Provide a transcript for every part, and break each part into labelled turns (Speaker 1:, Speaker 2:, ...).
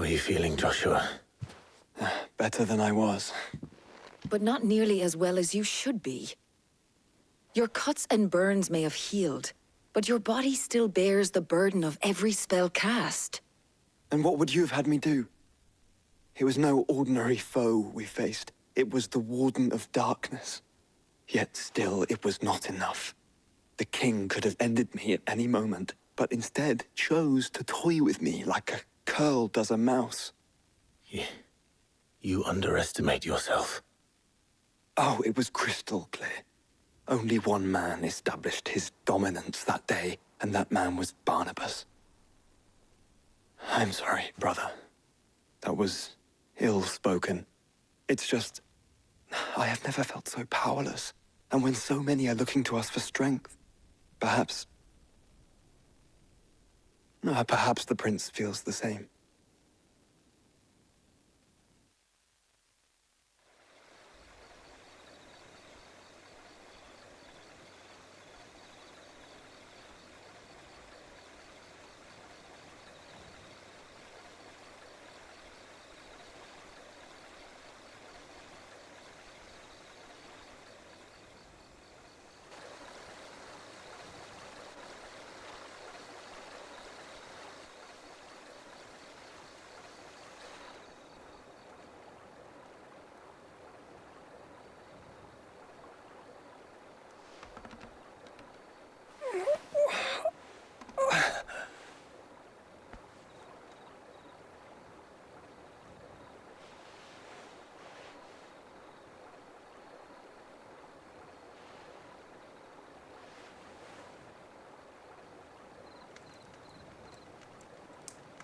Speaker 1: you feeling, Joshua?
Speaker 2: Better than I was.
Speaker 3: But not nearly as well as you should be. Your cuts and burns may have healed, but your body still bears the burden of every spell cast.
Speaker 2: And what would you have had me do? It was no ordinary foe we faced. It was the Warden of Darkness. Yet still, it was not enough. The king could have ended me at any moment, but instead chose to toy with me like a curl does a mouse.
Speaker 1: You underestimate yourself.
Speaker 2: Oh, it was crystal clear. Only one man established his dominance that day, and that man was Barnabas. I'm sorry, brother. That was ill-spoken. It's just, I have never felt so powerless. And when so many are looking to us for strength, perhaps the prince feels the same.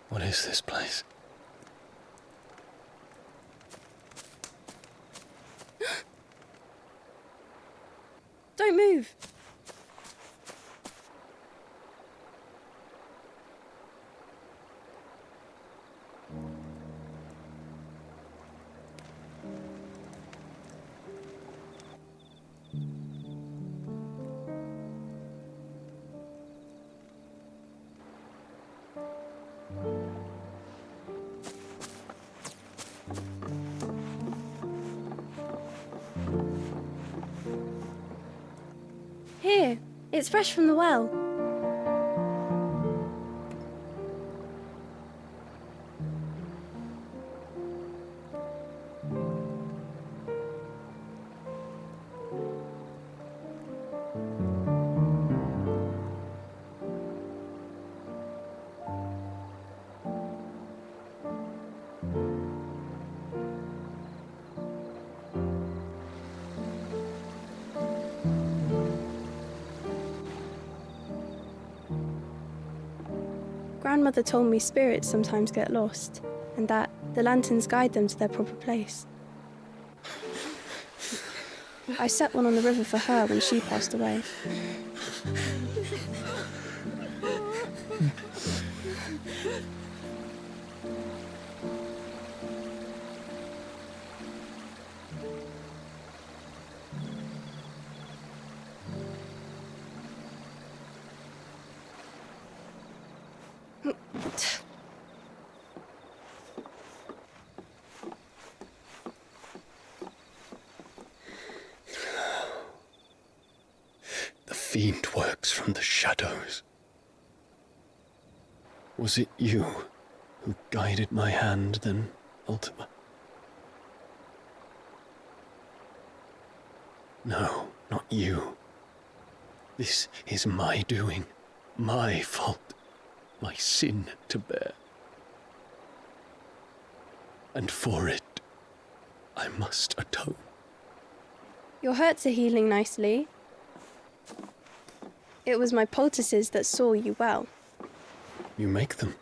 Speaker 1: What is this place?
Speaker 4: Don't move! Here, it's fresh from the well. Grandmother told me spirits sometimes get lost, and that the lanterns guide them to their proper place. I set one on the river for her when she passed away.
Speaker 1: The fiend works from the shadows. Was it you who guided my hand then, Ultima? No, not you. This is my doing, my fault, my sin to bear. And for it, I must atone.
Speaker 4: Your hurts are healing nicely. It was my poultices that saw you well.
Speaker 1: You make them?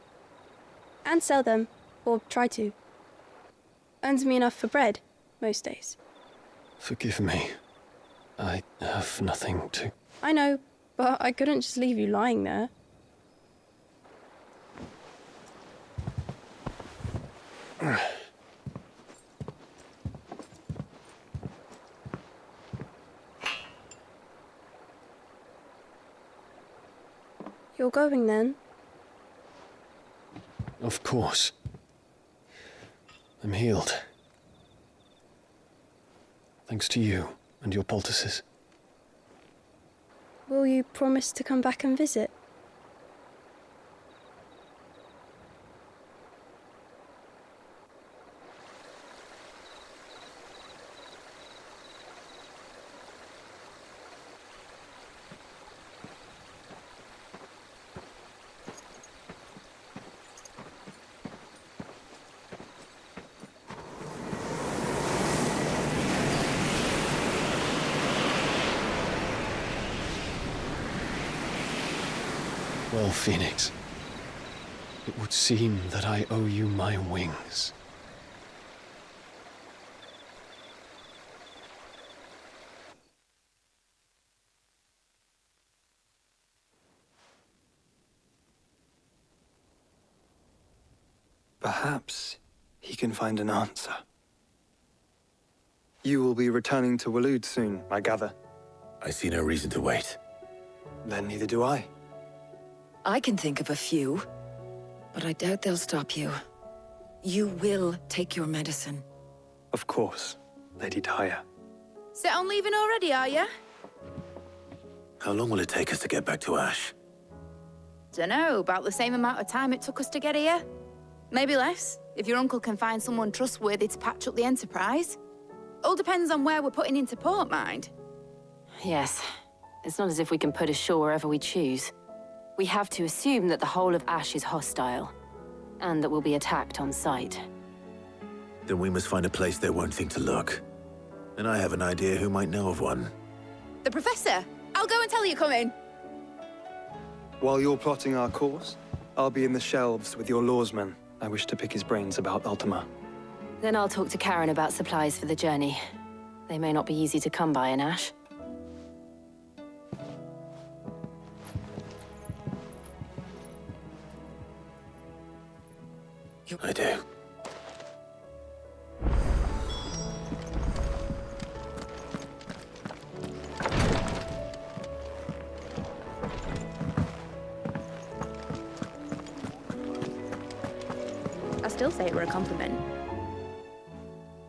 Speaker 4: And sell them, or try to. Earns me enough for bread, most days.
Speaker 1: Forgive me. I have nothing to...
Speaker 4: I know, but I couldn't just leave you lying there. You're going then?
Speaker 1: Of course. I'm healed. Thanks to you and your poultices.
Speaker 4: Will you promise to come back and visit?
Speaker 1: Well, Phoenix, it would seem that I owe you my wings.
Speaker 2: Perhaps he can find an answer. You will be returning to Waloed soon, I gather.
Speaker 5: I see no reason to wait.
Speaker 2: Then neither do I.
Speaker 3: I can think of a few, but I doubt they'll stop you. You will take your medicine.
Speaker 2: Of course, Lady Daya.
Speaker 6: Set on leaving already, are you?
Speaker 5: How long will it take us to get back to Ash?
Speaker 6: Dunno, about the same amount of time it took us to get here. Maybe less, if your uncle can find someone trustworthy to patch up the Enterprise. All depends on where we're putting into port, mind.
Speaker 7: Yes. It's not as if we can put ashore wherever we choose. We have to assume that the whole of Ash is hostile, and that we'll be attacked on sight.
Speaker 5: Then we must find a place they won't think to look. And I have an idea who might know of one.
Speaker 6: The Professor! I'll go and tell you coming.
Speaker 2: While you're plotting our course, I'll be in the shelves with your lawsman. I wish to pick his brains about Ultima.
Speaker 7: Then I'll talk to Karen about supplies for the journey. They may not be easy to come by in Ash.
Speaker 5: I do.
Speaker 6: I still say it were a compliment.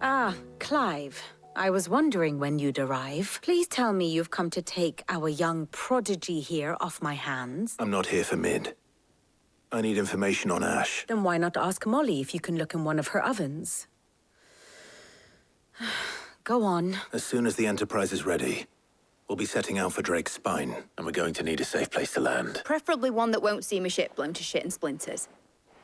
Speaker 8: Ah, Clive. I was wondering when you'd arrive. Please tell me you've come to take our young prodigy here off my hands.
Speaker 5: I'm not here for Mid. I need information on Ash.
Speaker 8: Then why not ask Molly if you can look in one of her ovens? Go on.
Speaker 5: As soon as the Enterprise is ready, we'll be setting out for Drake's Spine, and we're going to need a safe place to land.
Speaker 6: Preferably one that won't see my ship blown to shit and splinters.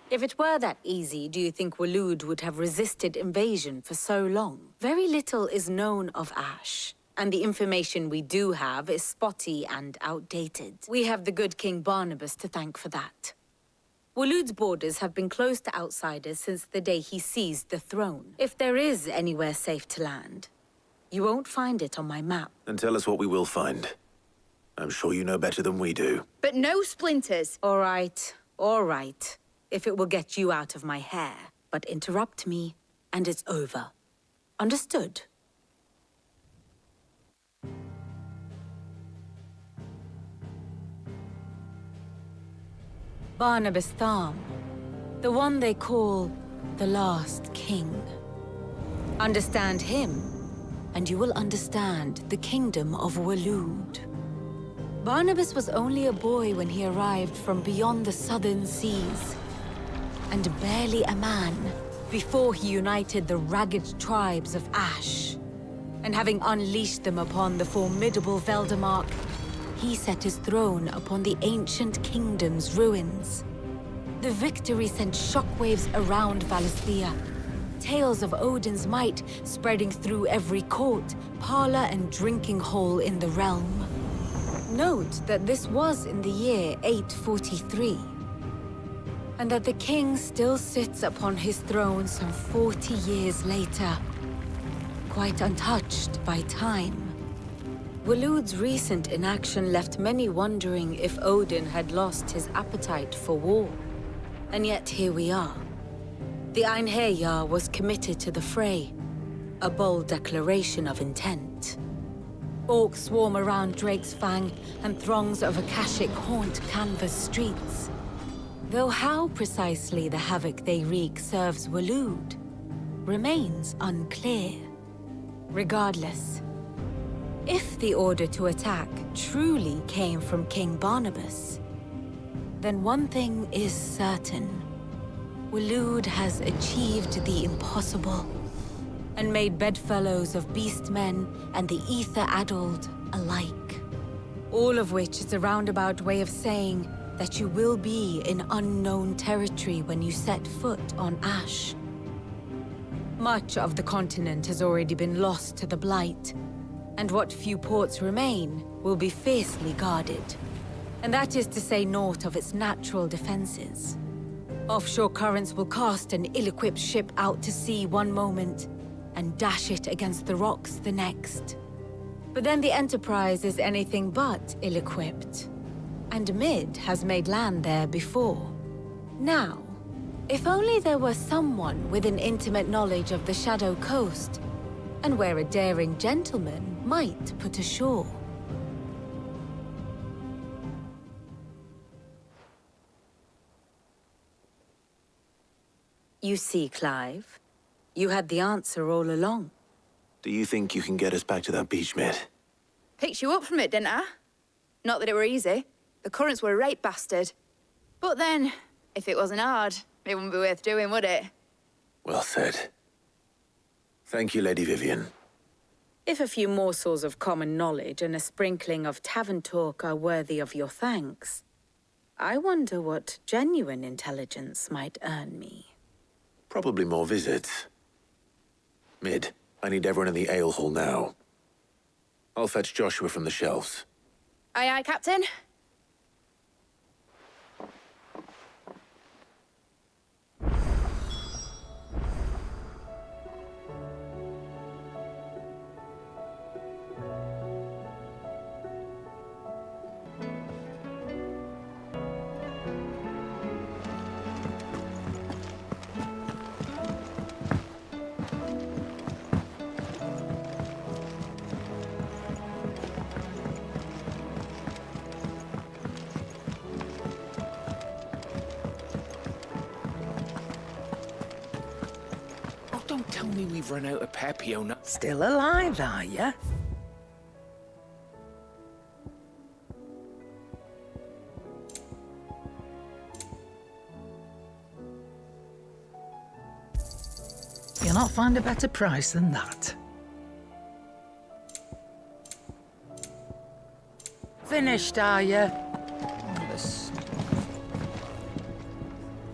Speaker 8: If it were that easy, do you think Waloed would have resisted invasion for so long? Very little is known of Ash, and the information we do have is spotty and outdated. We have the good King Barnabas to thank for that. Waloed's borders have been closed to outsiders since the day he seized the throne. If there is anywhere safe to land, you won't find it on my map.
Speaker 5: Then tell us what we will find. I'm sure you know better than we do.
Speaker 6: But no splinters.
Speaker 8: All right, if it will get you out of my hair. But interrupt me, and it's over. Understood? Barnabas Tham, the one they call the last king. Understand him, and you will understand the kingdom of Waloed. Barnabas was only a boy when he arrived from beyond the southern seas, and barely a man before he united the ragged tribes of Ash. And having unleashed them upon the formidable Veldamark, he set his throne upon the ancient kingdom's ruins. The victory sent shockwaves around Valisthea, tales of Odin's might spreading through every court, parlor, and drinking hole in the realm. Note that this was in the year 843, and that the king still sits upon his throne some 40 years later, quite untouched by time. Waloed's recent inaction left many wondering if Odin had lost his appetite for war. And yet here we are. The Einherjar was committed to the fray, a bold declaration of intent. Orcs swarm around Drake's Fang, and throngs of Akashic haunt Canvas streets. Though how precisely the havoc they wreak serves Waloed remains unclear. Regardless, if the order to attack truly came from King Barnabas, then one thing is certain. Waloed has achieved the impossible, and made bedfellows of beastmen and the ether-addled alike. All of which is a roundabout way of saying that you will be in unknown territory when you set foot on Ash. Much of the continent has already been lost to the Blight, and what few ports remain will be fiercely guarded. And that is to say naught of its natural defenses. Offshore currents will cast an ill-equipped ship out to sea one moment, and dash it against the rocks the next. But then the Enterprise is anything but ill-equipped, and Mid has made land there before. Now, if only there were someone with an intimate knowledge of the Shadow Coast, and where a daring gentleman might put ashore. You see, Clive, you had the answer all along.
Speaker 5: Do you think you can get us back to that beach, Mid?
Speaker 6: Picked you up from it, didn't I? Not that it were easy. The currents were a right bastard. But then, if it wasn't hard, it wouldn't be worth doing, would it?
Speaker 5: Well said. Thank you, Lady Vivian.
Speaker 8: If a few morsels of common knowledge and a sprinkling of tavern talk are worthy of your thanks, I wonder what genuine intelligence might earn me.
Speaker 5: Probably more visits. Mid, I need everyone in the ale hall now. I'll fetch Joshua from the shelves.
Speaker 6: Aye, aye, Captain.
Speaker 9: Don't tell me we've run out of Papio nuts.
Speaker 10: Still alive, are ya? You'll not find a better price than that. Finished, are ya?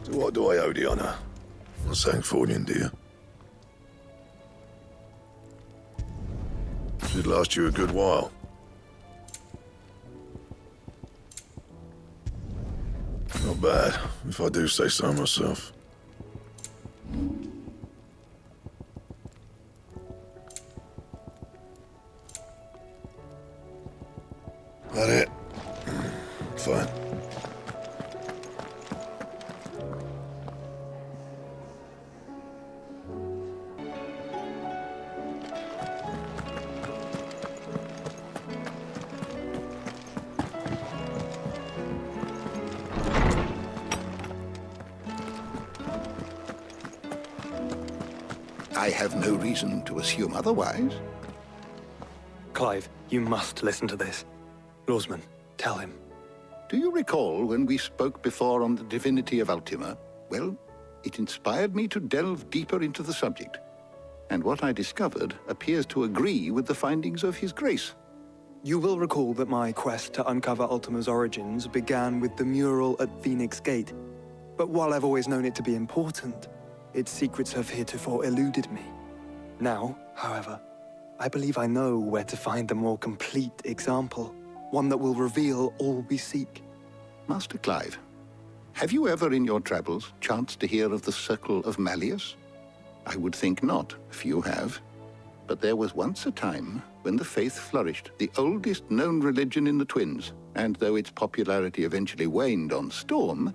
Speaker 11: To what do I owe the honour? I'm saying Fordian, dear. Should last you a good while. Not bad, if I do say so myself. That it? Fine.
Speaker 12: I have no reason to assume otherwise.
Speaker 2: Clive, you must listen to this. Lawsman, tell him.
Speaker 12: Do you recall when we spoke before on the divinity of Ultima? Well, it inspired me to delve deeper into the subject. And what I discovered appears to agree with the findings of His Grace.
Speaker 2: You will recall that my quest to uncover Ultima's origins began with the mural at Phoenix Gate. But while I've always known it to be important, its secrets have heretofore eluded me. Now, however, I believe I know where to find the more complete example, one that will reveal all we seek.
Speaker 12: Master Clive, have you ever in your travels chanced to hear of the Circle of Malleus? I would think not, few have. But there was once a time when the faith flourished, the oldest known religion in the Twins, and though its popularity eventually waned on Storm,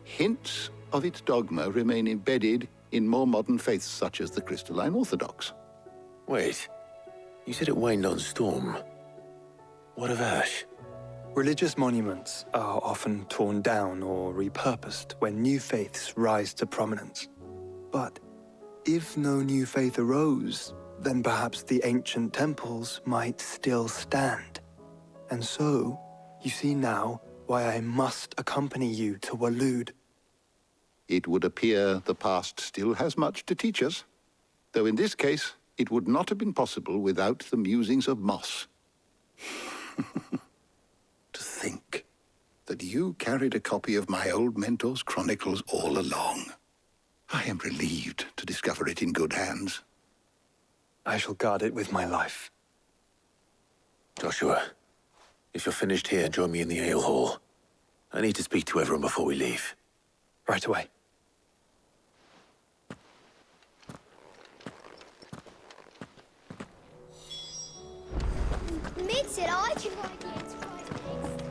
Speaker 12: hints of its dogma remain embedded in more modern faiths such as the Crystalline Orthodox.
Speaker 5: Wait, you said it waned on Storm. What of Ash?
Speaker 2: Religious monuments are often torn down or repurposed when new faiths rise to prominence. But If no new faith arose, then perhaps the ancient temples might still stand. And so, you see now why I must accompany you to Waloed.
Speaker 12: It would appear the past still has much to teach us, though in this case, it would not have been possible without the musings of Moss. To think that you carried a copy of my old mentor's chronicles all along. I am relieved to discover it in good hands.
Speaker 2: I shall guard it with my life.
Speaker 5: Joshua, if you're finished here, join me in the ale hall. I need to speak to everyone before we leave.
Speaker 2: Right away.
Speaker 13: Mid said I can ride the Enterprise next.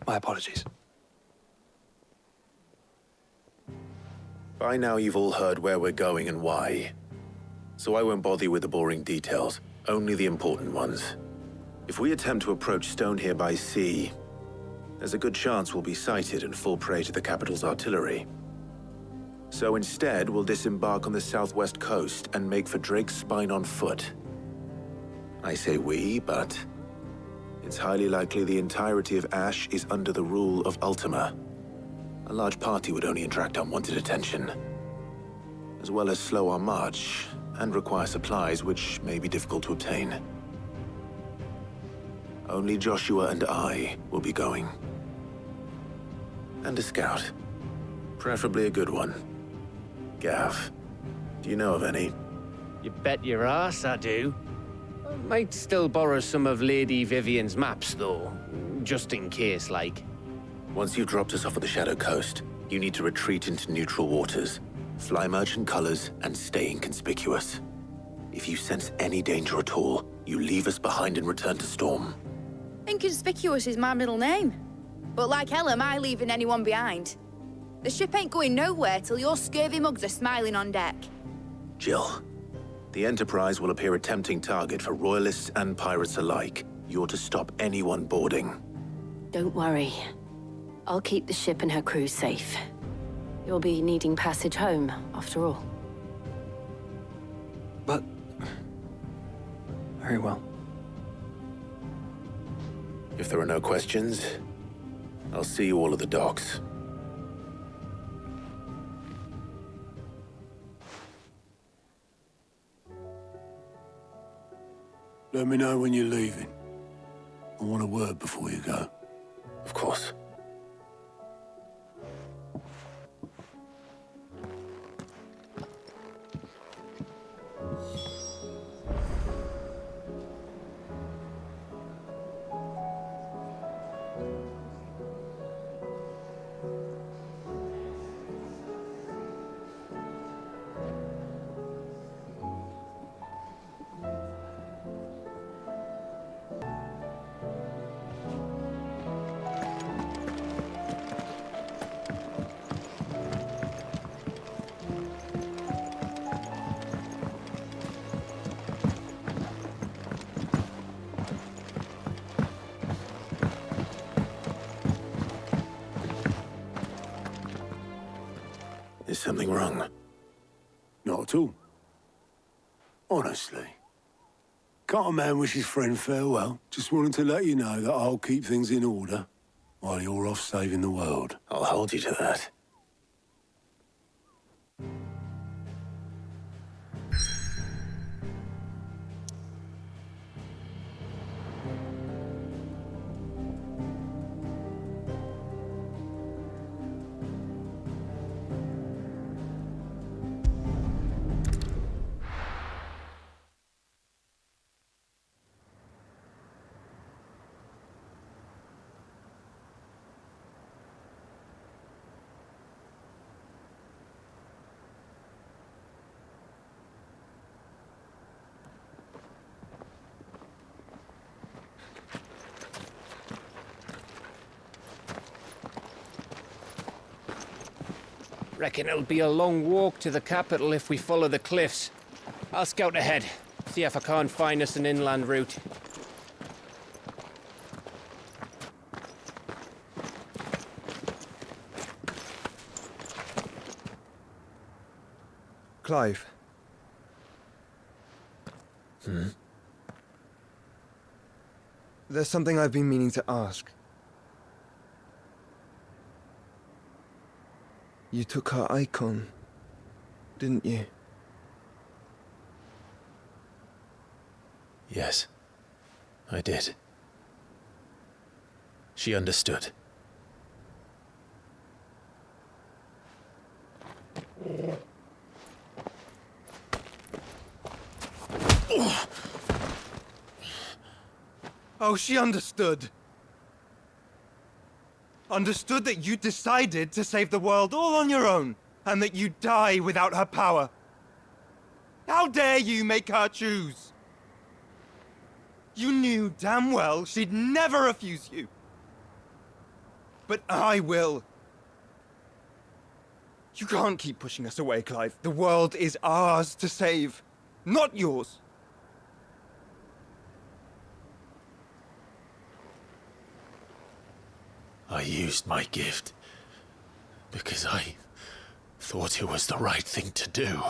Speaker 2: My apologies.
Speaker 5: By now you've all heard where we're going and why. So I won't bother you with the boring details, only the important ones. If we attempt to approach Stone here by sea, there's a good chance we'll be sighted and fall prey to the capital's artillery. So instead, we'll disembark on the southwest coast and make for Drake's Spine on foot. I say we, but it's highly likely the entirety of Ash is under the rule of Ultima. A large party would only attract unwanted attention, as well as slow our march and require supplies which may be difficult to obtain. Only Joshua and I will be going. And a scout. Preferably a good one. Gav, do you know of any?
Speaker 14: You bet your ass I do. I might still borrow some of Lady Vivian's maps, though. Just in case, like.
Speaker 5: Once you've dropped us off at the Shadow Coast, you need to retreat into neutral waters, fly merchant colors, and stay inconspicuous. If you sense any danger at all, you leave us behind and return to Storm.
Speaker 6: Inconspicuous is my middle name. But like hell am I leaving anyone behind. The ship ain't going nowhere till your scurvy mugs are smiling on deck.
Speaker 5: Jill, the Enterprise will appear a tempting target for royalists and pirates alike. You're to stop anyone boarding.
Speaker 7: Don't worry. I'll keep the ship and her crew safe. You'll be needing passage home, after all.
Speaker 2: But... very well.
Speaker 5: If there are no questions, I'll see you all at the docks.
Speaker 11: Let me know when you're leaving. I want a word before you go.
Speaker 5: Of course. Is something wrong?
Speaker 11: Not at all. Honestly. Can't a man wish his friend farewell? Just wanted to let you know that I'll keep things in order while you're off saving the world.
Speaker 5: I'll hold you to that.
Speaker 14: Reckon it'll be a long walk to the capital if we follow the cliffs. I'll scout ahead, see if I can't find us an inland route.
Speaker 15: Clive. There's something I've been meaning to ask. You took her icon, didn't you?
Speaker 1: Yes, I did. She understood.
Speaker 15: Oh, she understood. Understood that you decided to save the world all on your own, and that you'd die without her power. How dare you make her choose? You knew damn well she'd never refuse you. But I will. You can't keep pushing us away, Clive. The world is ours to save, not yours.
Speaker 1: I used my gift because I thought it was the right thing to do.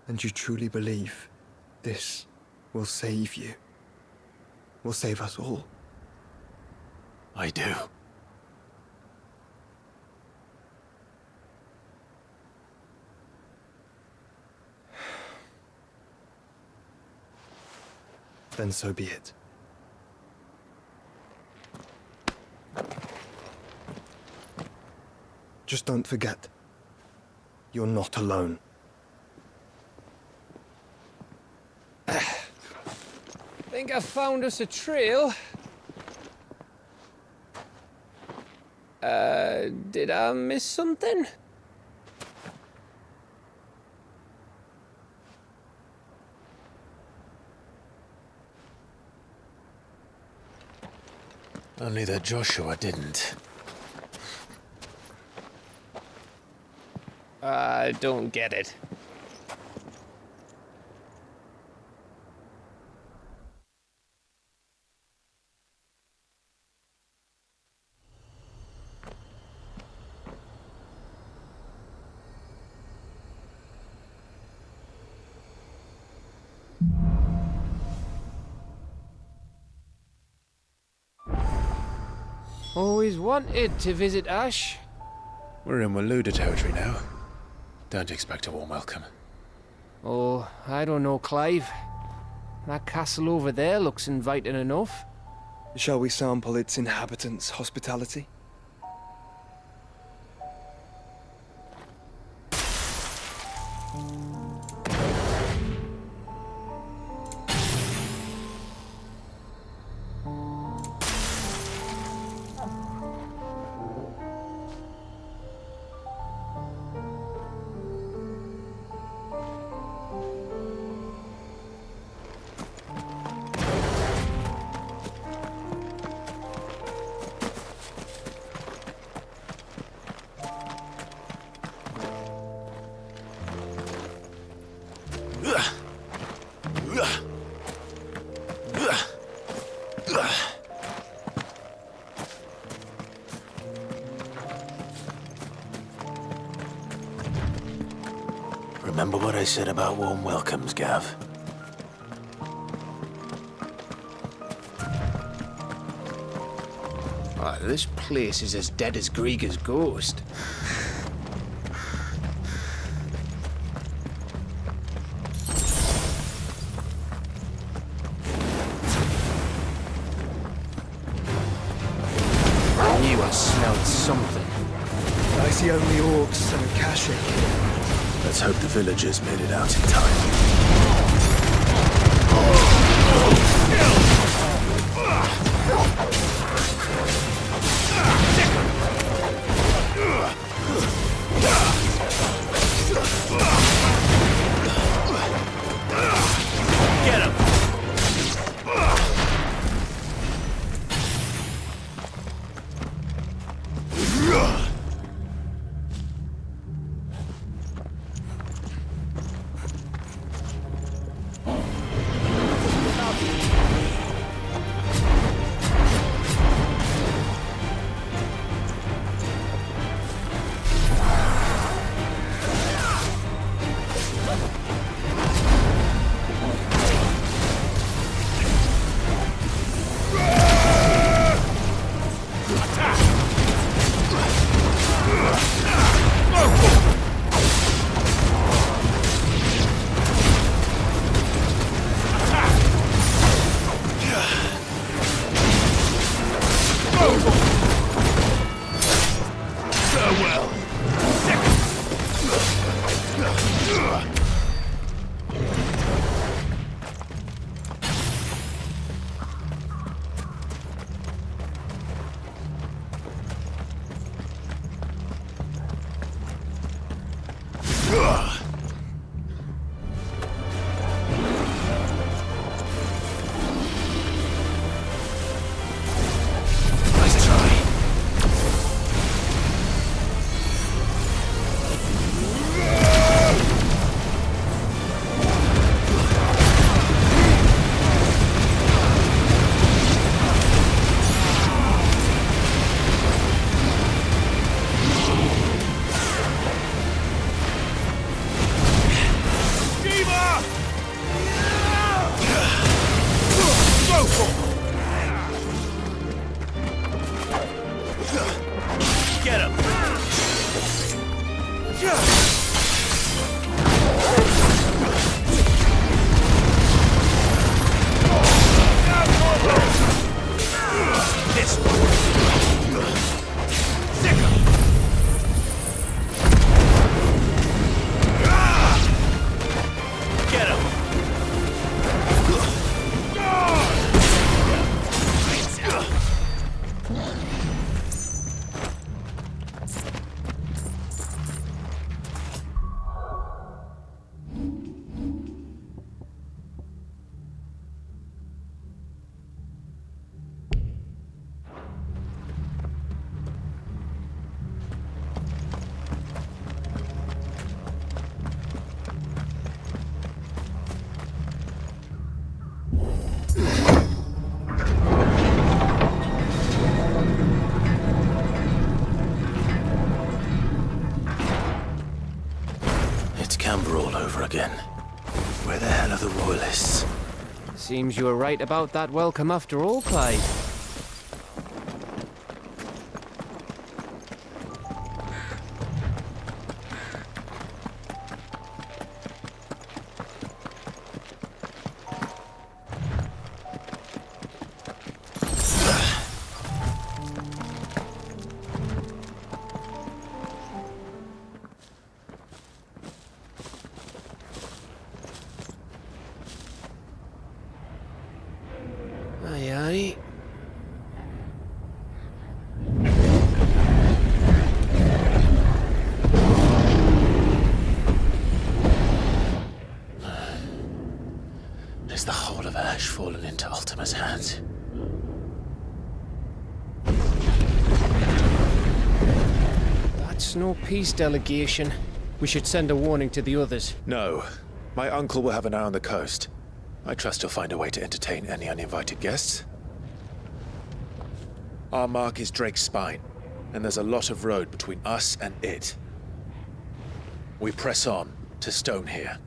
Speaker 15: And you truly believe this will save you? Will save us all?
Speaker 1: I do.
Speaker 15: Then so be it. Just don't forget, you're not alone.
Speaker 14: Think I found us a trail. Did I miss something?
Speaker 1: Only that Joshua didn't.
Speaker 14: I don't get it. Always wanted to visit Ash.
Speaker 1: We're in Waluda territory now. Don't expect a warm welcome.
Speaker 14: Oh, I don't know, Clive. That castle over there looks inviting enough.
Speaker 15: Shall we sample its inhabitants' hospitality?
Speaker 1: Remember what I said about warm welcomes, Gav?
Speaker 14: Oh, this place is as dead as Grieger's ghost. I knew I smelled something.
Speaker 15: I see only orcs and a Kashik.
Speaker 1: Let's hope the villagers made it out in time.
Speaker 14: Get him!
Speaker 9: This one. Sicker. Get him.
Speaker 1: All over again. Where the hell are the royalists?
Speaker 14: Seems you were right about that welcome after all, Clive. Aye, aye.
Speaker 1: Is the whole of Ash fallen into Ultima's hands?
Speaker 14: That's no peace delegation. We should send a warning to the others.
Speaker 5: No. My uncle will have an eye on the coast. I trust he'll find a way to entertain any uninvited guests. Our mark is Drake's Spine, and there's a lot of road between us and it. We press on to Stone here.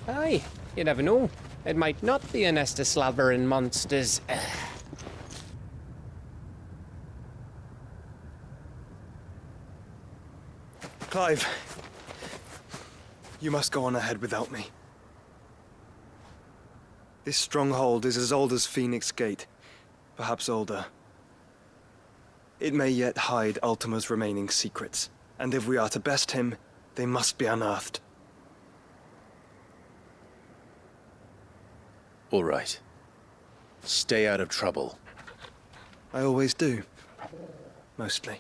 Speaker 14: Aye, you never know. It might not be a nest of slavering monsters.
Speaker 15: Clive, you must go on ahead without me. This stronghold is as old as Phoenix Gate, perhaps older. It may yet hide Ultima's remaining secrets, and if we are to best him, they must be unearthed.
Speaker 5: All right. Stay out of trouble.
Speaker 15: I always do. Mostly.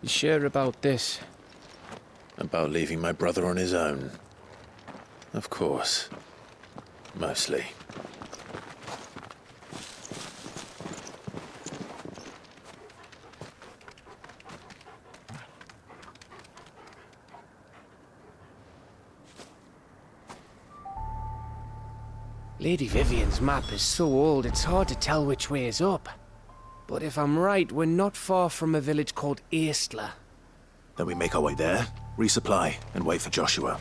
Speaker 14: You sure about this?
Speaker 5: About leaving my brother on his own. Of course. Mostly.
Speaker 14: Lady Vivian's map is so old it's hard to tell which way is up. But if I'm right, we're not far from a village called Eastla.
Speaker 5: Then we make our way there, resupply, and wait for Joshua.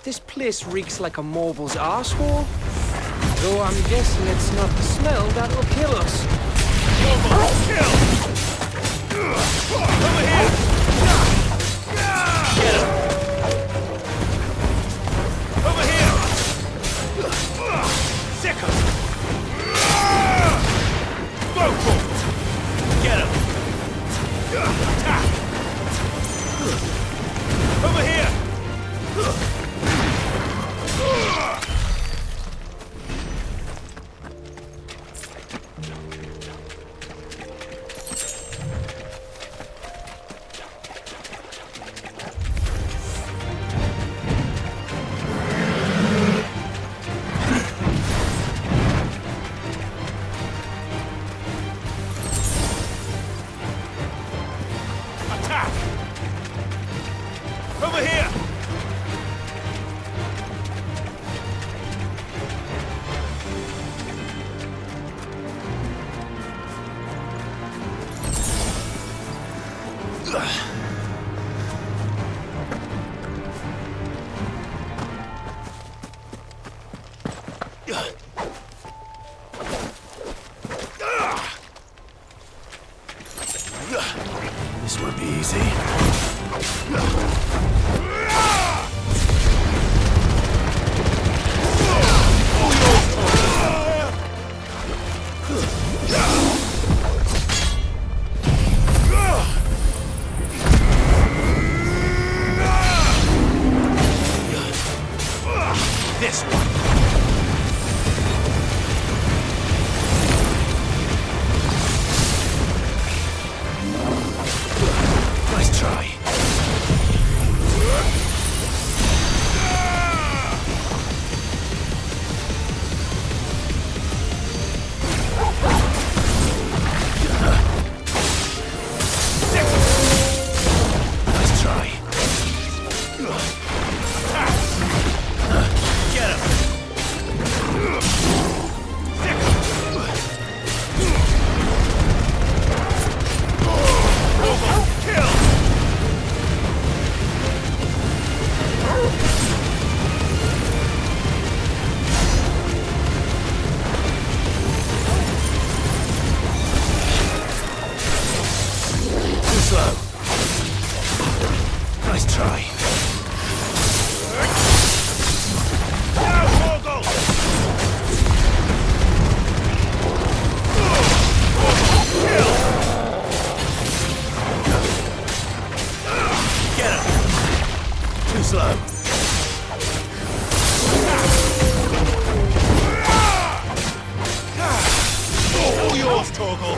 Speaker 14: This place reeks like a moble's arsehole. Though I'm guessing it's not the smell that will kill us.
Speaker 9: Mobile, kill! Over here! Get him! Over here! Sick him! Vocal! Get him! Attack! Over here!
Speaker 1: This won't be easy.
Speaker 9: This one.
Speaker 1: Nice try. Nice try. Get him. Too slow. Nice try. Get him. Too slow.
Speaker 9: All yours, Torgal.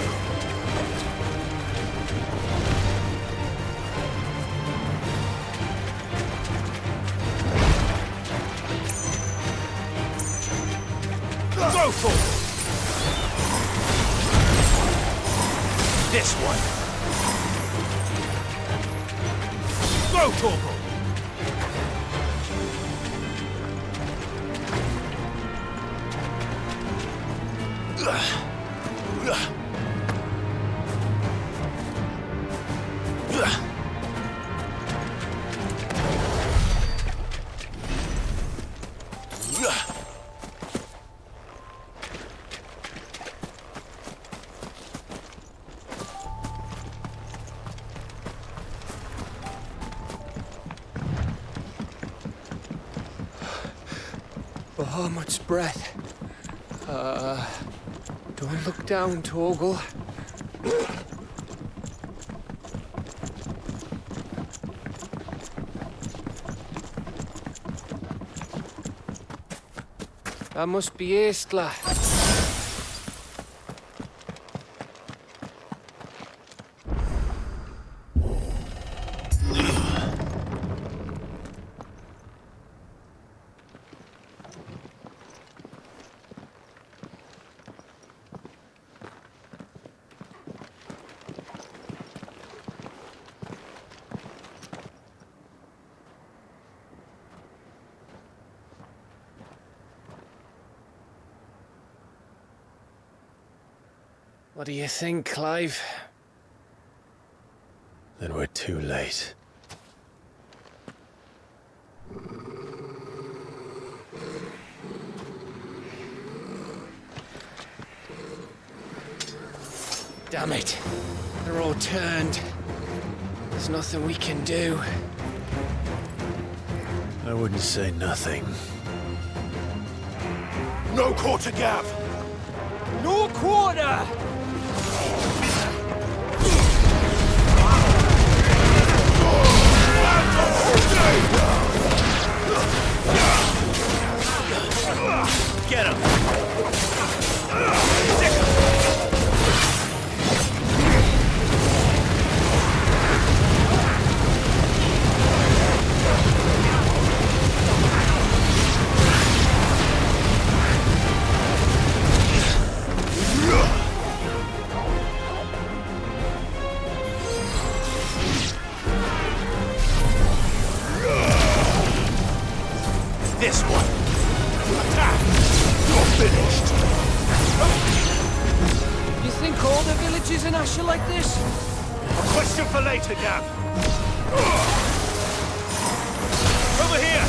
Speaker 9: Go for it. This one. Go, Torgal.
Speaker 14: Oh, much breath. Don't look down, Torgal. That must be Aistla. What do you think, Clive?
Speaker 1: Then we're too late.
Speaker 14: Damn it. They're all turned. There's nothing we can do.
Speaker 1: I wouldn't say nothing.
Speaker 9: No quarter, Gav.
Speaker 14: No quarter!
Speaker 1: Get him!
Speaker 9: This one. Attack! You're finished.
Speaker 14: You think all the villages in Ash are like this?
Speaker 9: A question for later, Gav. Over here!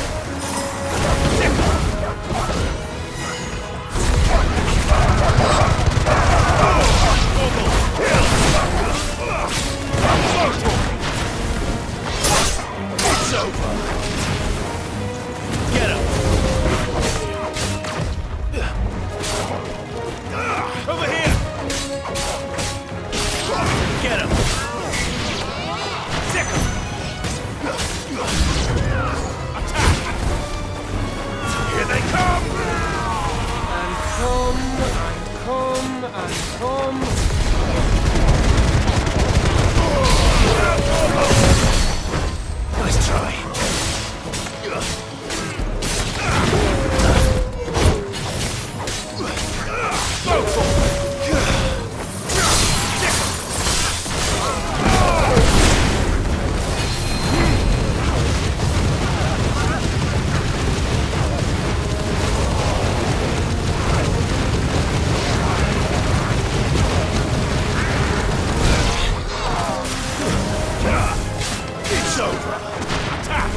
Speaker 14: and come.
Speaker 1: Nice try. It's over. Attack!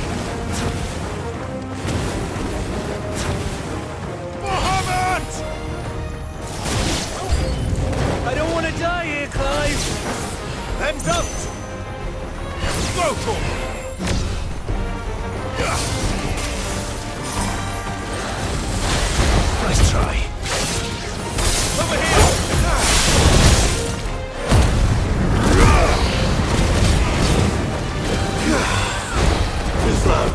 Speaker 1: Mohammed!
Speaker 14: I don't want to die here, Clive.
Speaker 1: Then don't! Go for it! Nice try. Over here! Islam!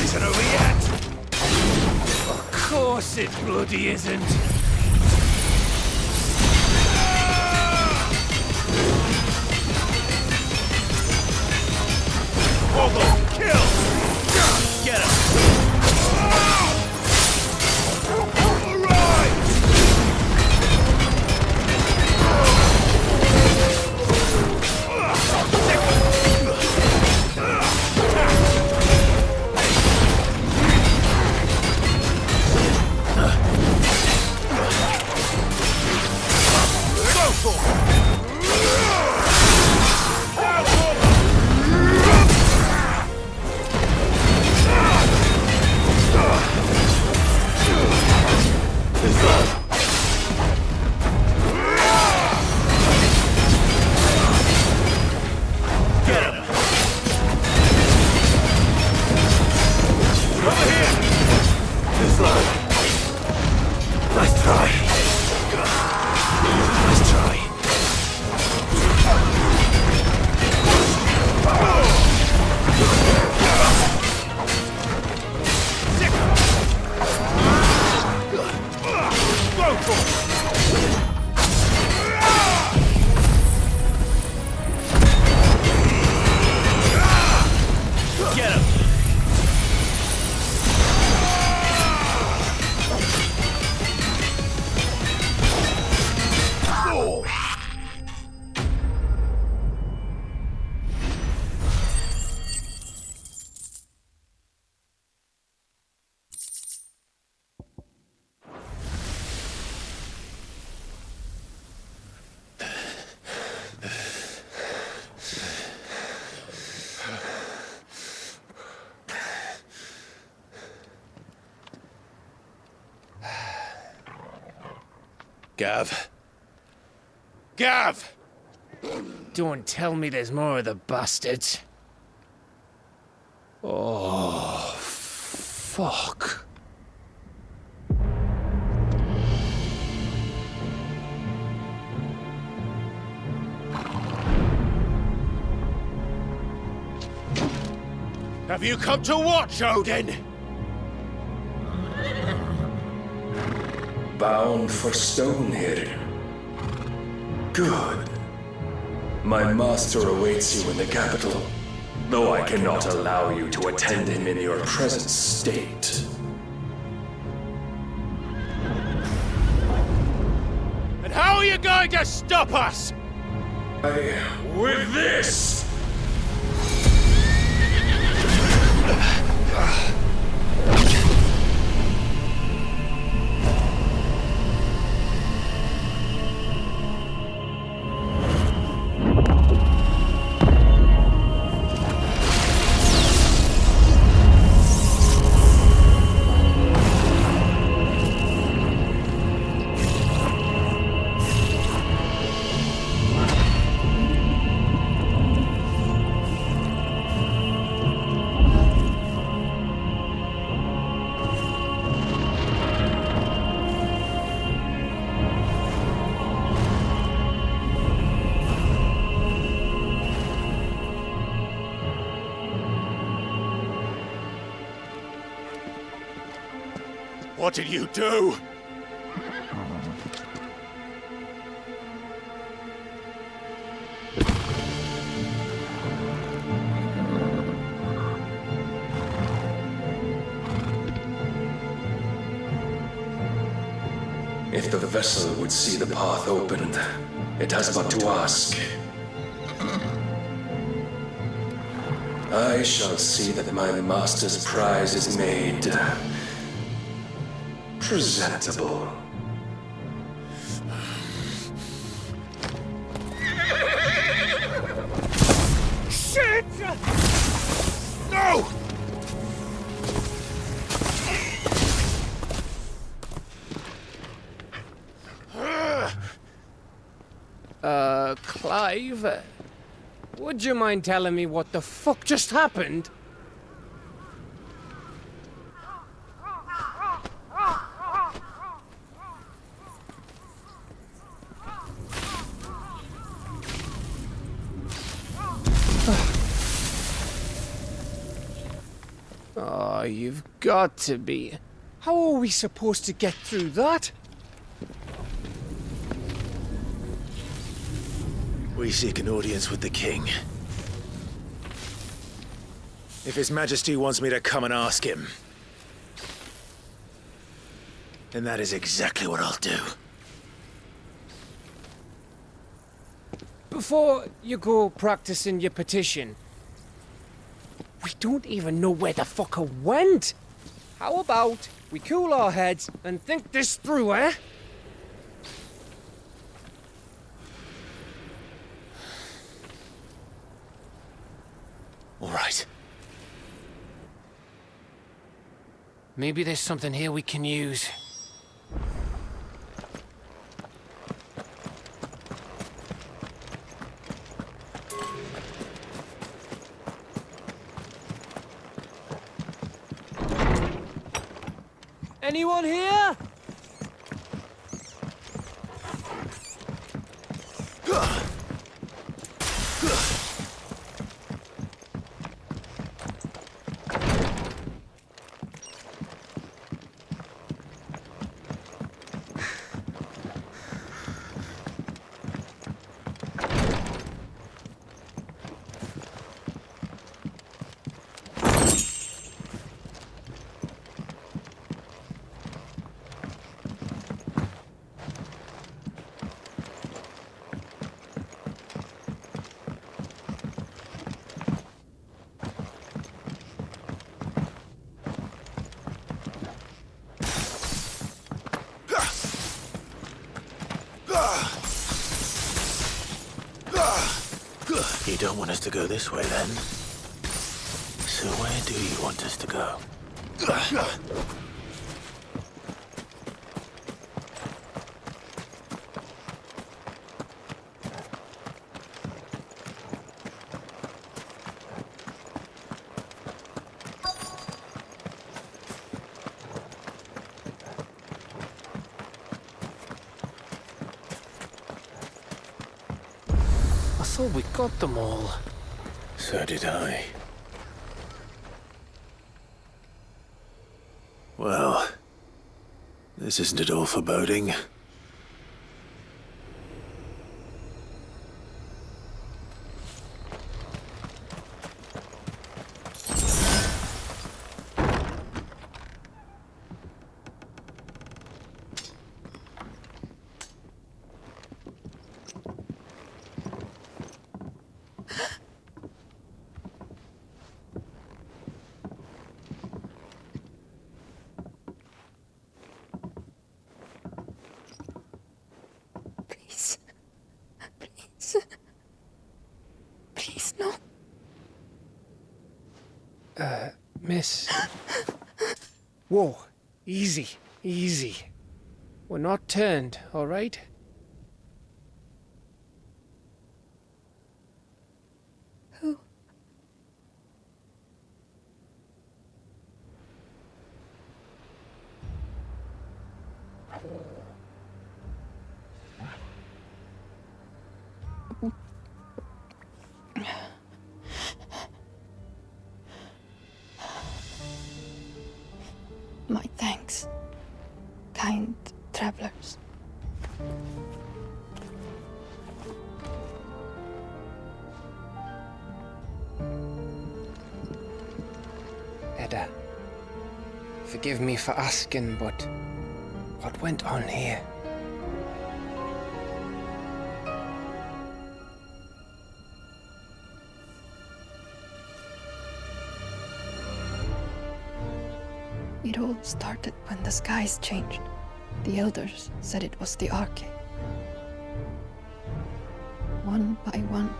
Speaker 1: Isn't over yet? Of course it bloody isn't. Woggle, kill! Get him! Gav. Gav!
Speaker 14: Don't tell me there's more of the bastards.
Speaker 1: Oh, fuck. Have you come to watch, Odin?
Speaker 16: Bound for stone here. Good. My master awaits you in the capital. though I cannot allow you to attend him in your present state.
Speaker 14: And how are you going to stop us?
Speaker 16: With this!
Speaker 1: What did you do?
Speaker 16: If the vessel would see the path opened, it has but to ask. I shall see that my master's prize is made presentable.
Speaker 14: Shit! No! Clive? Would you mind telling me what the fuck just happened? Oh, you've got to be. How are we supposed to get through that?
Speaker 5: We seek an audience with the king. If His Majesty wants me to come and ask him, then that is exactly what I'll do.
Speaker 14: Before you go practicing your petition, we don't even know where the fucker went. How about we cool our heads and think this through, eh?
Speaker 5: All right.
Speaker 14: Maybe there's something here we can use. Anyone here?
Speaker 5: You don't want us to go this way, then? So where do you want us to go?
Speaker 14: I thought we got them all.
Speaker 5: So did I. Well, this isn't at all foreboding.
Speaker 3: Please, no.
Speaker 14: Miss. Whoa. Easy. Easy. We're not turned, all right?
Speaker 3: Who? My thanks, kind travelers.
Speaker 14: Edda, forgive me for asking, but what went on here?
Speaker 3: It all started when the skies changed. The elders said it was the Arcade. One by one,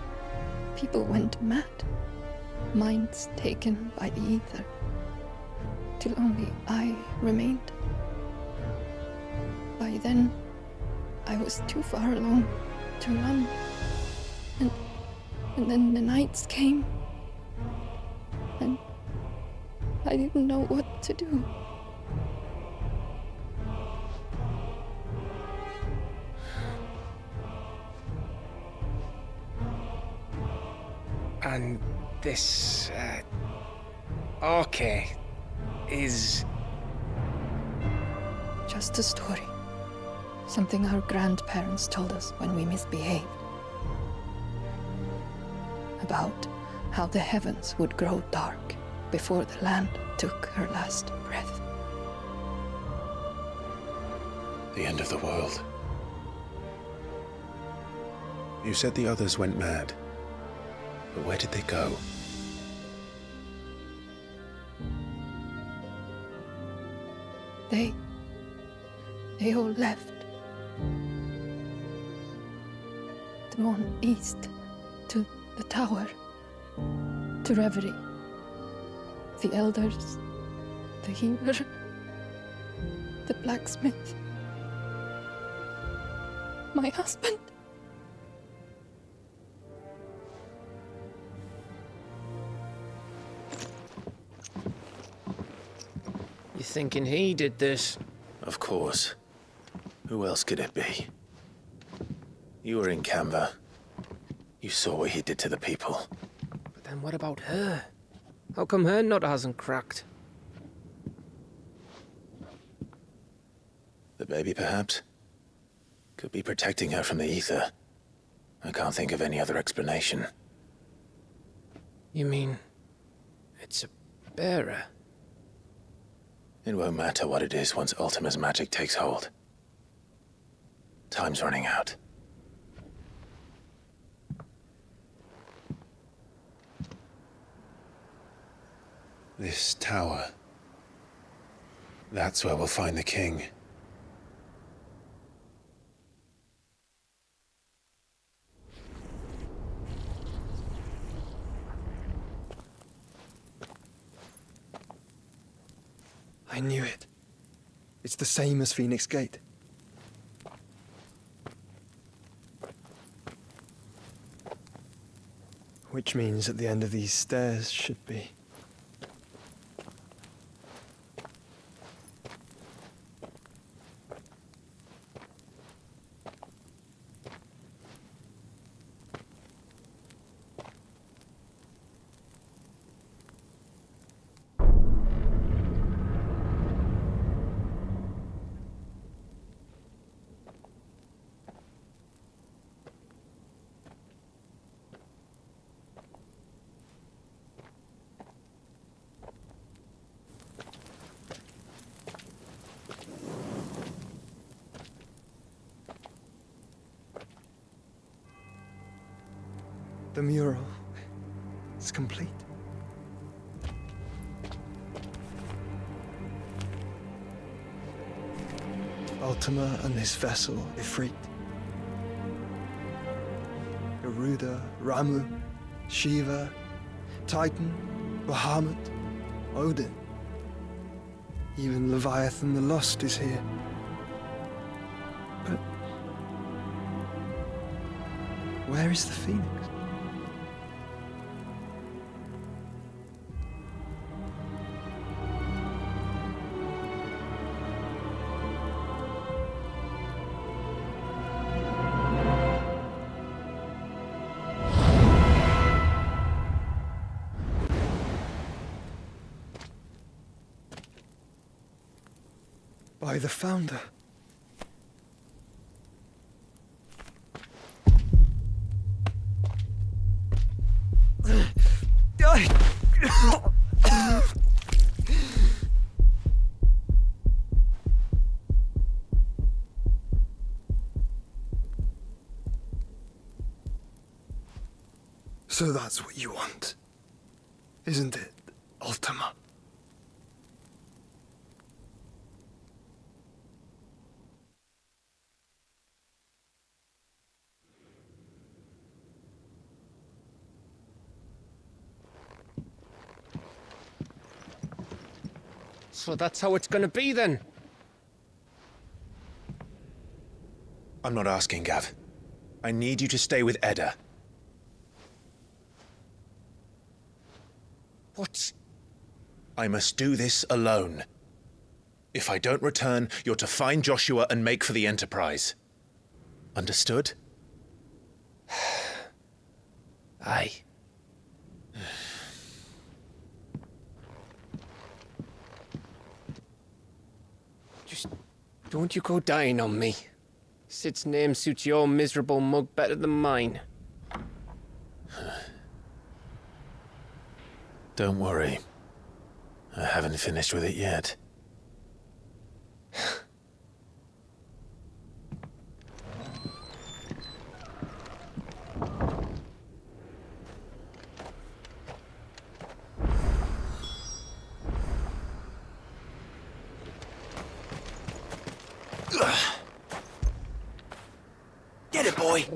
Speaker 3: people went mad. Minds taken by the ether. Till only I remained. By then, I was too far along to run. And then the nights came. And I didn't know what to do.
Speaker 14: And this, okay, is...
Speaker 3: Just a story. Something our grandparents told us when we misbehaved. About how the heavens would grow dark before the land took her last breath.
Speaker 1: The end of the world. You said the others went mad. But where did they go?
Speaker 3: They all left. Gone east to the tower, to Reverie. The elders, the healer, the blacksmith, my husband.
Speaker 14: You thinking he did this?
Speaker 5: Of course. Who else could it be? You were in Canva. You saw what he did to the people.
Speaker 14: But then what about her? How come her nut hasn't cracked?
Speaker 5: The baby, perhaps? Could be protecting her from the ether. I can't think of any other explanation.
Speaker 14: You mean... it's a bearer?
Speaker 5: It won't matter what it is once Ultima's magic takes hold. Time's running out.
Speaker 1: This tower. That's where we'll find the king.
Speaker 2: I knew it. It's the same as Phoenix Gate. Which means at the end of these stairs should be... The mural is complete. Ultima and his vessel, Ifrit. Garuda, Ramu,
Speaker 17: Shiva, Titan, Bahamut, Odin. Even Leviathan the Lost is here. But where is the Phoenix? By the Founder. So that's what you want, isn't it, Ultima?
Speaker 14: So that's how it's gonna be then?
Speaker 5: I'm not asking, Gav. I need you to stay with Edda.
Speaker 14: What?
Speaker 5: I must do this alone. If I don't return, you're to find Joshua and make for the Enterprise. Understood?
Speaker 14: Aye. Just don't you go dying on me. Sid's name suits your miserable mug better than mine.
Speaker 5: Don't worry. I haven't finished with it yet.
Speaker 15: Get it, boy!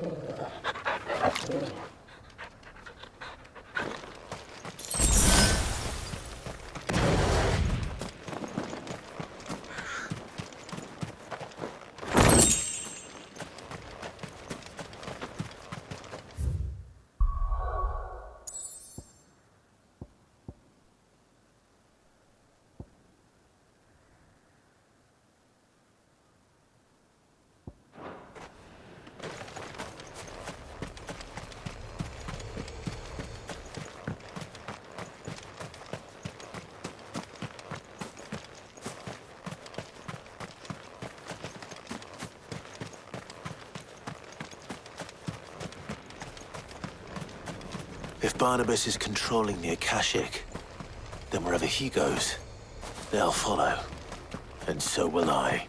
Speaker 5: If Barnabas is controlling the Akashic, then wherever he goes, they'll follow. And so will I.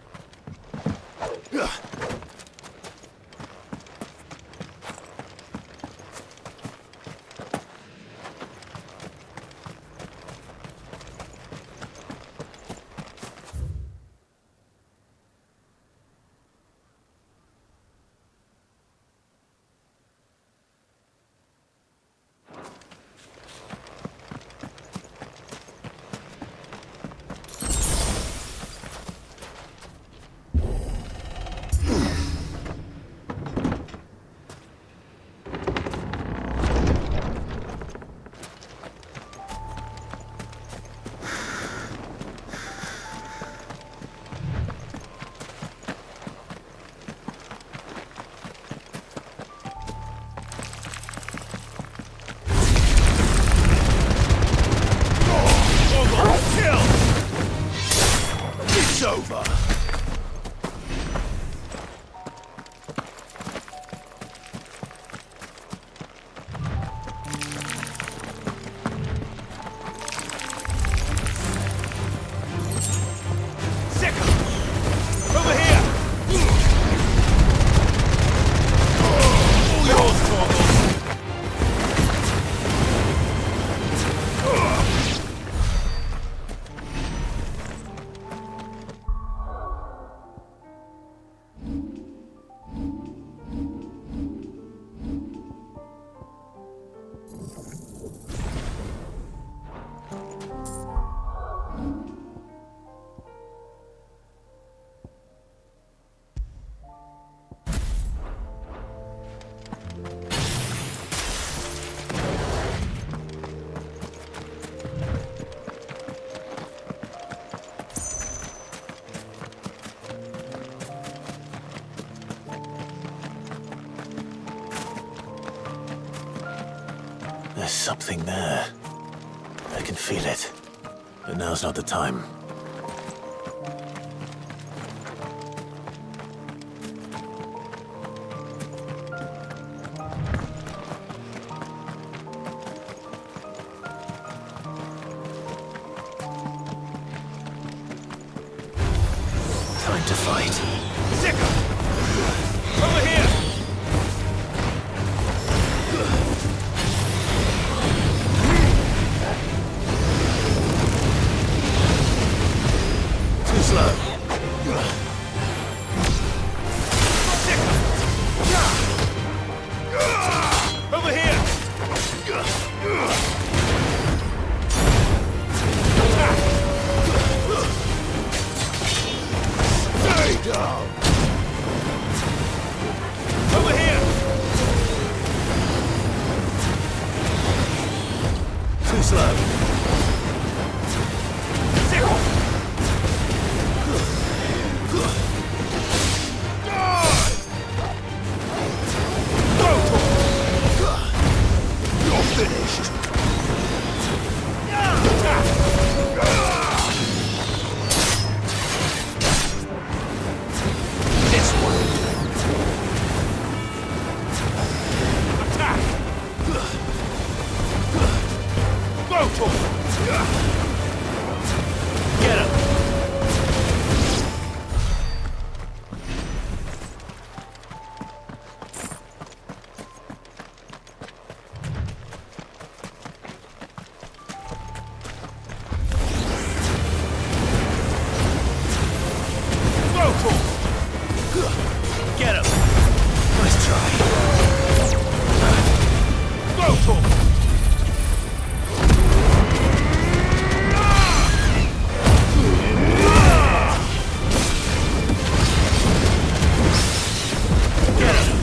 Speaker 5: There's something there. I can feel it. But now's not the time. Time to fight.
Speaker 15: Sicko! Over here!
Speaker 5: Too slow.
Speaker 15: Over here!
Speaker 5: Stay down.
Speaker 15: Over here!
Speaker 5: Too slow.
Speaker 15: You're finished!
Speaker 5: This one.
Speaker 15: Attack! Rotor!
Speaker 5: Get him.
Speaker 15: Rotor!
Speaker 5: Get him. Nice try.
Speaker 15: Rotor!
Speaker 5: Get him.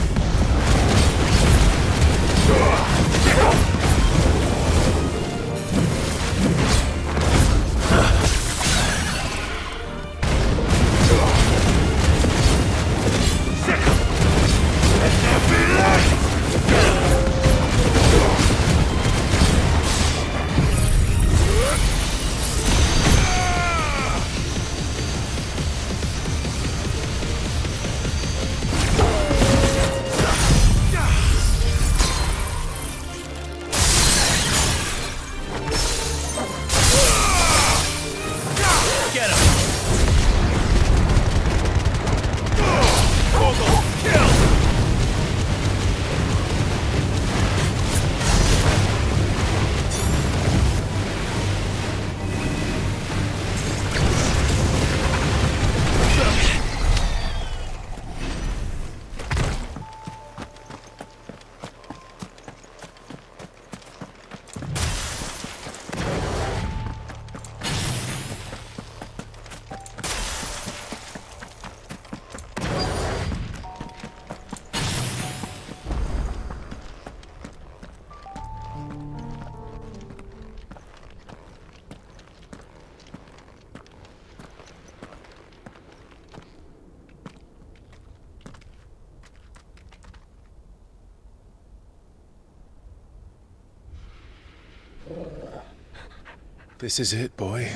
Speaker 5: Get him.
Speaker 15: Total kill!
Speaker 1: This is it, boy.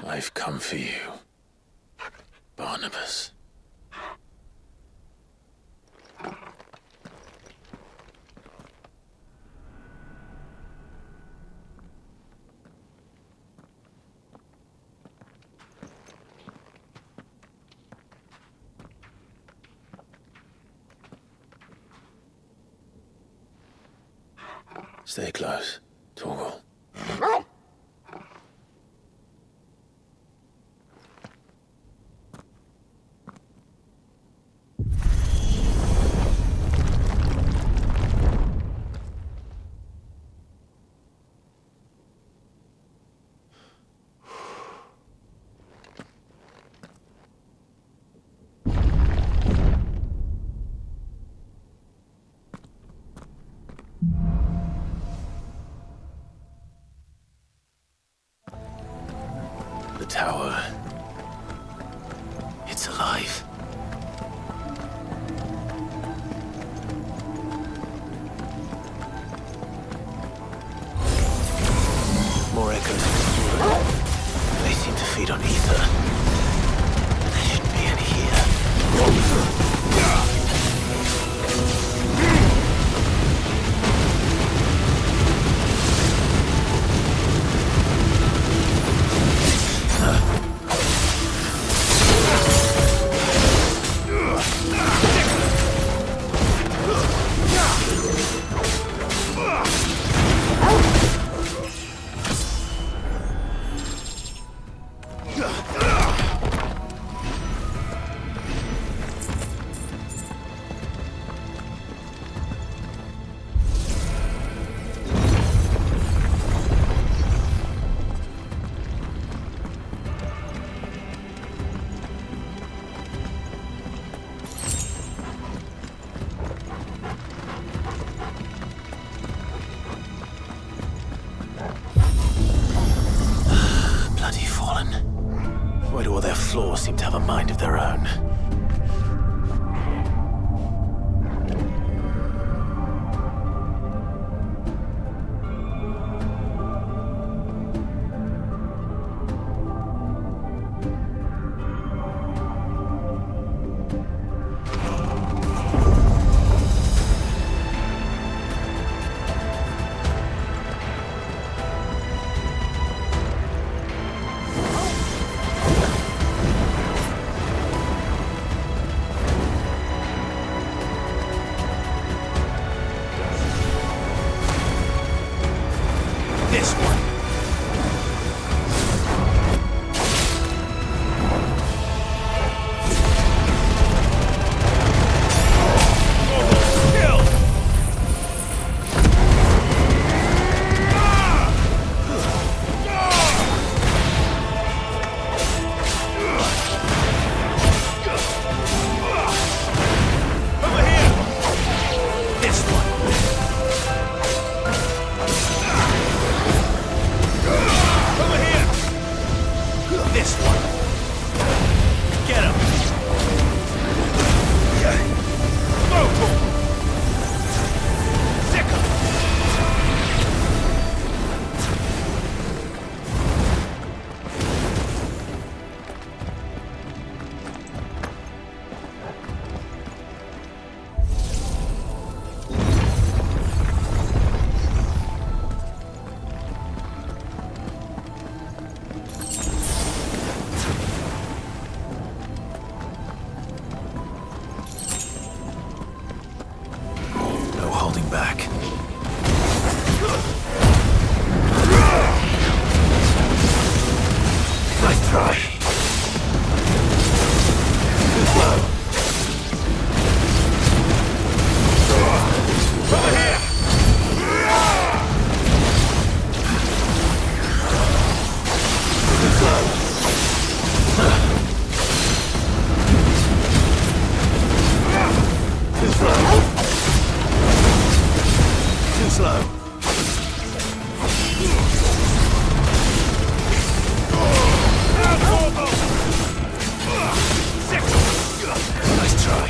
Speaker 5: I've come for you, Barnabas.
Speaker 1: Stay close, Torgal. The tower. It's alive. More echoes. They seem to feed on ether. There shouldn't be any here. Why do all their flaws seem to have a mind of their own? This one. Back. Nice try. Too slow. Over here. Too slow. Too slow. Too slow. Nice try.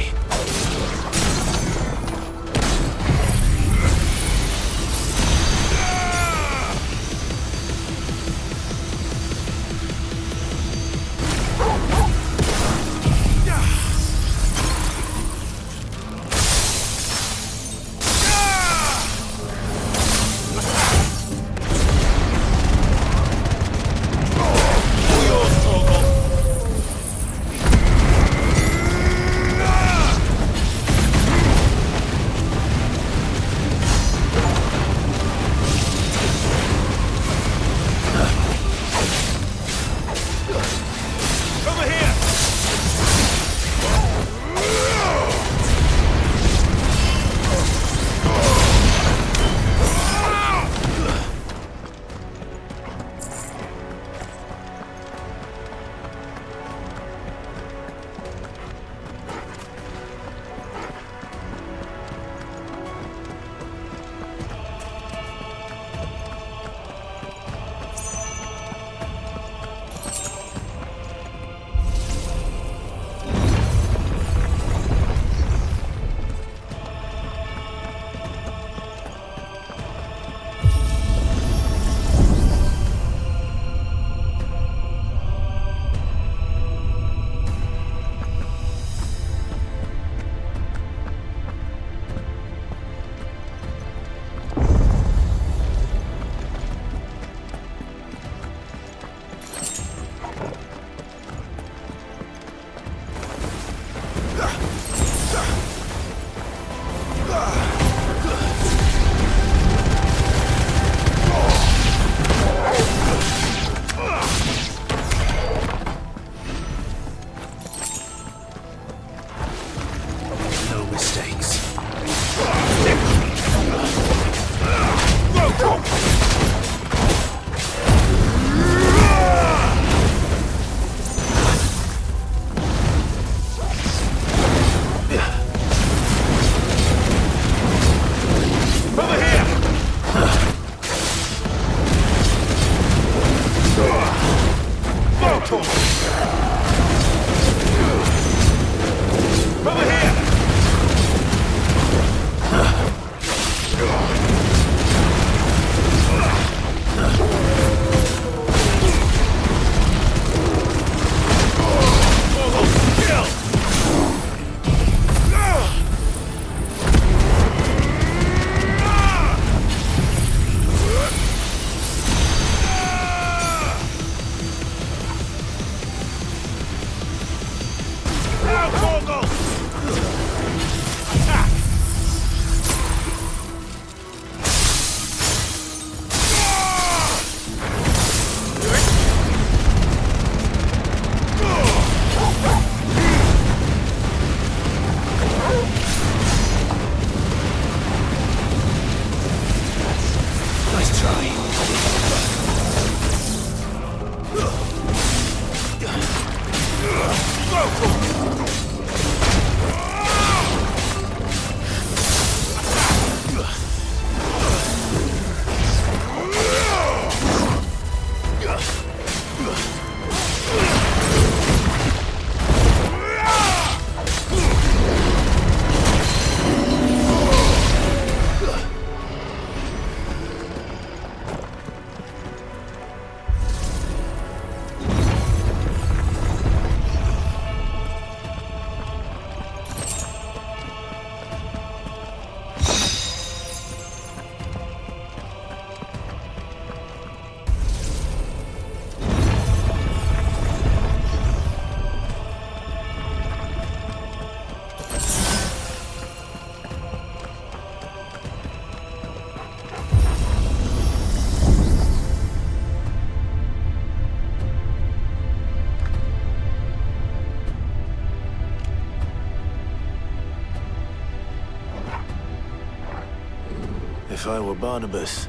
Speaker 1: If I were Barnabas,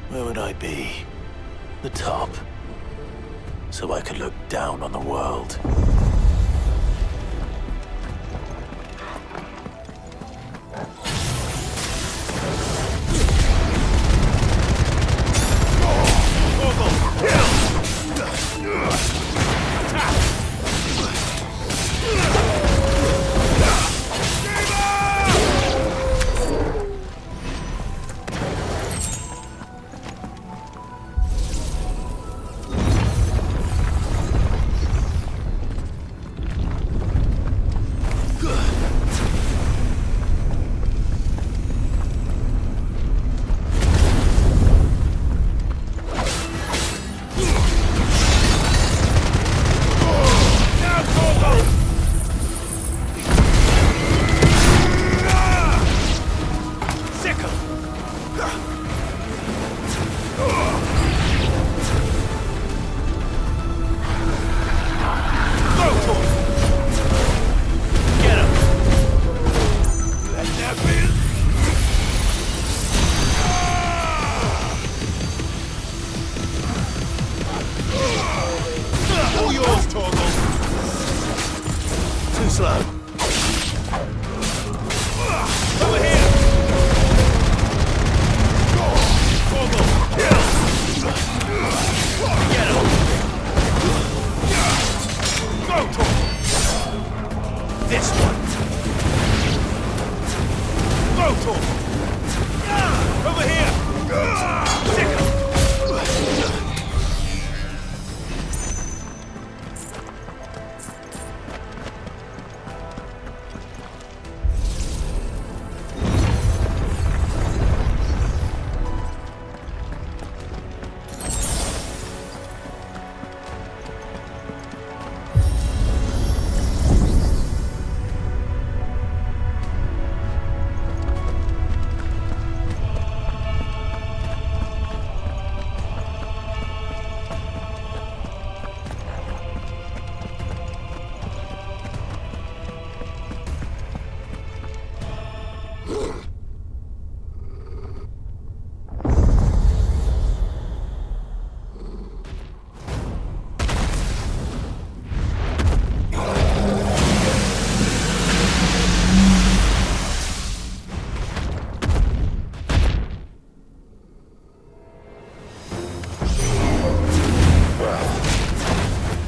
Speaker 1: where would I be? The top. So I could look down on the world.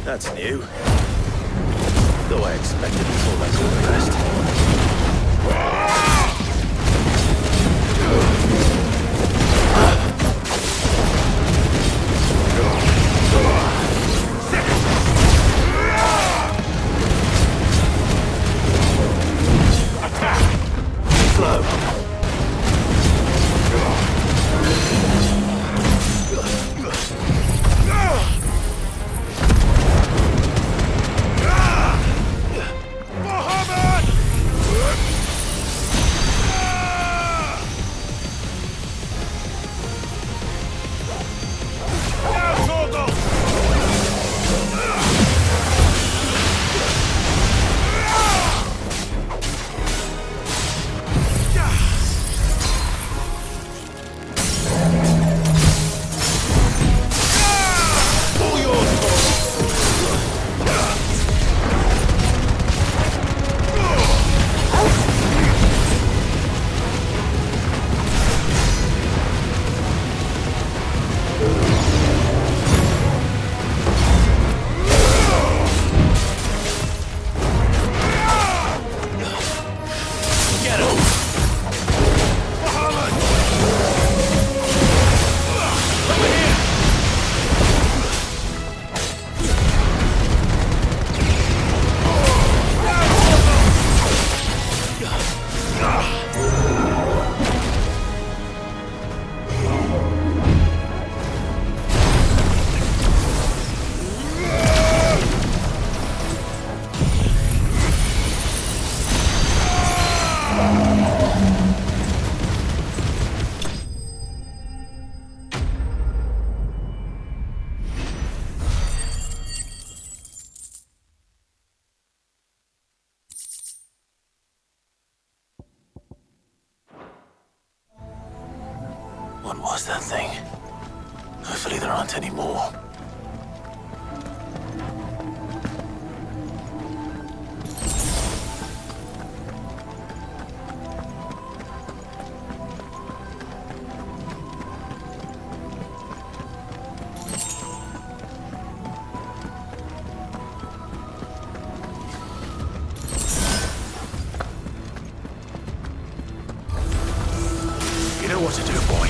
Speaker 5: That's new. Though I expected before like all the rest. What was that thing? Hopefully there aren't any more. You know what to do, boy.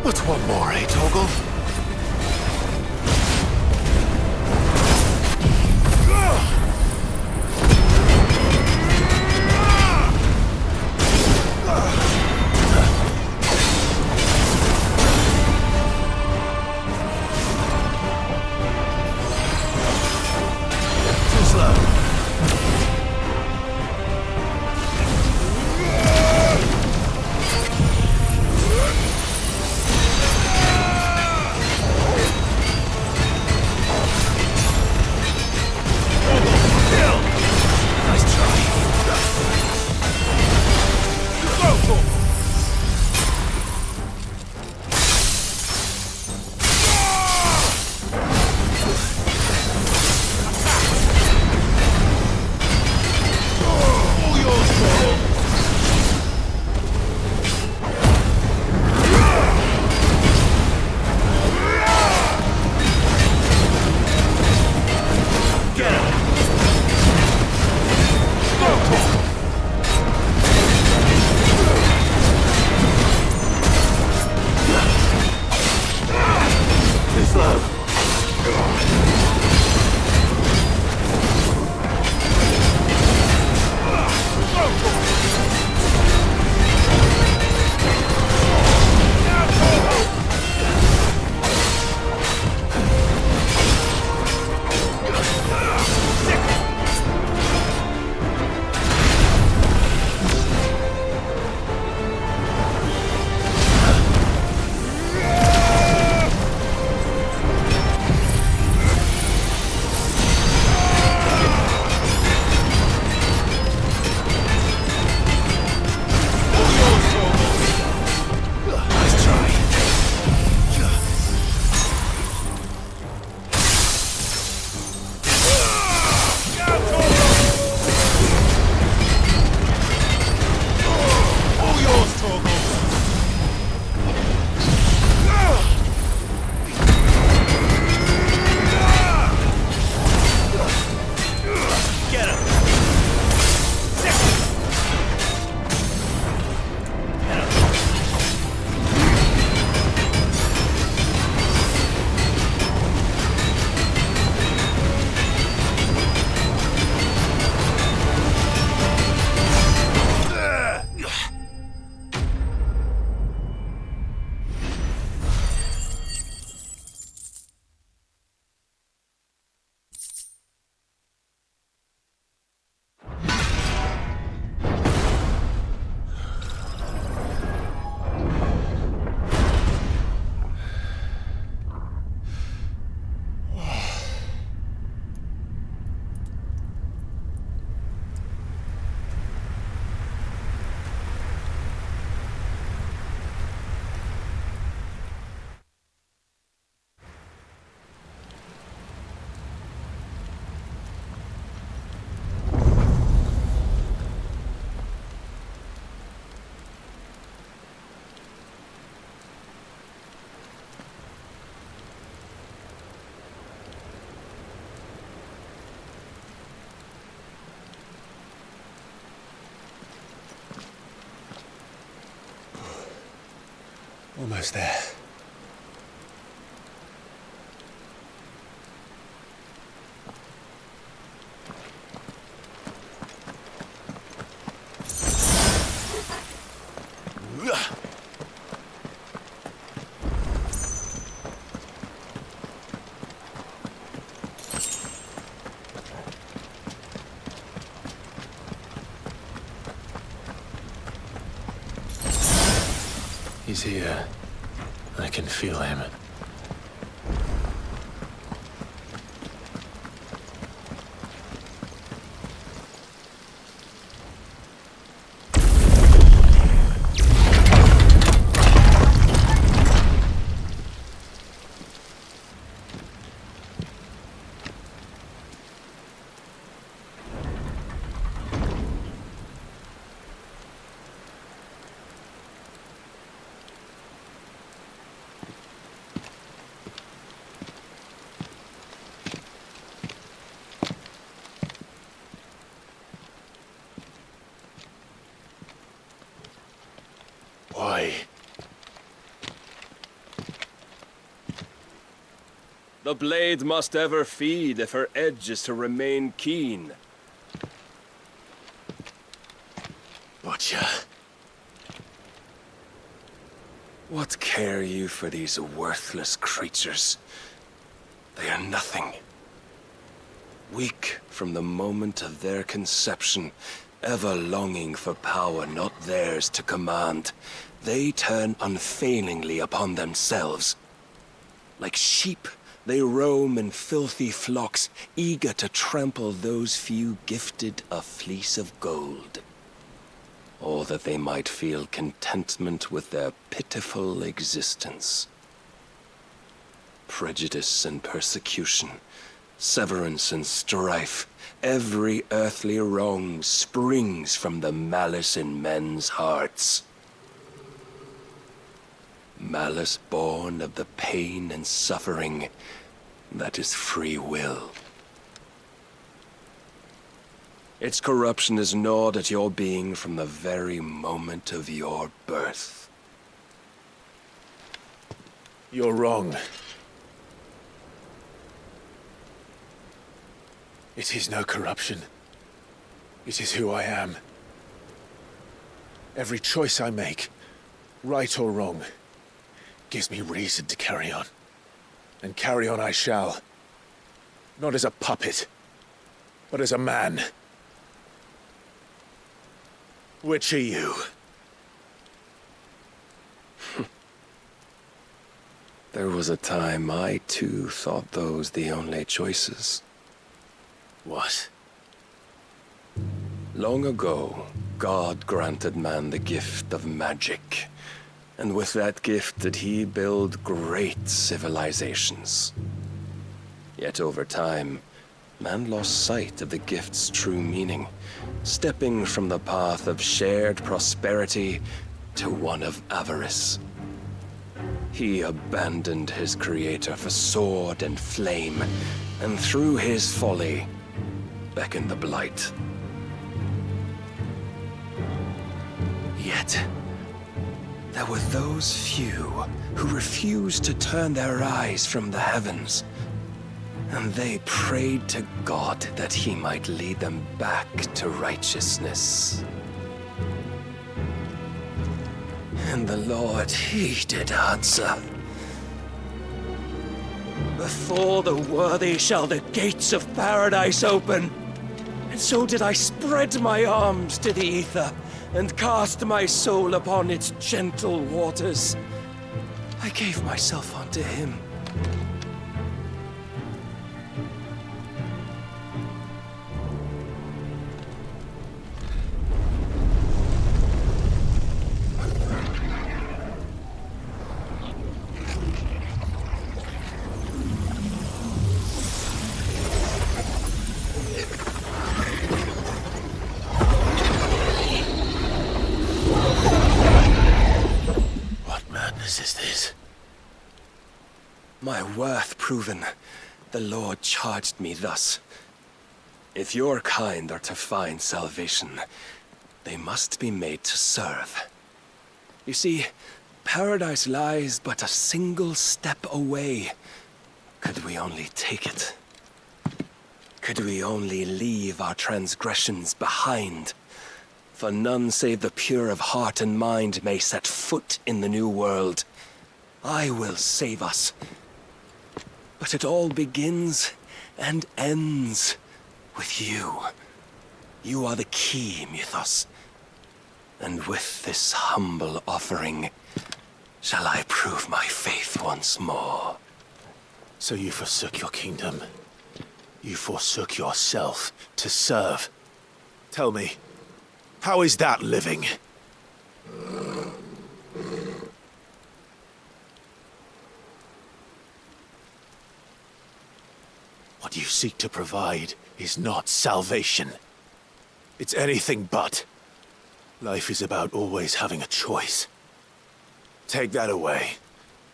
Speaker 1: What's one more, eh, Toggle? Too slow.
Speaker 11: Almost there.
Speaker 1: He's here. I can feel him. Why?
Speaker 18: The blade must ever feed if her edge is to remain keen.
Speaker 1: Butcher.
Speaker 18: What care you for these worthless creatures? They are nothing. Weak from the moment of their conception, ever longing for power not theirs to command, they turn unfailingly upon themselves. Like sheep, they roam in filthy flocks, eager to trample those few gifted a fleece of gold. Or that they might feel contentment with their pitiful existence. Prejudice and persecution, severance and strife, every earthly wrong springs from the malice in men's hearts. Malice born of the pain and suffering that is free will. Its corruption is gnawed at your being from the very moment of your birth.
Speaker 1: You're wrong. It is no corruption. It is who I am. Every choice I make, right or wrong, gives me reason to carry on. And carry on I shall. Not as a puppet, but as a man. Which are you?
Speaker 18: There was a time I too thought those the only choices.
Speaker 1: What?
Speaker 18: Long ago, God granted man the gift of magic. And with that gift did he build great civilizations. Yet over time, man lost sight of the gift's true meaning, stepping from the path of shared prosperity to one of avarice. He abandoned his creator for sword and flame, and through his folly, beckoned the blight. Yet, there were those few who refused to turn their eyes from the heavens, and they prayed to God that he might lead them back to righteousness. And the Lord, he did answer. Before the worthy shall the gates of paradise open. And so did I spread my arms to the ether, and cast my soul upon its gentle waters. I gave myself unto him.
Speaker 1: Is this?
Speaker 18: My worth proven, the Lord charged me thus. If your kind are to find salvation, they must be made to serve. You see, Paradise lies but a single step away. Could we only take it? Could we only leave our transgressions behind? For none save the pure of heart and mind may set foot in the new world. I will save us. But it all begins and ends with you. You are the key, Mythos. And with this humble offering, shall I prove my faith once more.
Speaker 1: So you forsook your kingdom. You forsook yourself to serve. Tell me, how is that living? What you seek to provide is not salvation. It's anything but. Life is about always having a choice. Take that away,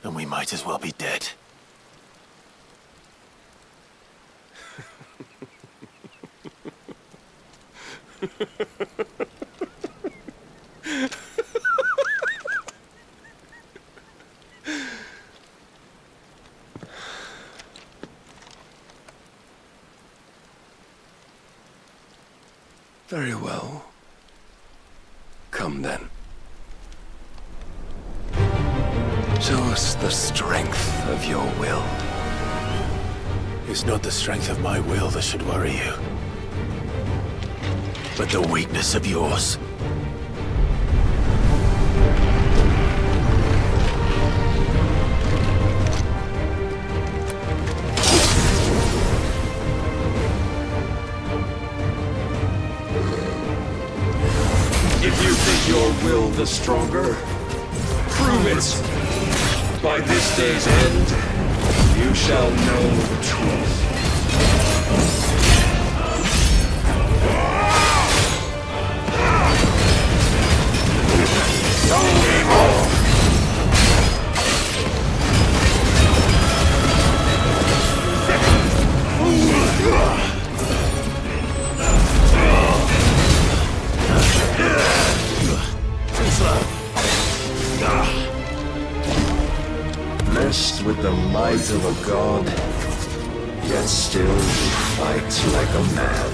Speaker 1: and we might as well be dead.
Speaker 18: Very well. Come then. Show us the strength of your will.
Speaker 1: It's not the strength of my will that should worry you, but the weakness of yours.
Speaker 16: If you think your will the stronger, prove it. By this day's end, you shall know the truth.
Speaker 18: Blessed with the might of a god, yet still you fight like a man.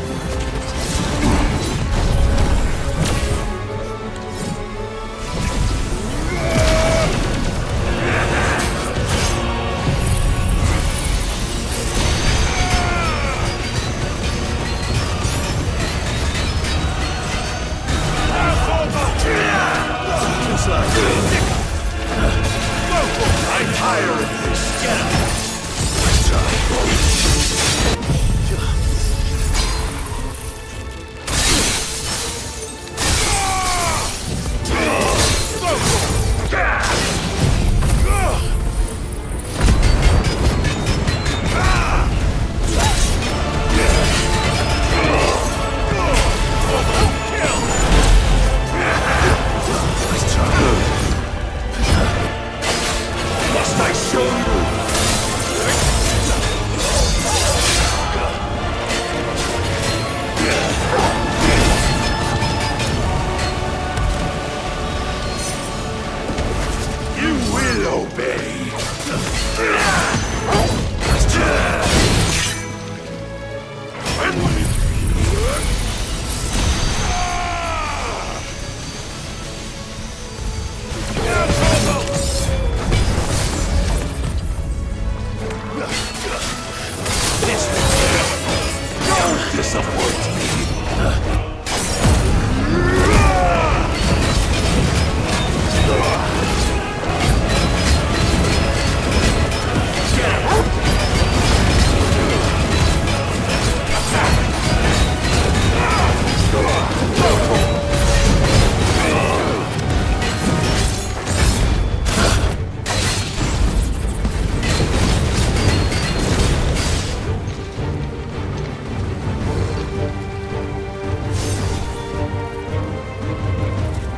Speaker 16: I'm tired of this. Get him. Must I show you? You will obey. Don't disappoint me.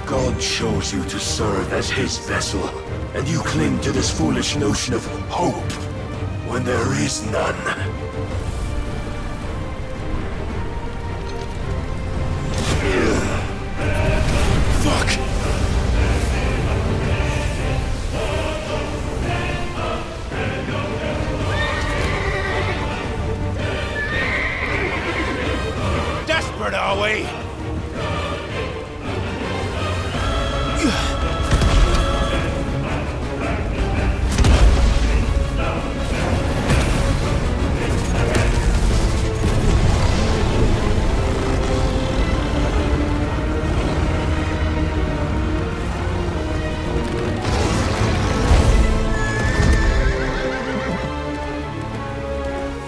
Speaker 16: God chose you to serve as his vessel, and you cling to this foolish notion of hope when there is none. Fuck!
Speaker 1: desperate, are we?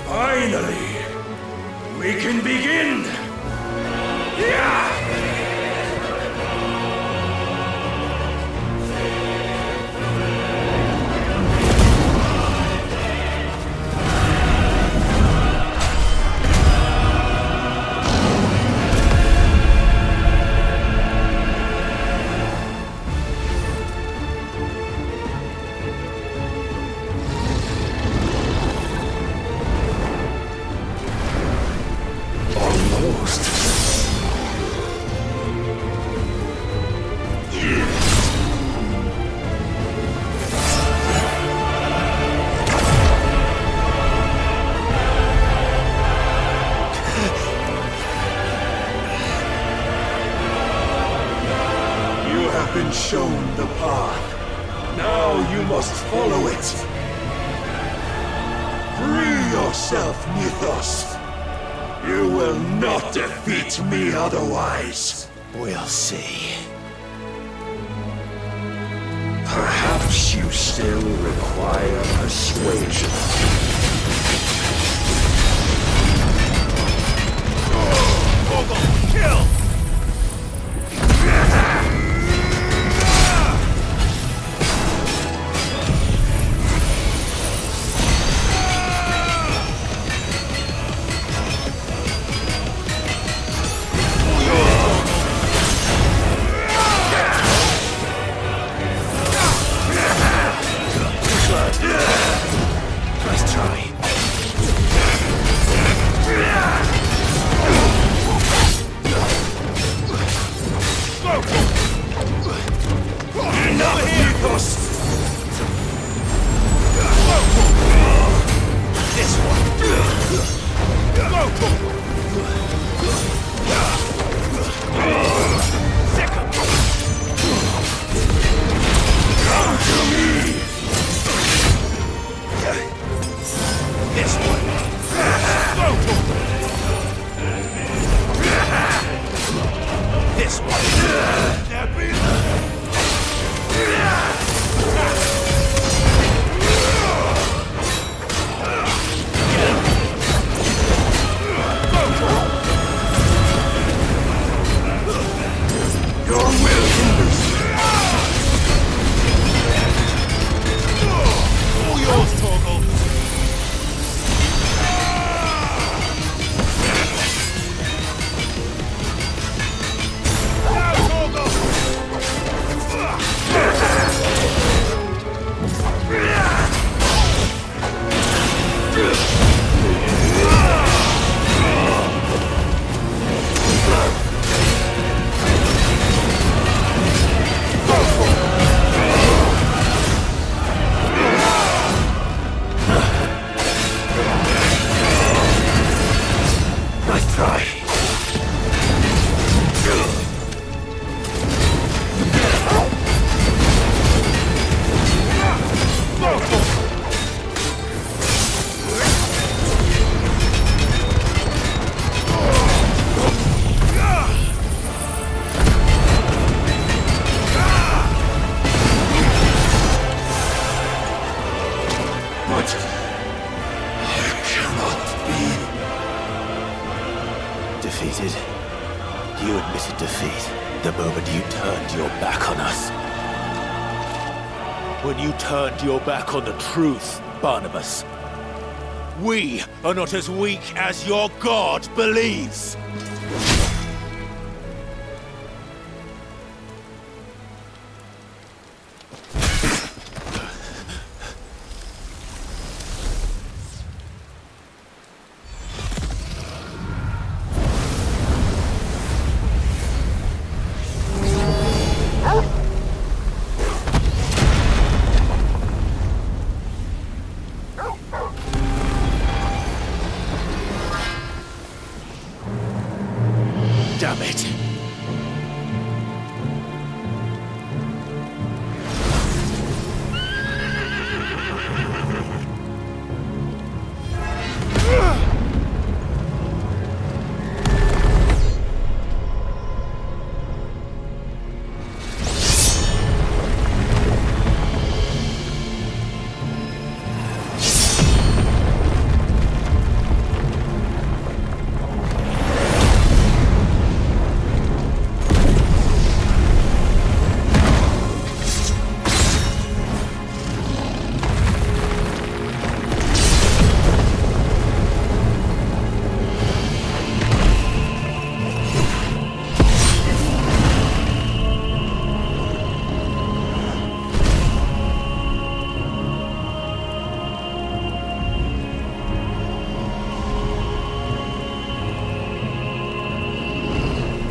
Speaker 16: Finally, we can begin! Yeah! Been shown the path. Now you must follow it. Free yourself, Mythos. You will not defeat me otherwise.
Speaker 1: We'll see.
Speaker 16: Perhaps you still require persuasion.
Speaker 1: Kill! Nice try.
Speaker 16: Enough, Mythos!
Speaker 1: This one. Second.
Speaker 16: Come to me!
Speaker 1: This one. This one.
Speaker 16: Your will hinders me.
Speaker 1: All yours, Torgal.
Speaker 16: Nice try. But it cannot be.
Speaker 1: Defeated? You admitted defeat the moment you turned your back on us. When you turned your back on the truth, Barnabas. We are not as weak as your god believes. Damn it!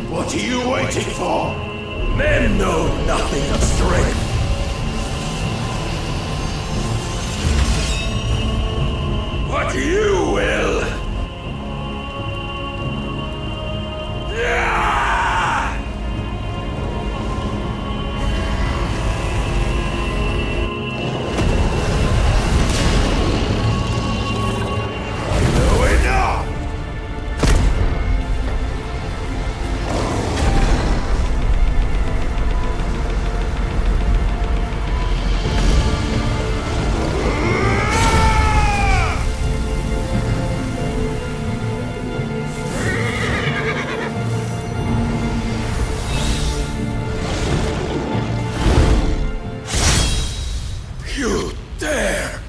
Speaker 16: What are you waiting for? Men know nothing of strength. But you will. You dare!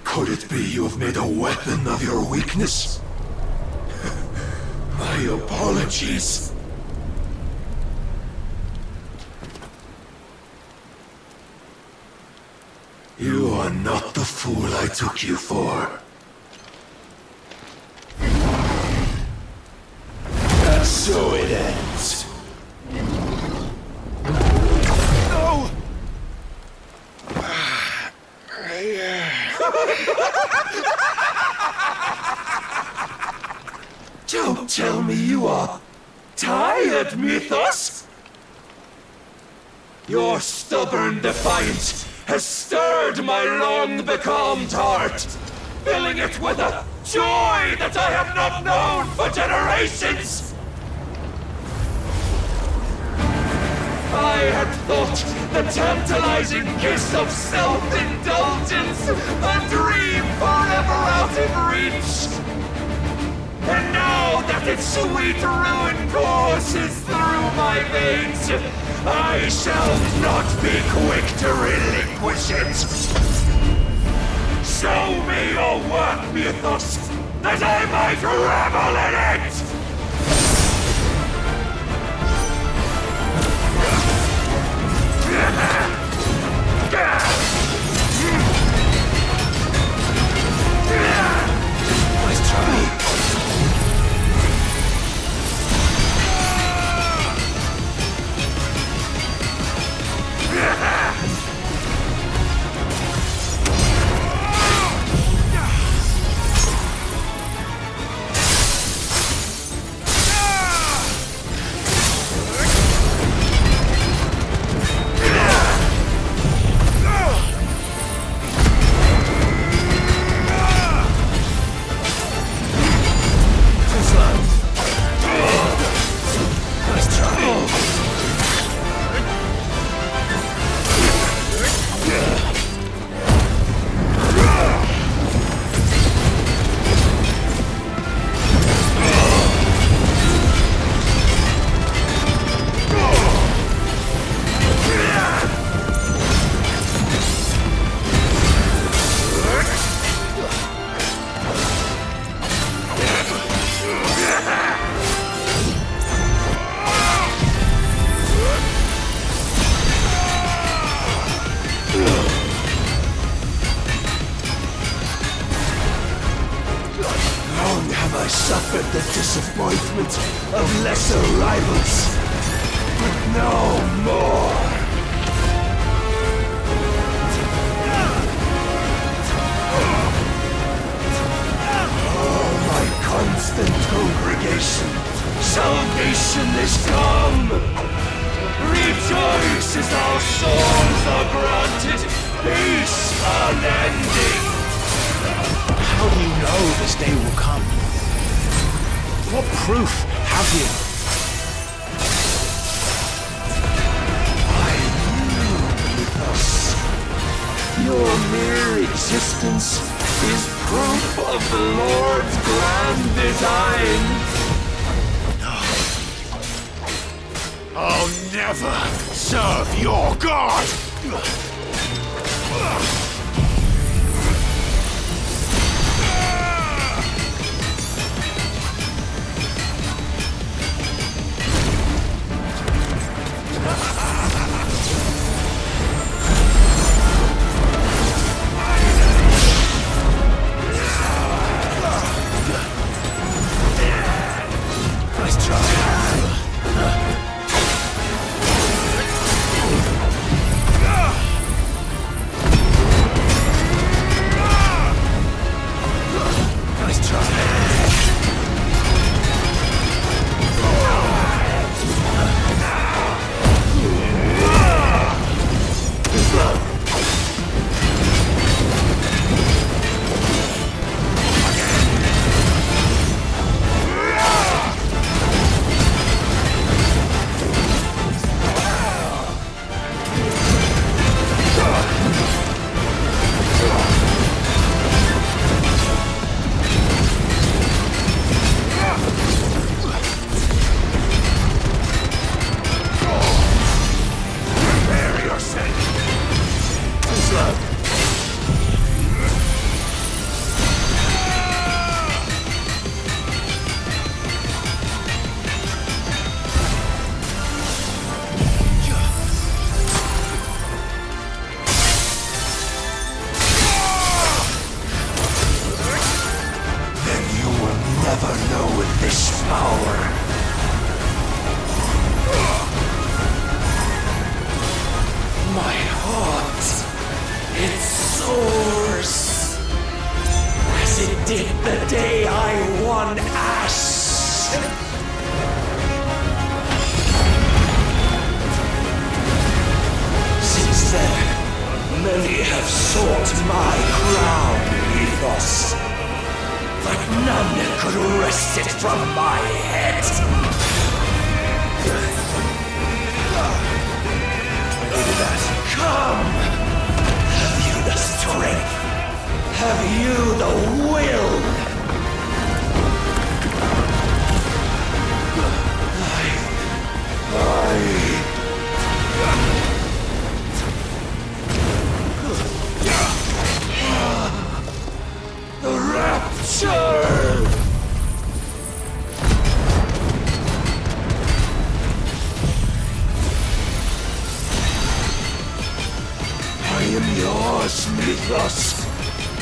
Speaker 16: Could it be you have made a weapon of your weakness? My apologies. You are not the fool I took you for. And so it ends. No! Don't tell me you are tired, Mythos! Your stubborn defiance has stirred my long-becalmed heart, filling it with a joy that I have not known for generations! I had thought the tantalizing kiss of self-indulgence a dream forever out of reach. And now that its sweet ruin courses through my veins, I shall not be quick to relinquish it. Show me your work, Mythos, that I might revel in it! Nice try. I suffered the disappointment of lesser rivals, but no more. salvation is come. Rejoice as our souls are granted peace unending.
Speaker 9: How do you know this day will come? What proof have you?
Speaker 16: Your mere existence is proof of the Lord's grand design.
Speaker 1: I'll never serve your god!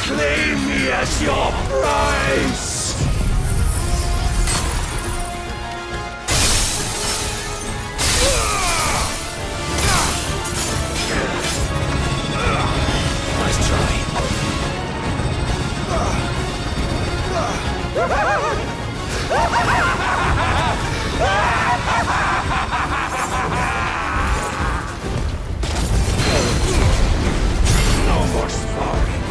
Speaker 16: Claim me as your prize! Nice try. No more sparring.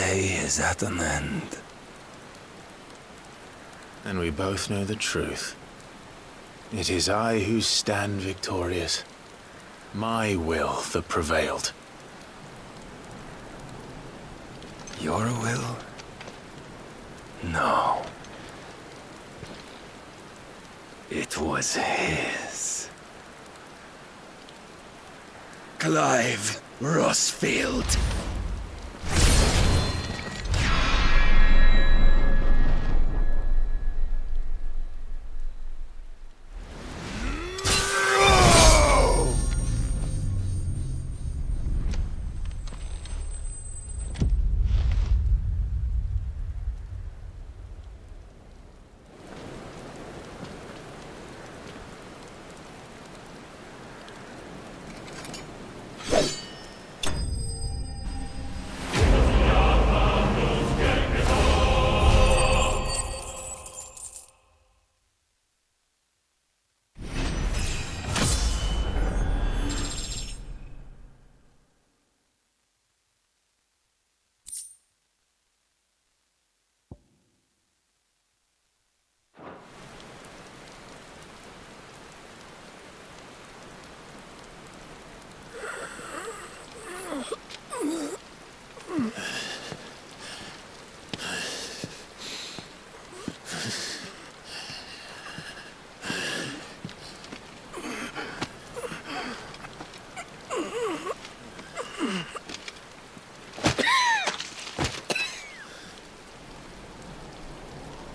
Speaker 18: Is at an end.
Speaker 1: And we both know the truth. It is I who stand victorious. My will that prevailed.
Speaker 18: Your will? No. It was his. Clive Rossfield.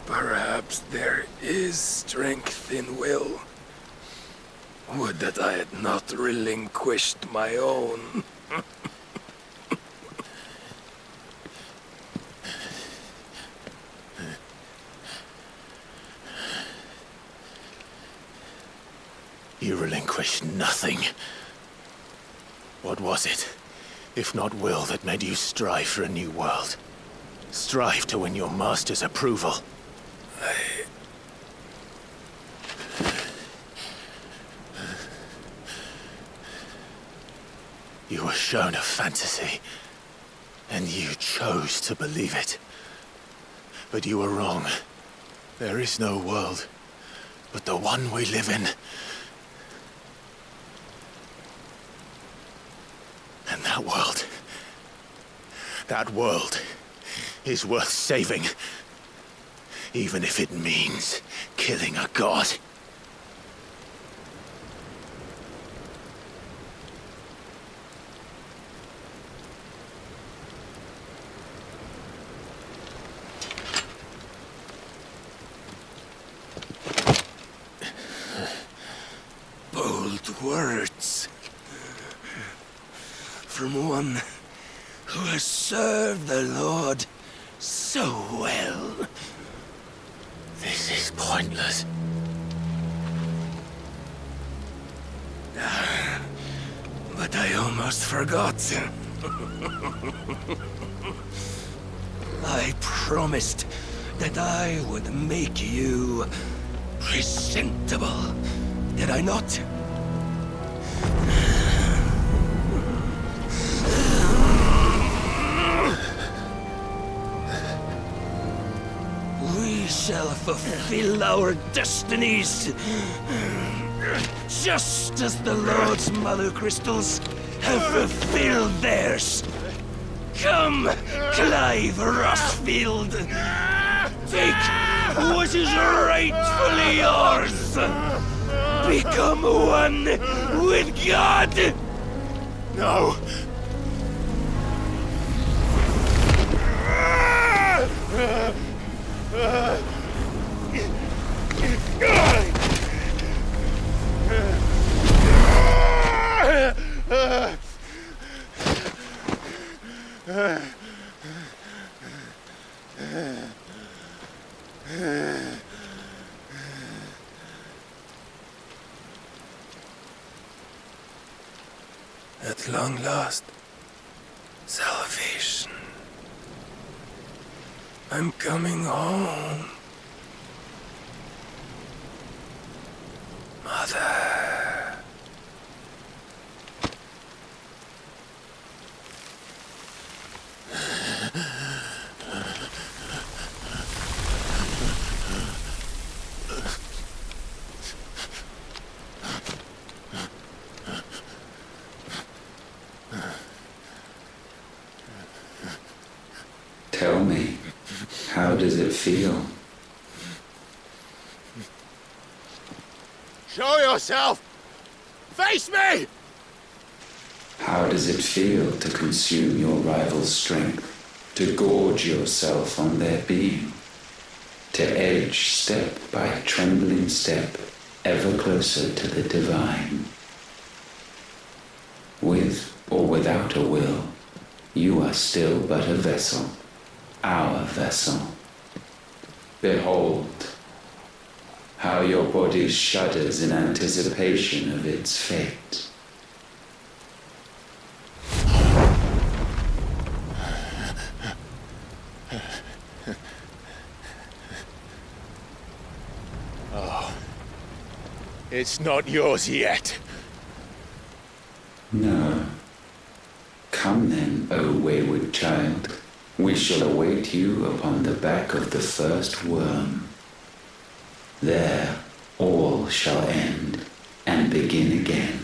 Speaker 18: Perhaps there is strength in will. Would that I had not relinquished my own.
Speaker 1: You relinquished nothing. What was it, if not will, that made you strive for a new world? Strive to win your master's approval? You were shown a fantasy, and you chose to believe it. But you were wrong. There is no world, but the one we live in. And that world is worth saving, even if it means killing a god.
Speaker 18: Bold words. From one who has served the Lord so well.
Speaker 1: This is pointless.
Speaker 18: But I almost forgot. I promised that I would make you presentable, did I not? We shall fulfill our destinies, just as the Lord's Mother Crystals have fulfilled theirs. Come, Clive Rossfield, take what is rightfully yours. Become one with God.
Speaker 1: No.
Speaker 18: At long last, salvation. I'm coming home. Mother.
Speaker 19: Tell me, how does it feel?
Speaker 1: Show yourself! Face me!
Speaker 19: How does it feel to consume your rival's strength, to gorge yourself on their beam, to edge step by trembling step ever closer to the divine? With or without a will, you are still but a vessel, our vessel. Behold, how your body shudders in anticipation of its fate.
Speaker 1: Oh, it's not yours yet.
Speaker 19: No. Come then, O wayward child. We shall await you upon the back of the first worm. There all shall end and begin again.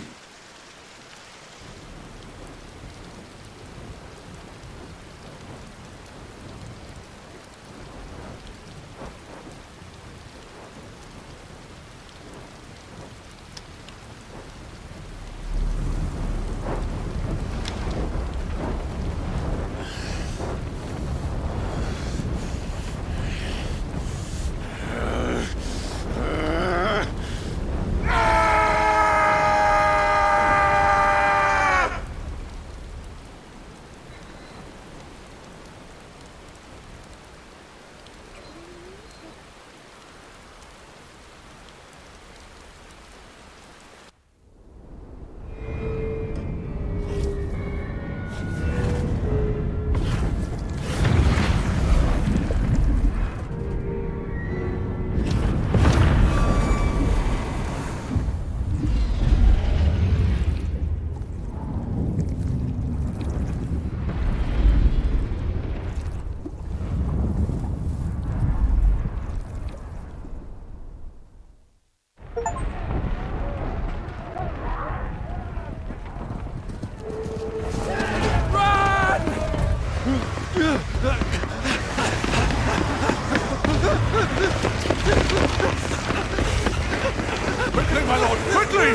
Speaker 16: Quickly, my lord, quickly!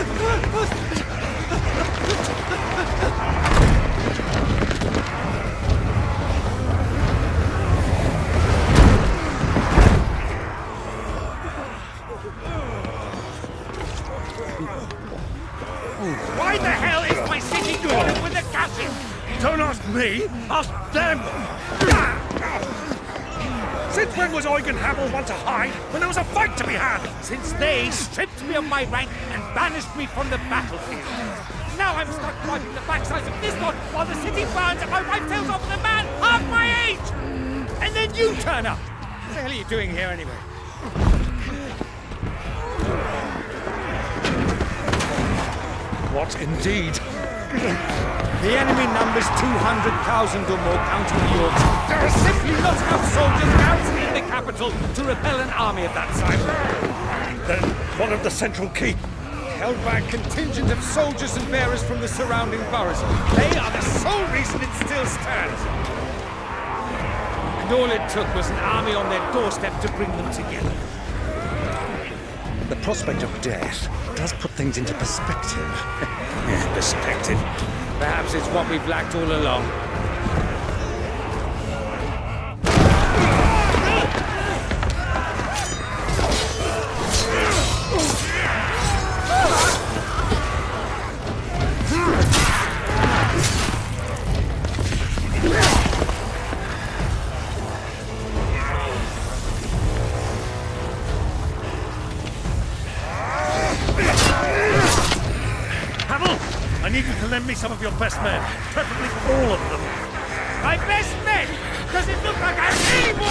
Speaker 20: Why the hell is my city crawling with the captain?
Speaker 16: Don't ask me, ask them! Since when was Eugen Hamel one to hide when there was a fight to be had?
Speaker 20: Since they stripped me of my rank and banished me from the battlefield. Now I'm stuck wiping the backsides of this lot while the city burns and my wife tells off the man half my age! And then you turn up! the hell are you doing here anyway? What indeed? The enemy numbers 200,000 or more, counting the orcs. There are simply not enough soldiers garrisoning the capital to repel an army of that size. Then one of the central keep, held by a contingent of soldiers and bearers from the surrounding boroughs. They are the sole reason it still stands. And all it took was an army on their doorstep to bring them together.
Speaker 21: The prospect of death does put things into perspective.
Speaker 20: Perspective. Perhaps it's what we've lacked all along.
Speaker 21: I need you to lend me some of your best men, preferably all of them.
Speaker 20: My best men? Does it look like I'm evil?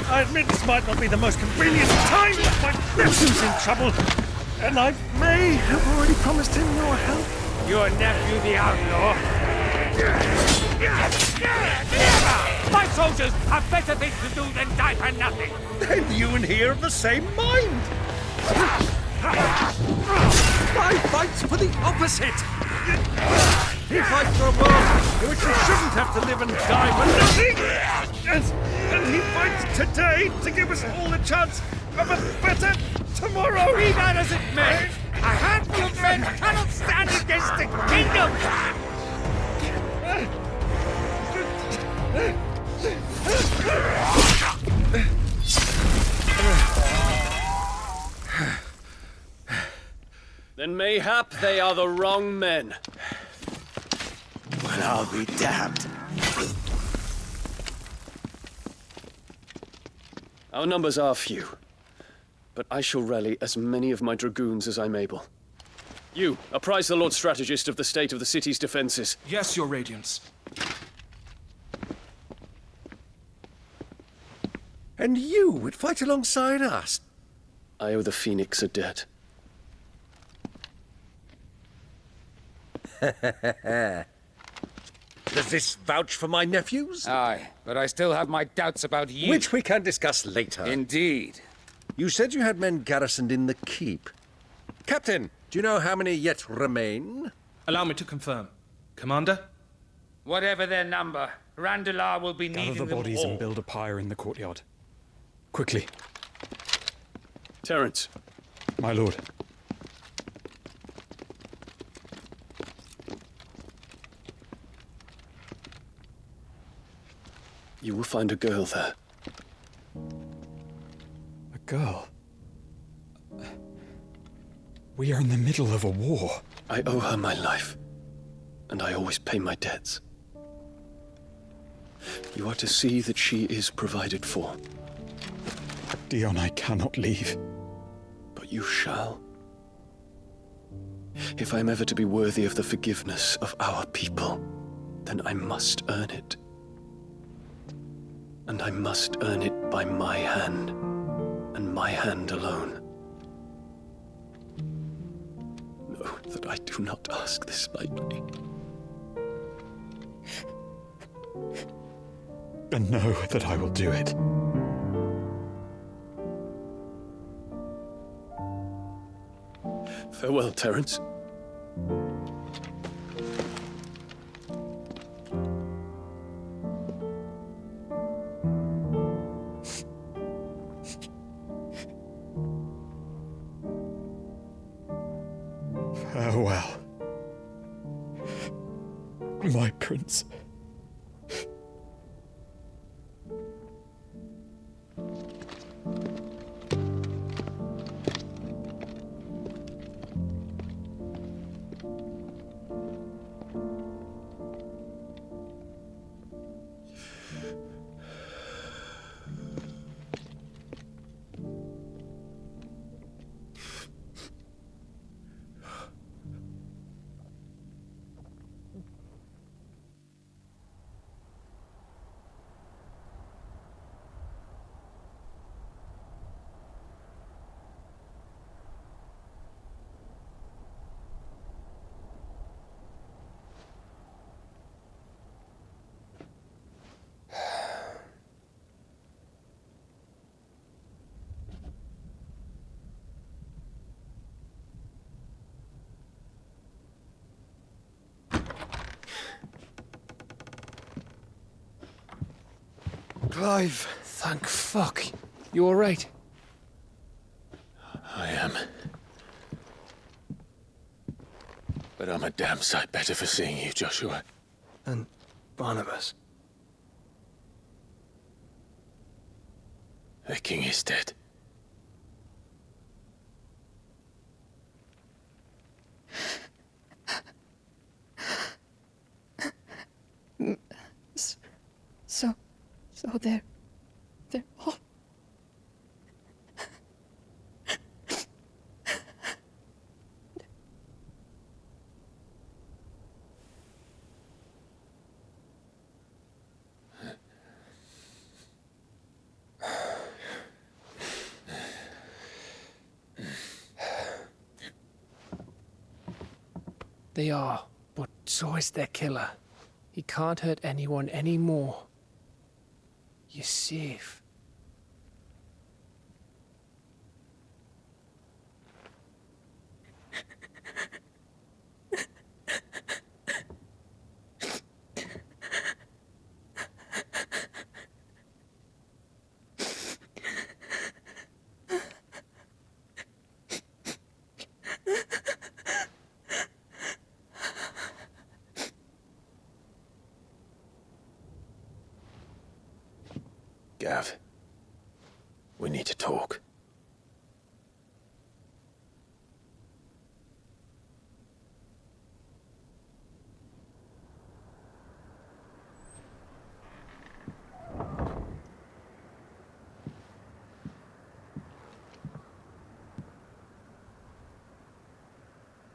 Speaker 21: I admit this might not be the most convenient time, but my nephew's in trouble, and I may have already promised him your help.
Speaker 20: Your nephew, the outlaw? My soldiers have better things to do than die for nothing.
Speaker 21: Then you and he are of the same mind.
Speaker 20: I fight for the opposite! He fights for a world in which we shouldn't have to live and die for nothing!
Speaker 21: And he fights today to give us all a chance of a better tomorrow!
Speaker 20: Be that as it may, a handful of men cannot stand against the kingdom!
Speaker 22: Then mayhap they are the wrong men.
Speaker 1: Well, I'll be damned.
Speaker 22: Our numbers are few, but I shall rally as many of my dragoons as I'm able. You, apprise the Lord Strategist of the state of the city's defenses.
Speaker 23: Yes, Your Radiance.
Speaker 21: And you would fight alongside us?
Speaker 22: I owe the Phoenix a debt.
Speaker 21: Does this vouch for my nephews?
Speaker 20: Aye, but I still have my doubts about you.
Speaker 21: Which we can discuss later.
Speaker 20: Indeed.
Speaker 21: You said you had men garrisoned in the keep. Captain, do you know how many yet remain?
Speaker 23: Allow me to confirm. Commander?
Speaker 20: Whatever their number, Randalar will be needing
Speaker 24: Gather the bodies
Speaker 20: them all.
Speaker 24: and build a pyre in the courtyard. Quickly.
Speaker 22: Terence.
Speaker 24: My lord.
Speaker 22: You will find a girl there.
Speaker 24: A girl? We are in the middle of a war.
Speaker 22: I owe her my life, and I always pay my debts. You are to see that she is provided for.
Speaker 24: Dion, I cannot leave.
Speaker 22: But you shall. If I am ever to be worthy of the forgiveness of our people, then I must earn it. And I must earn it by my hand, and my hand alone. Know that I do not ask this lightly.
Speaker 24: And know that I will do it.
Speaker 22: Farewell, Terence.
Speaker 24: Farewell, my prince.
Speaker 17: Clive.
Speaker 14: Thank fuck. You alright?
Speaker 1: I am. But I'm a damn sight better for seeing you, Joshua.
Speaker 17: And Barnabas.
Speaker 1: The king is dead.
Speaker 4: So they're all...
Speaker 14: They are, but so is their killer. He can't hurt anyone anymore. You're safe.
Speaker 1: Gav, we need to talk.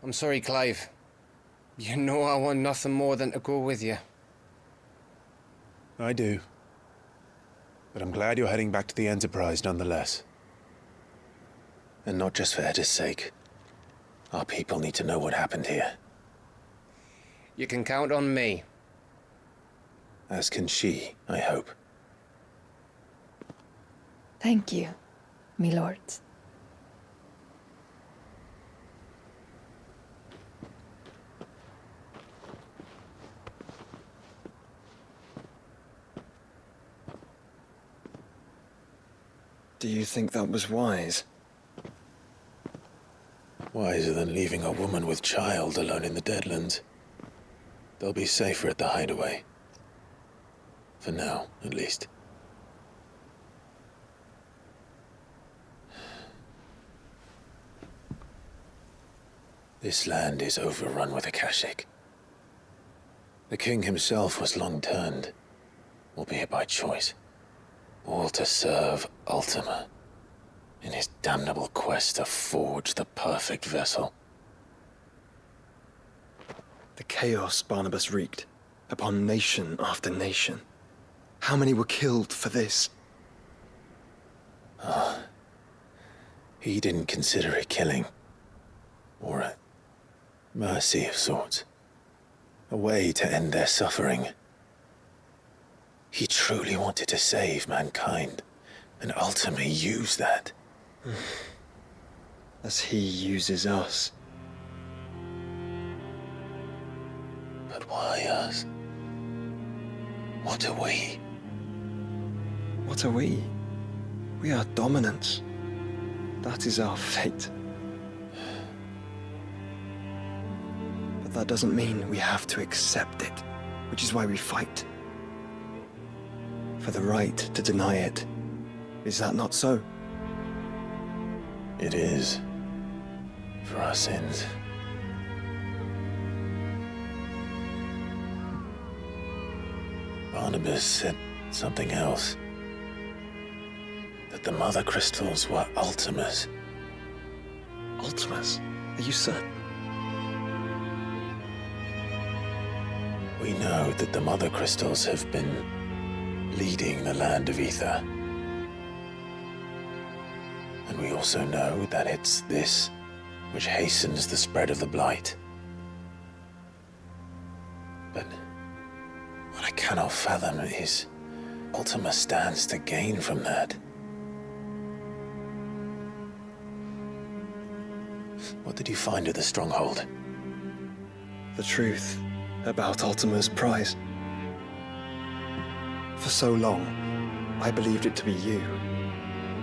Speaker 14: I'm sorry, Clive. You know I want nothing more than to go with you.
Speaker 1: I do. But I'm glad you're heading back to the Enterprise nonetheless. And not just for Edda's sake. Our people need to know what happened here.
Speaker 14: You can count on me.
Speaker 1: As can she, I hope.
Speaker 4: Thank you, my lords.
Speaker 2: Do you think that was wise?
Speaker 1: Wiser than leaving a woman with child alone in the Deadlands. They'll be safer at the hideaway. For now, at least. This land is overrun with Akashic. The king himself was long turned, albeit by choice. All to serve Ultima, in his damnable quest to forge the perfect vessel.
Speaker 2: The chaos Barnabas wreaked upon nation after nation. How many were killed for this?
Speaker 1: He didn't consider it killing. Or a mercy of sorts. A way to end their suffering. He truly wanted to save mankind, and Ultima used that.
Speaker 2: As he uses us.
Speaker 1: But why us? What are we?
Speaker 2: What are we? We are dominance. That is our fate. But that doesn't mean we have to accept it, which is why we fight. For the right to deny it. Is that not so?
Speaker 1: It is. For our sins. Barnabas said something else. That the Mother Crystals were Ultimas.
Speaker 2: Ultimas? Are you certain?
Speaker 1: We know that the Mother Crystals have been leading the land of Ether. And we also know that it's this which hastens the spread of the Blight. But what I cannot fathom is Ultima stands to gain from that. What did you find at the Stronghold?
Speaker 2: The truth about Ultima's prize. For so long, I believed it to be you,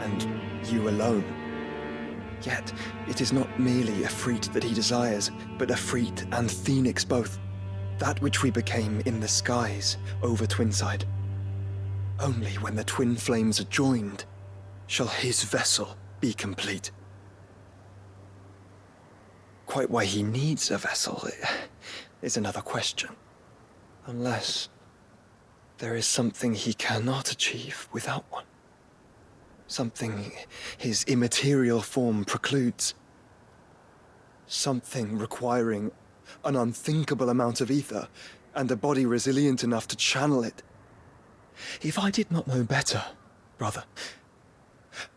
Speaker 2: and you alone. Yet, it is not merely Efreet that he desires, but Efreet and Phoenix both. That which we became in the skies over Twinside. Only when the twin flames are joined shall his vessel be complete. Quite why he needs a vessel is another question. Unless there is something he cannot achieve without one. Something his immaterial form precludes. Something requiring an unthinkable amount of ether and a body resilient enough to channel it. If I did not know better, brother,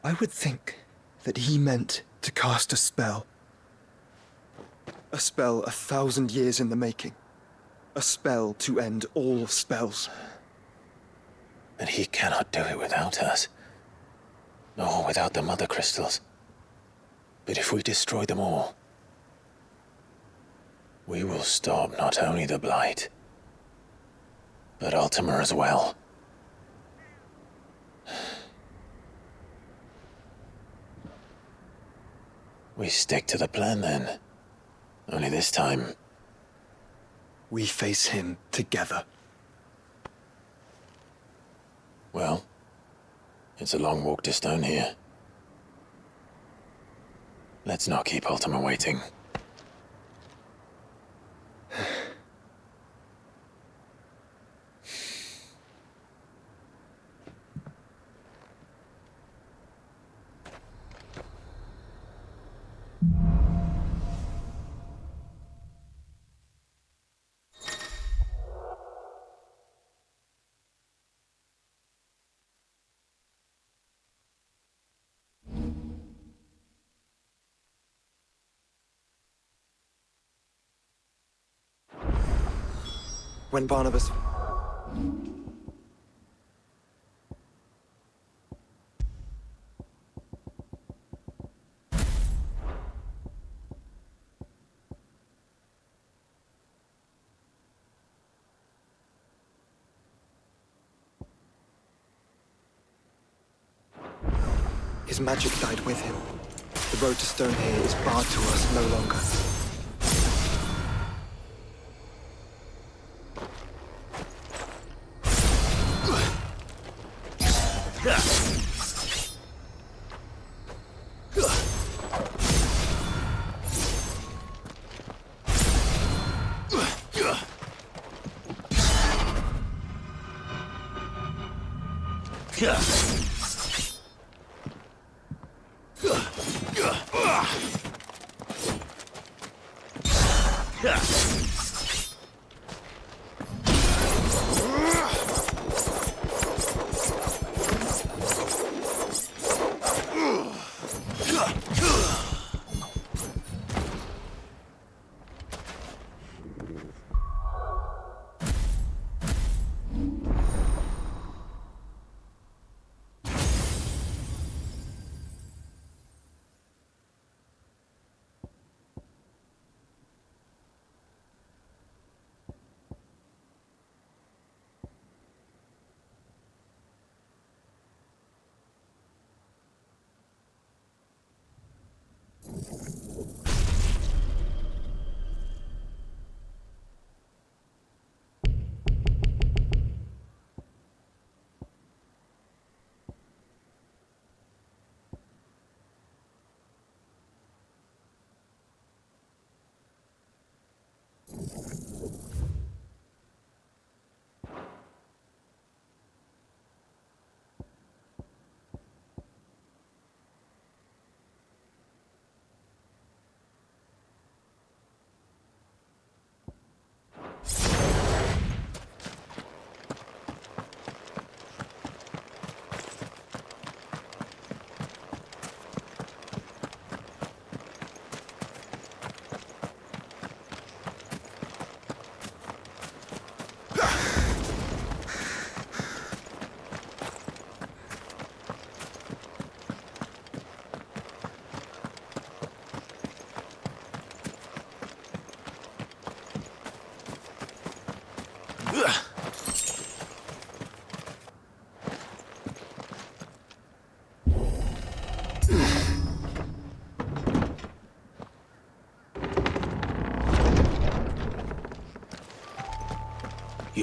Speaker 2: I would think that he meant to cast a spell. A spell 1,000 years in the making. A spell to end all spells.
Speaker 5: But he cannot do it without us. Nor without the Mother Crystals. But if we destroy them all, we will stop not only the Blight, but Ultima as well. We stick to the plan then. Only this time,
Speaker 2: we face him together.
Speaker 5: Well, it's a long walk to Stone here. Let's not keep Ultima waiting.
Speaker 2: When Barnabas... His magic died with him. The road to Stone here is barred to us no longer.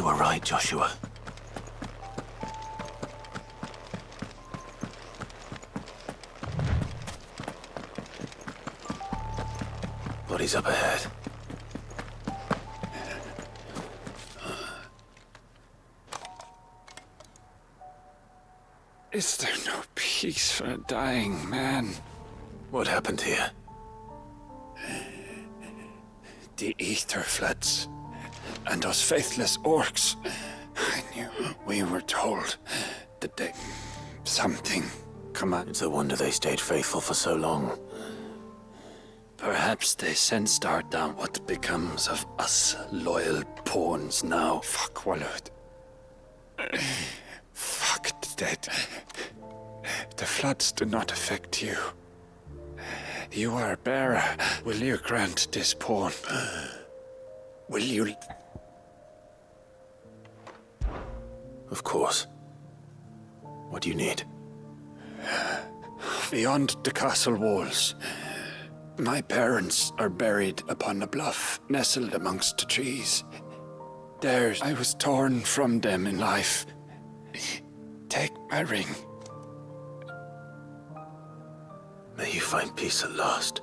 Speaker 5: You were right, Joshua. Bodies up ahead.
Speaker 24: Is there no peace for a dying man?
Speaker 5: What happened here?
Speaker 24: The ether floods. And those faithless orcs. I knew. We were told that they... something come out.
Speaker 5: It's a wonder they stayed faithful for so long.
Speaker 24: Perhaps they sensed our down. What becomes of us loyal pawns now? Fuck Walud. Fuck the dead. The floods do not affect you. You are a bearer. Will you grant this pawn? Will you...
Speaker 5: Of course. What do you need?
Speaker 24: Beyond the castle walls, my parents are buried upon a bluff, nestled amongst the trees. There, I was torn from them in life. Take my ring.
Speaker 5: May you find peace at last.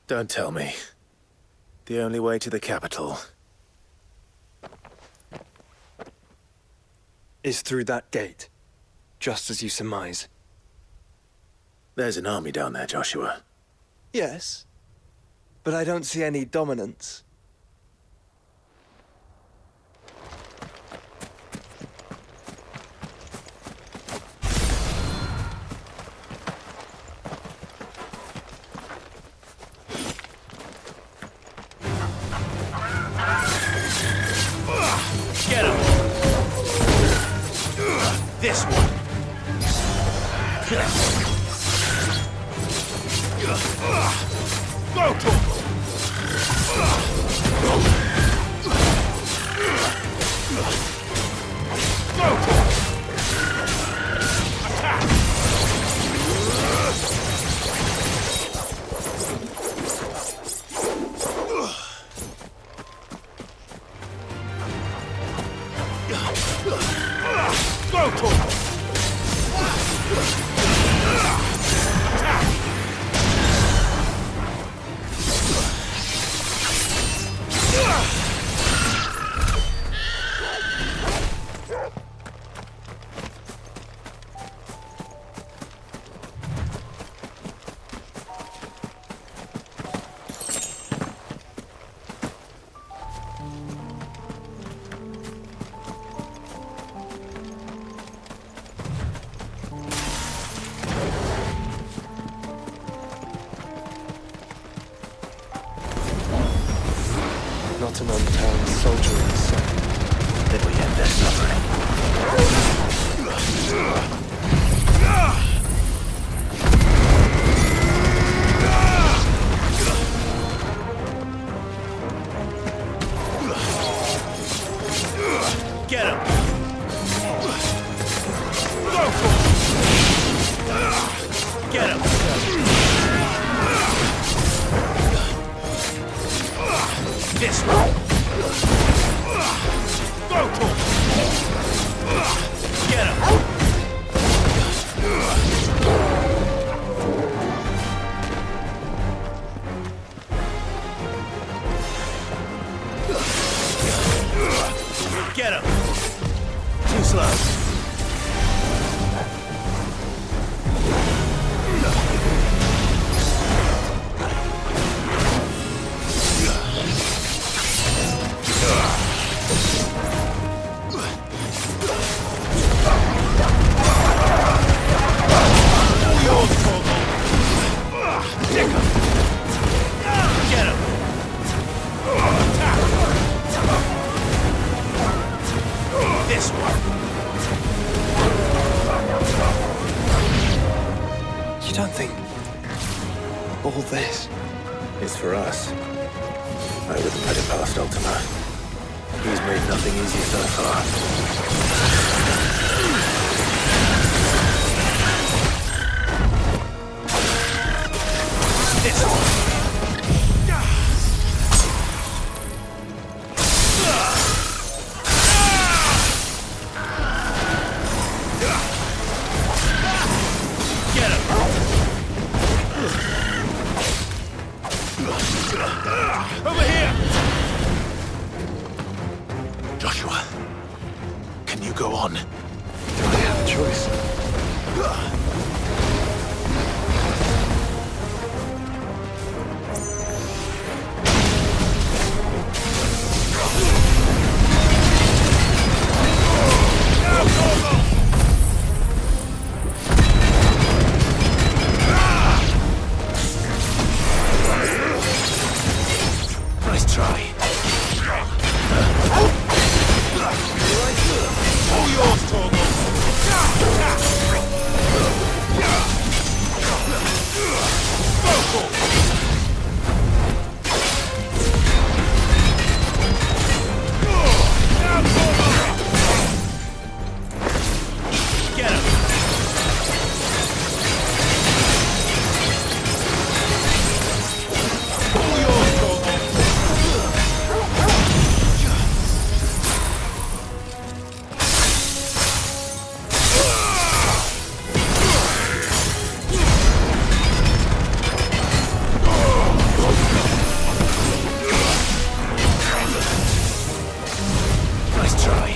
Speaker 5: Don't tell me. The only way to the capital
Speaker 17: is through that gate, just as you surmise.
Speaker 5: There's an army down there, Joshua.
Speaker 17: Yes, but I don't see any dominance.
Speaker 9: Get him! This one! Go to him! Go to him! Attack! Go to him!
Speaker 17: Not an unturned soldier in sight.
Speaker 5: Then we end their suffering.
Speaker 9: Get him! Go for him! Get him! This one! Go to him! Get him! Get him! Too slow.
Speaker 5: for us. I wouldn't let it past Ultima. He's made nothing easy so far.
Speaker 9: This one. Get him. Over here.
Speaker 1: Joshua, can you go on?
Speaker 17: Do I have a choice?
Speaker 1: Nice try.
Speaker 9: All yours, Torgal. Get him. All yours, Torgal.
Speaker 1: Nice try.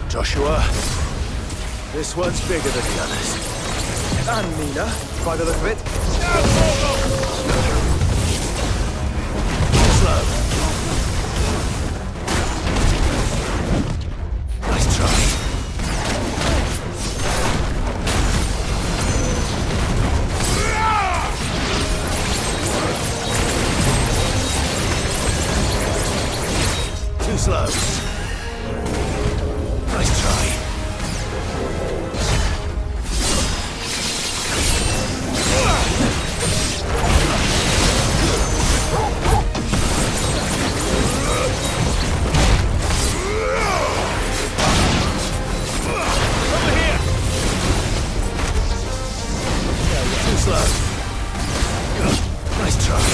Speaker 1: Joshua, this one's bigger than the others.
Speaker 17: And meaner, by the look of it.
Speaker 1: Slow. Nice try. Too slow. Nice try. Too slow. Nice try.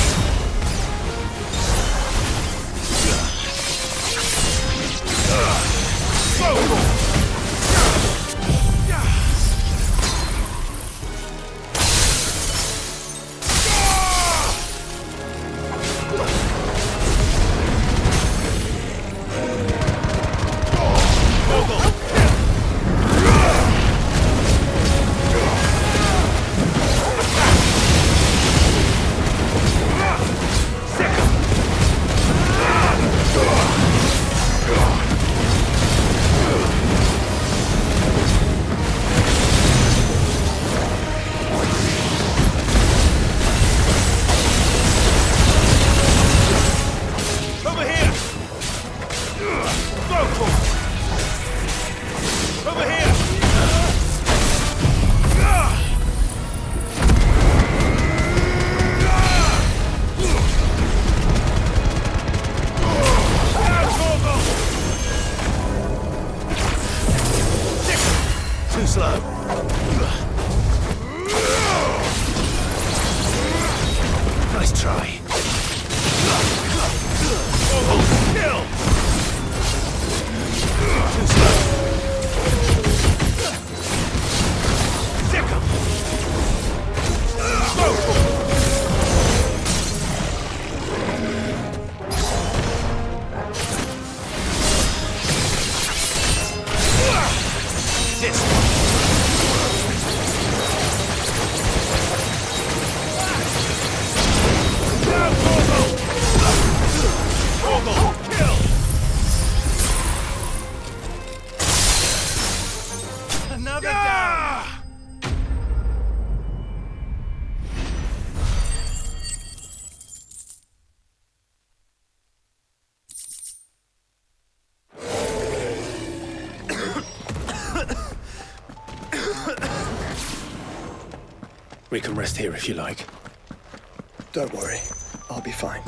Speaker 1: Too slow. Nice try. Kill! Too slow. Sick 'em. This one. Kill!
Speaker 20: further down!
Speaker 1: We can rest here if you like.
Speaker 2: Don't worry, I'll be fine.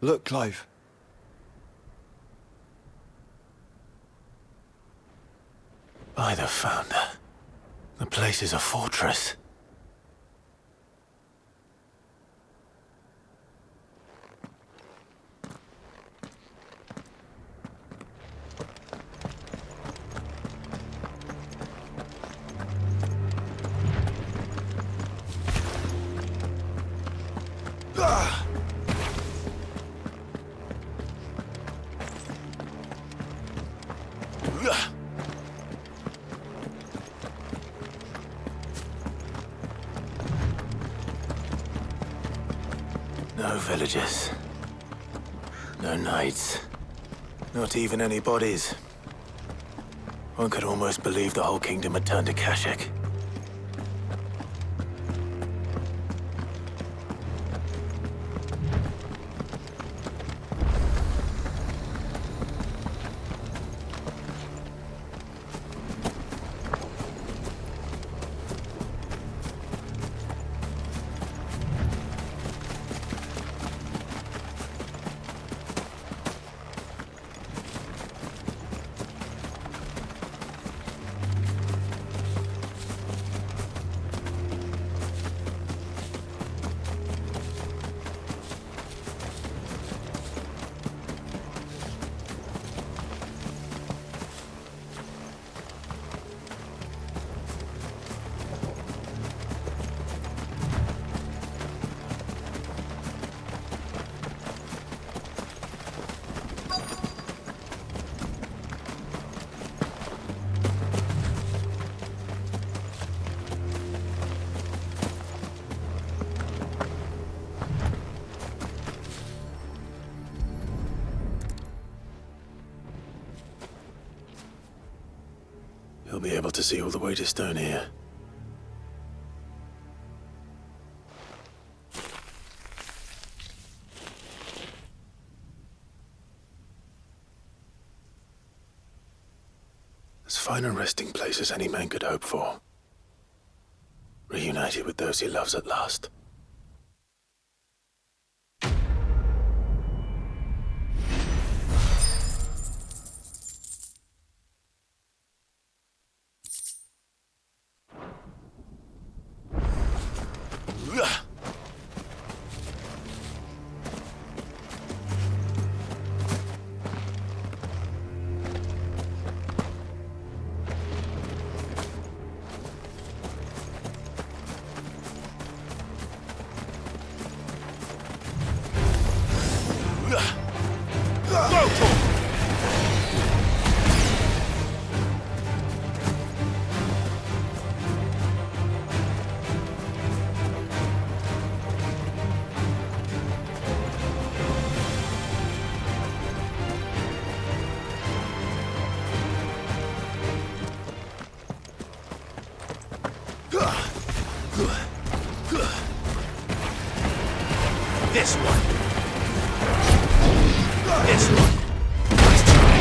Speaker 17: Look, Clive.
Speaker 5: By the Founder. The place is a fortress. No villagers. No knights. Not even any bodies. One could almost believe the whole kingdom had turned to Kashyyyk. You'll be able to see all the way to Stone here. As fine a resting place as any man could hope for. Reunited with those he loves at last.
Speaker 9: This one. This one. Nice try.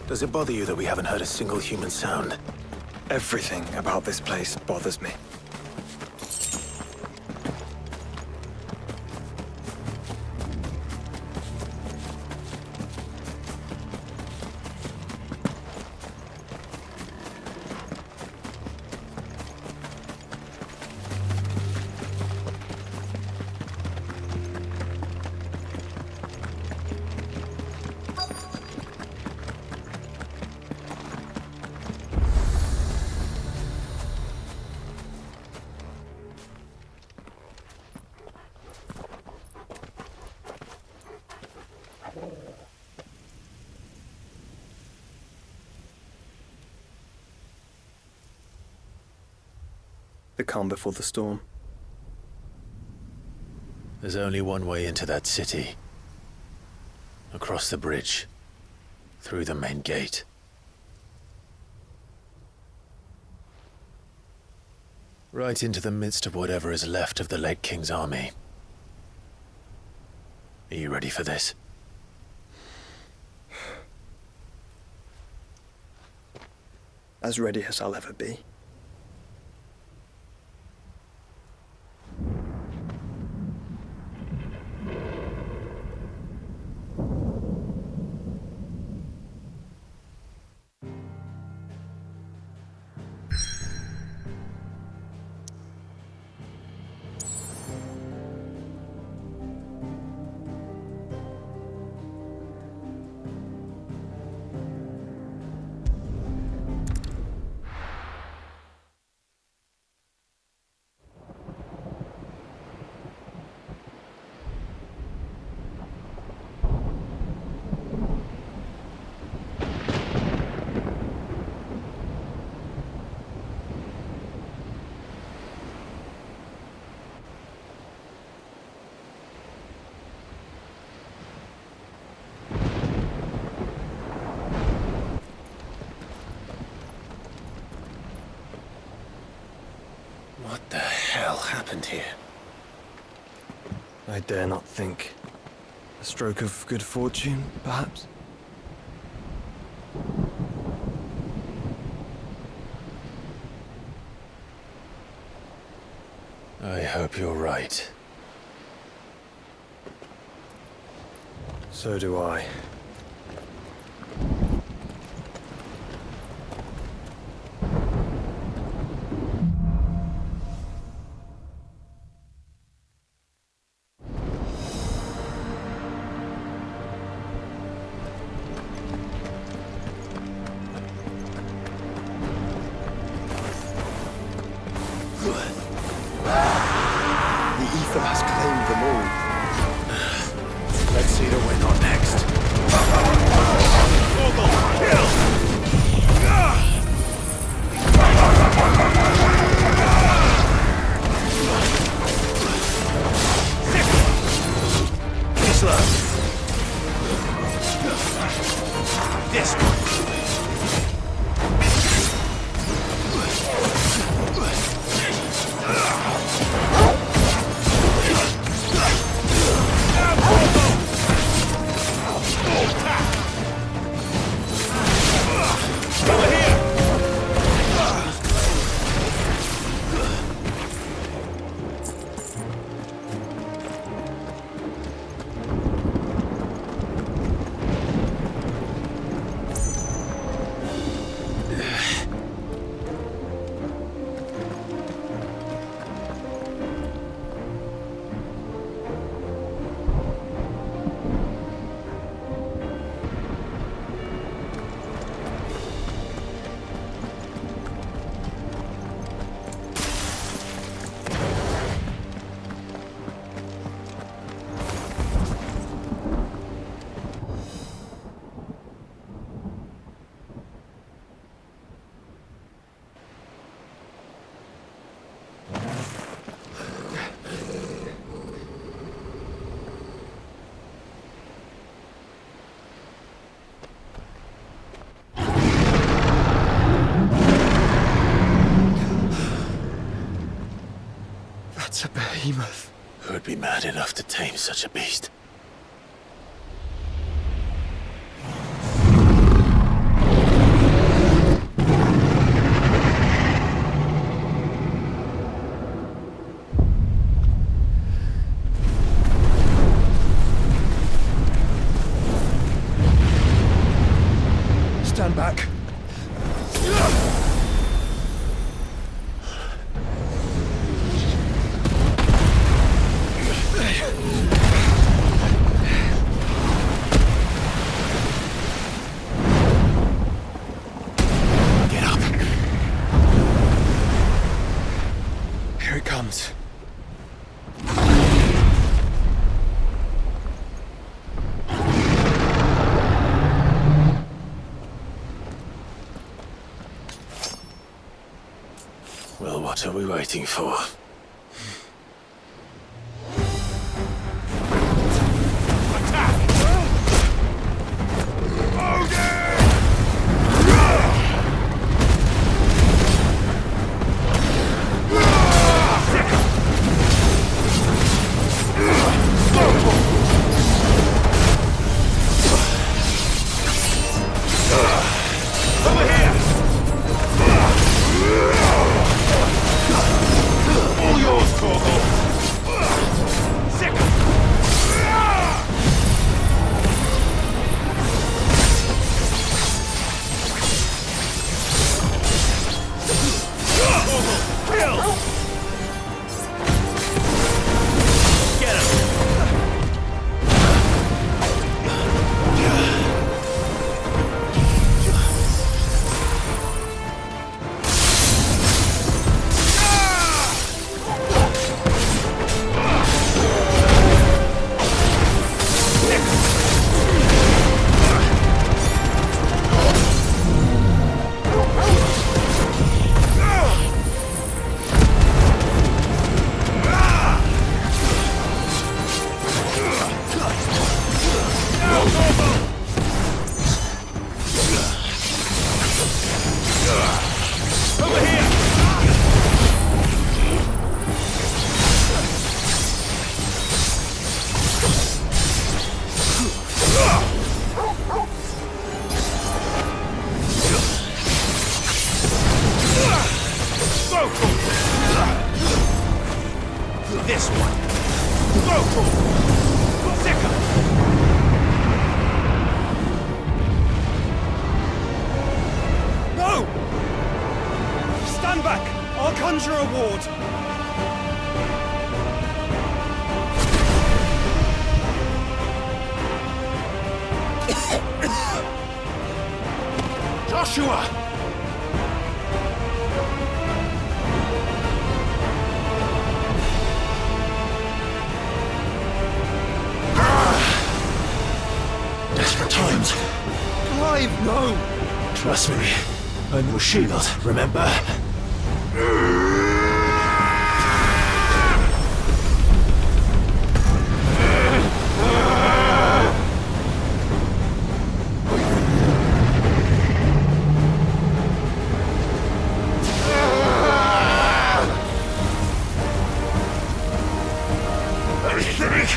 Speaker 5: Does it bother you that we haven't heard a single human sound?
Speaker 17: Everything about this place bothers me. The calm before the storm.
Speaker 5: There's only one way into that city. Across the bridge. Through the main gate. Right into the midst of whatever is left of the late King's army. Are you ready for this?
Speaker 17: As ready as I'll ever be.
Speaker 5: What the hell happened here?
Speaker 17: I dare not think. A stroke of good fortune, perhaps?
Speaker 5: I hope you're right.
Speaker 17: So do I.
Speaker 1: Let's see the win on next. This one.
Speaker 17: That's a behemoth.
Speaker 5: Who'd be mad enough to tame such a beast?
Speaker 17: Stand back.
Speaker 5: Get up.
Speaker 17: Here it comes.
Speaker 5: Well, what are we waiting for?
Speaker 16: Over here!
Speaker 20: this one. Vocal! Zika! No! Stand back! I'll conjure a ward.
Speaker 9: Joshua! Desperate times.
Speaker 20: Clive, no!
Speaker 9: Trust me. I'm your shield, remember?
Speaker 16: I think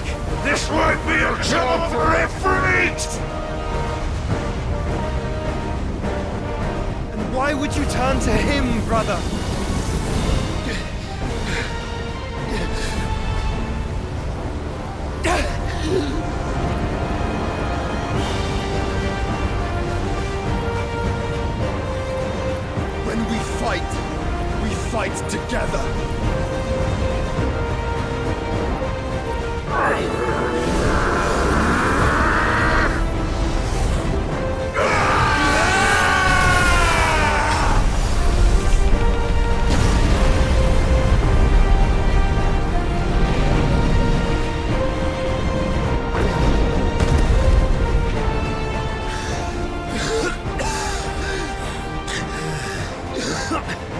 Speaker 16: this might be a job for Ifrit!
Speaker 15: And why would you turn to him, brother? When we fight together.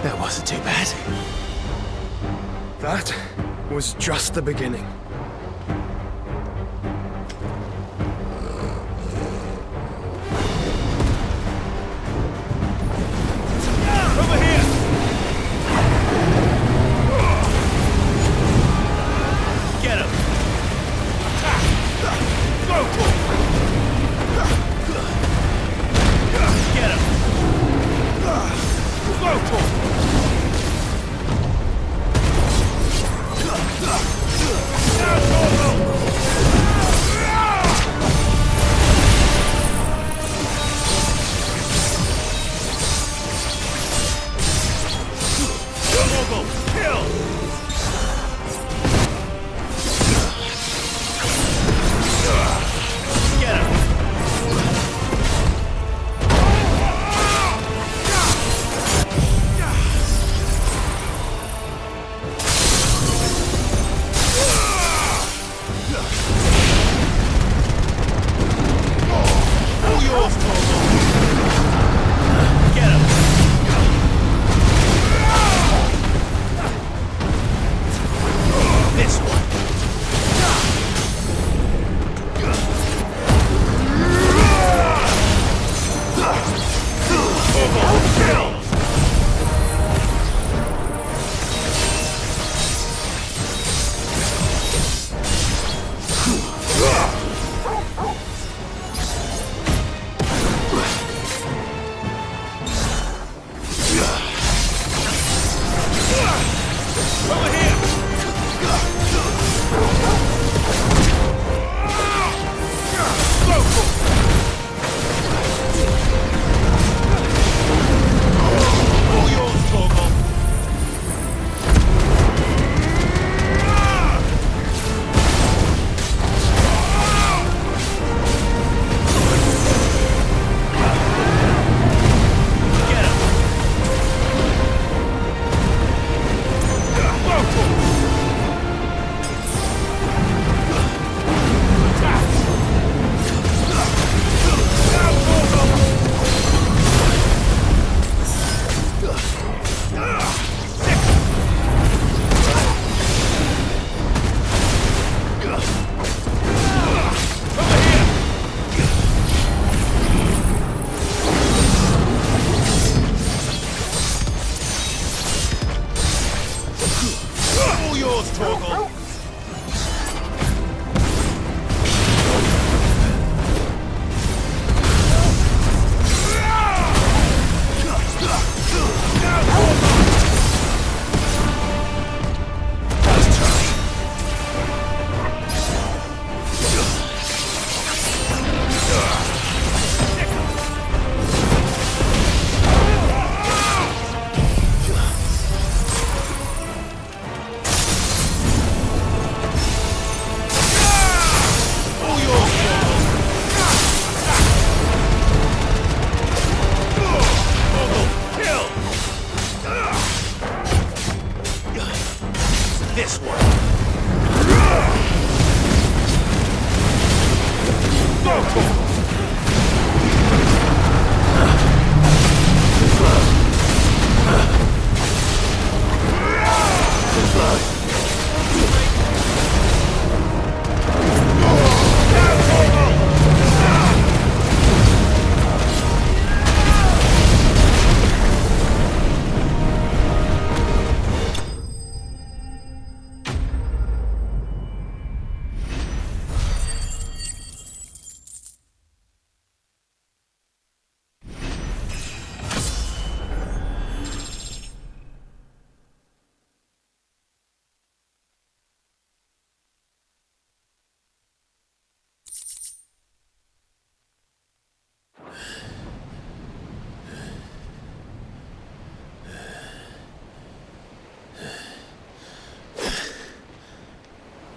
Speaker 9: That wasn't too bad.
Speaker 17: That was just the beginning.
Speaker 20: Over here! Get him! Attack! Go! Get him! Go!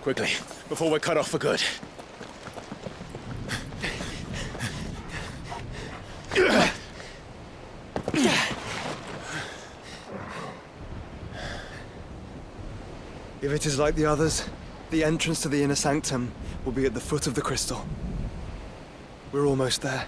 Speaker 1: Quickly, before we're cut off for good.
Speaker 17: If it is like the others, the entrance to the inner sanctum will be at the foot of the crystal. We're almost there.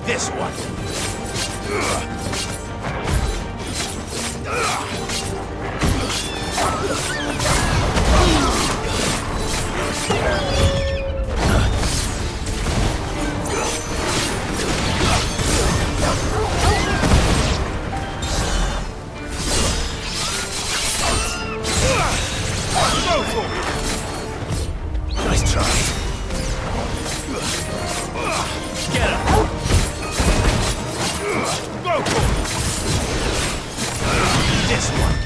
Speaker 1: This one. Nice try. Get him. Go for it. This one.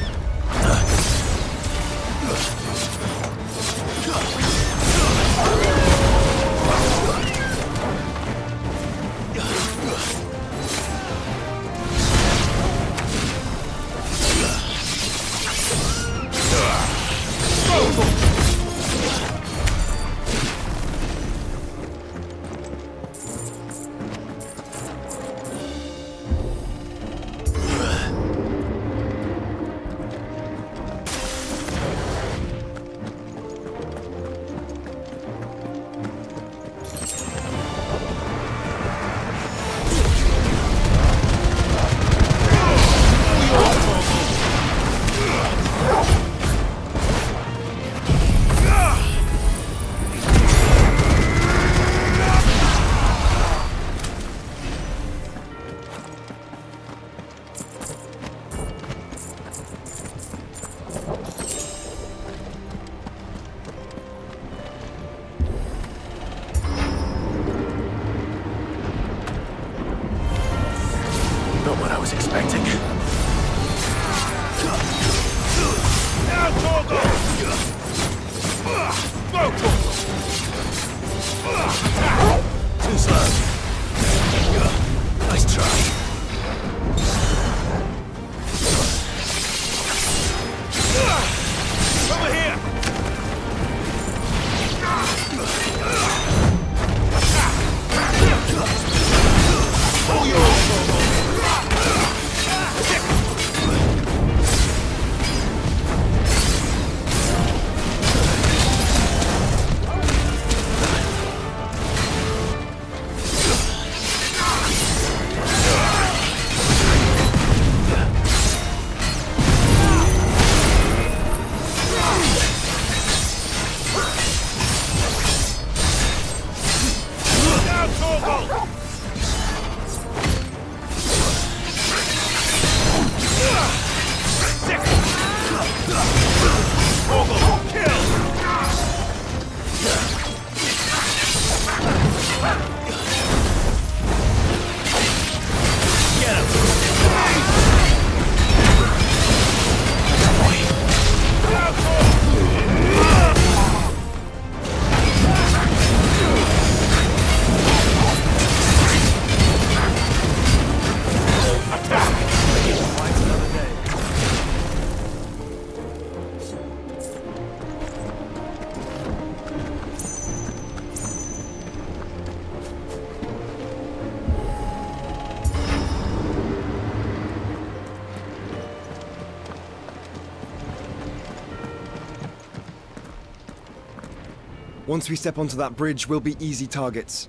Speaker 17: Once we step onto that bridge, we'll be easy targets.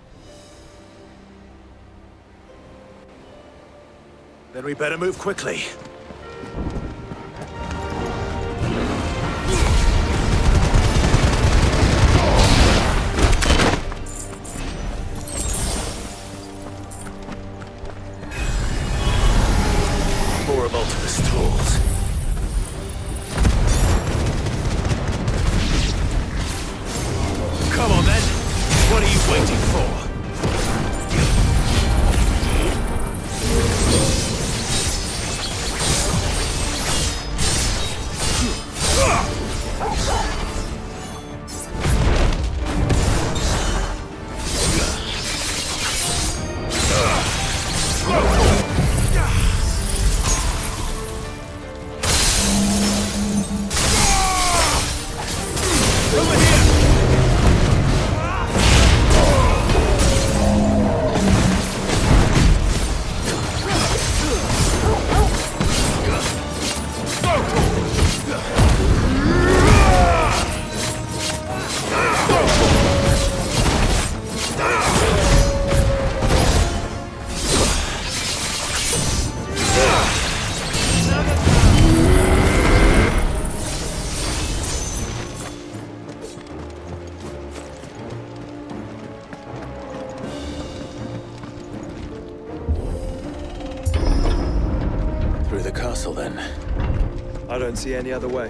Speaker 1: Then we better move quickly. More of Ultima's tools. Come on then. What are you waiting for? Through the castle, then.
Speaker 17: I don't see any other way.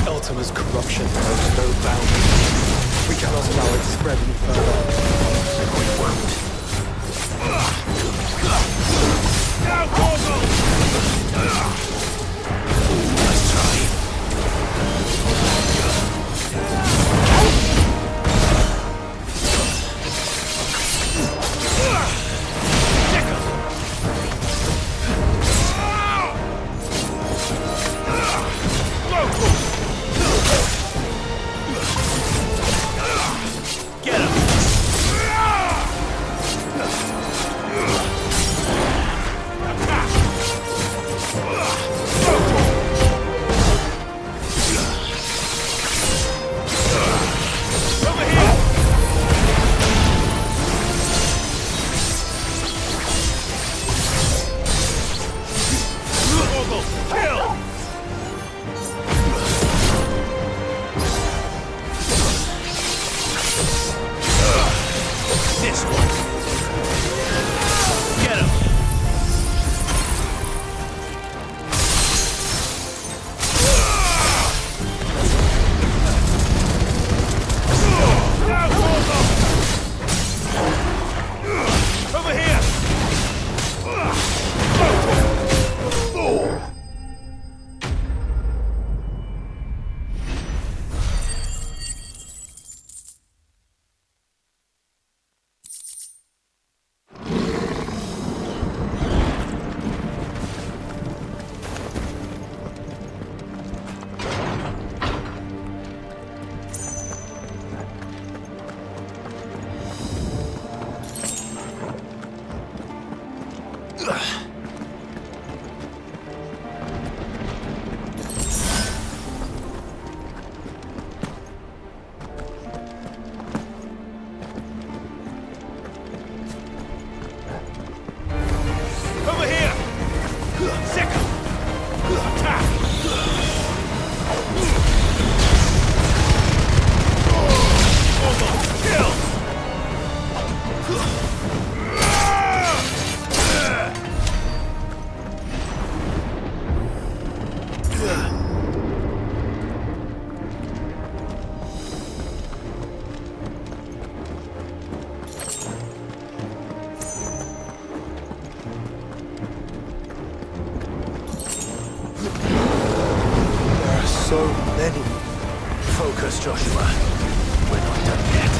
Speaker 17: Ultima's corruption knows no bounds. We cannot allow it to spread any further.
Speaker 1: We won't. Let's try. Get him!
Speaker 17: There are so many.
Speaker 1: Focus, Joshua. We're not done yet.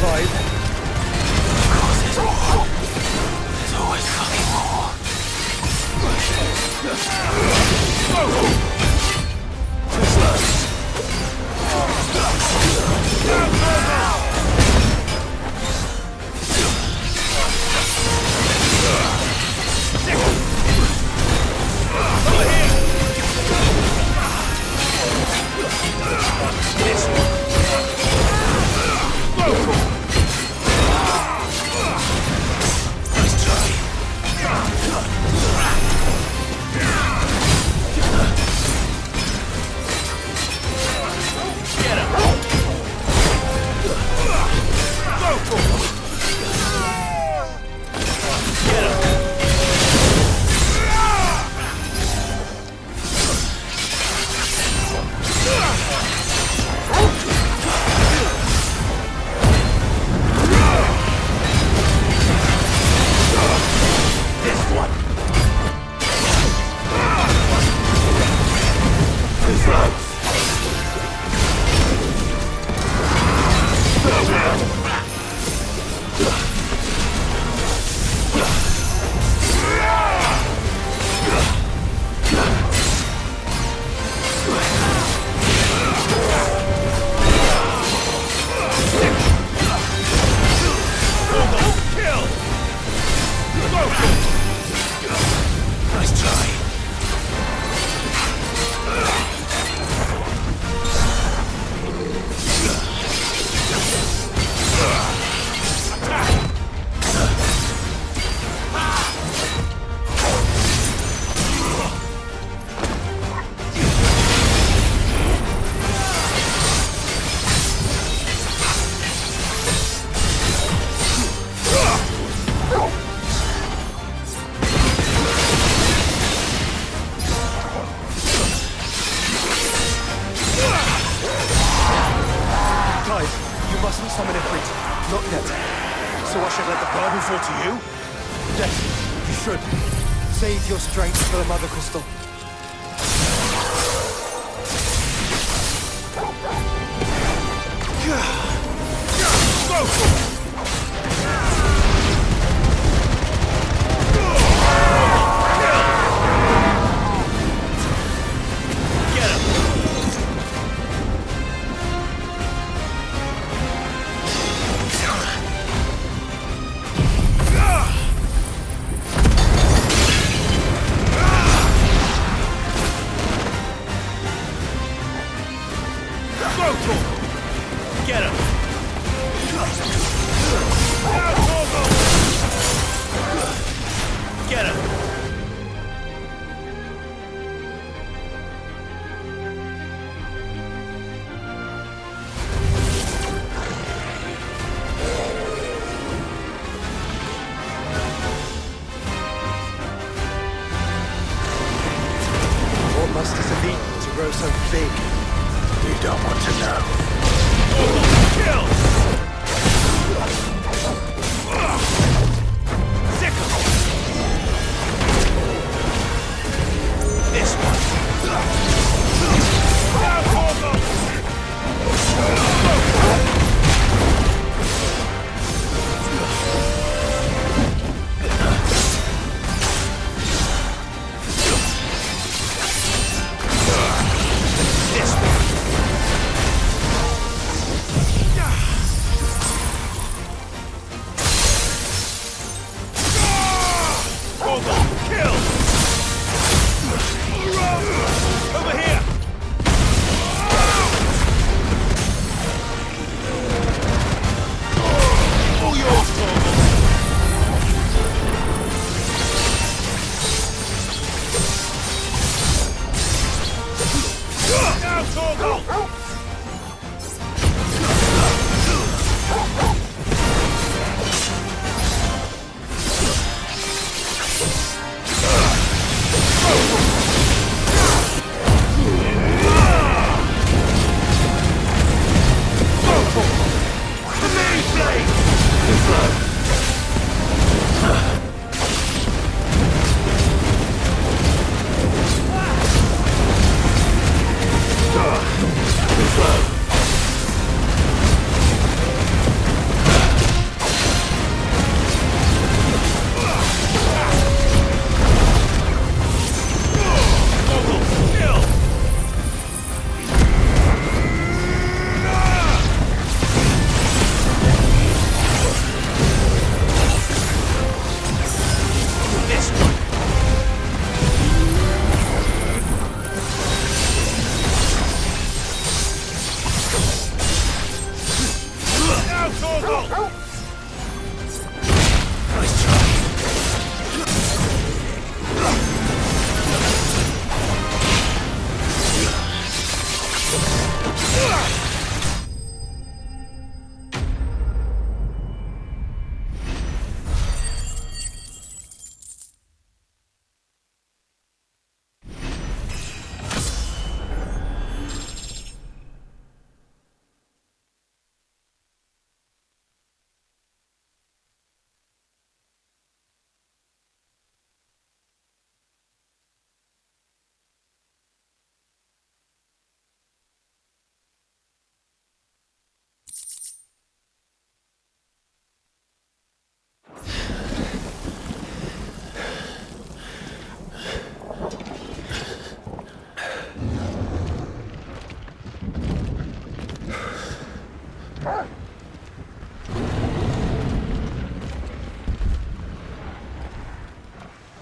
Speaker 1: Clive. Of course there's more. There's always fucking more. Too slow.
Speaker 17: Save your strength for the Mother Crystal. grow so big?
Speaker 5: You don't want to know.
Speaker 21: Kill! Sickle! This one! Now, Portal!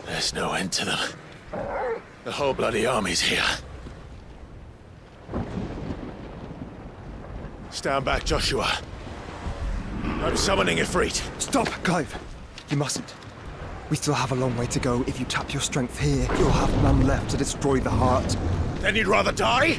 Speaker 1: There's no end to them. The whole bloody army's here. Stand back, Joshua. I'm summoning Ifrit.
Speaker 17: Stop, Clive. You mustn't. We still have a long way to go. If you tap your strength here, you'll have none left to destroy the heart.
Speaker 1: Then you'd rather die?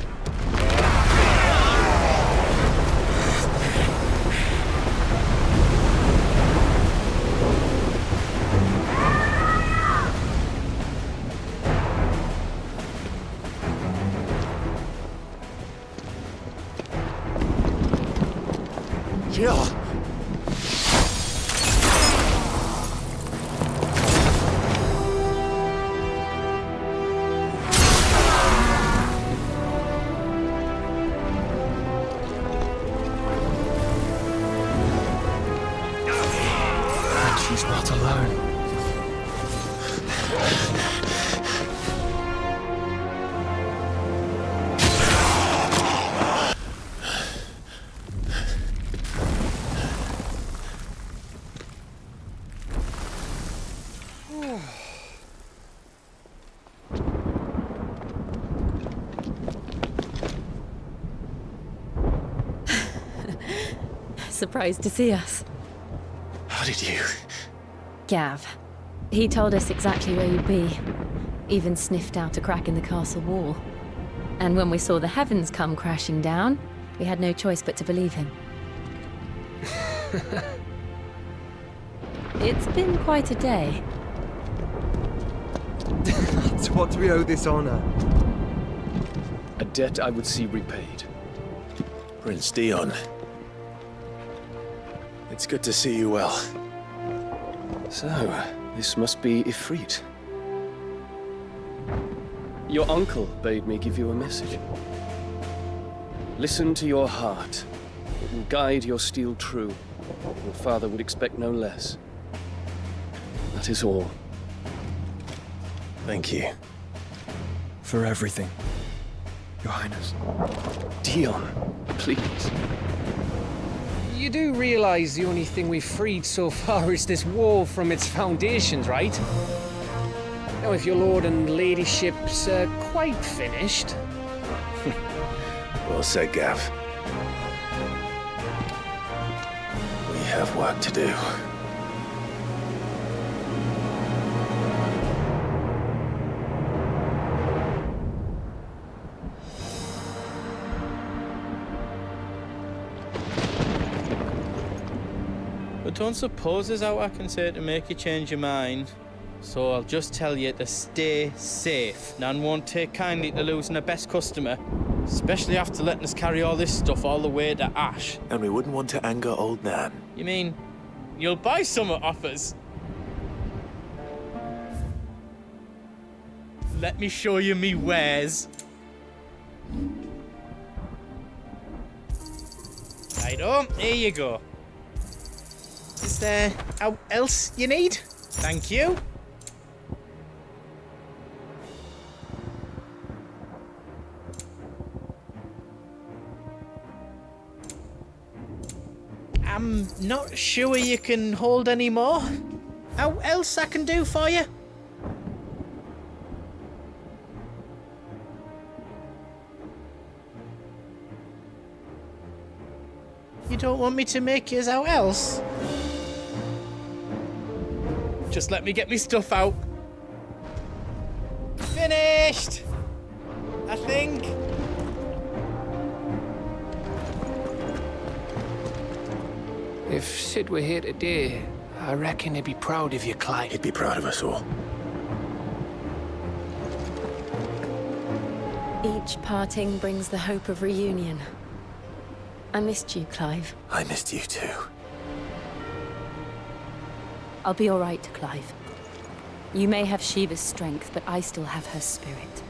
Speaker 1: Jill!
Speaker 17: She's not alone.
Speaker 7: Surprised to see us.
Speaker 1: How did you?
Speaker 7: Gav. He told us exactly where you'd be. Even sniffed out a crack in the castle wall. And when we saw the heavens come crashing down, we had no choice but to believe him. It's been quite a day.
Speaker 17: To what do we owe this honor?
Speaker 22: A debt I would see repaid.
Speaker 1: Prince Dion. It's good to see you well.
Speaker 22: So, this must be Ifrit. Your uncle bade me give you a message. Listen to your heart. It will guide your steel true. Your father would expect no less. That is all.
Speaker 1: Thank you.
Speaker 17: For everything, Your Highness.
Speaker 22: Dion, please.
Speaker 14: You do realize the only thing we've freed so far is this wall from its foundations, right? Now, if your lord and ladyship's quite finished...
Speaker 1: Well said, Gav. We have work to do.
Speaker 8: But don't suppose there's out I can say to make you change your mind. So I'll just tell you to stay safe. Nan won't take kindly to losing her best customer, especially after letting us carry all this stuff all the way to Ash.
Speaker 1: And we wouldn't want to anger old Nan.
Speaker 8: You mean, you'll buy some off us? Let me show you me wares. Righto, here you go. Is there out else you need? Thank you. I'm not sure you can hold any more. How else I can do for you? You don't want me to make yours out else? Just let me get me stuff out. Finished! I think.
Speaker 14: If Sid were here today, I reckon he'd be proud of you, Clive.
Speaker 1: He'd be proud of us all.
Speaker 7: Each parting brings the hope of reunion. I missed you, Clive.
Speaker 1: I missed you too.
Speaker 7: I'll be all right, Clive. You may have Shiva's strength, but I still have her spirit.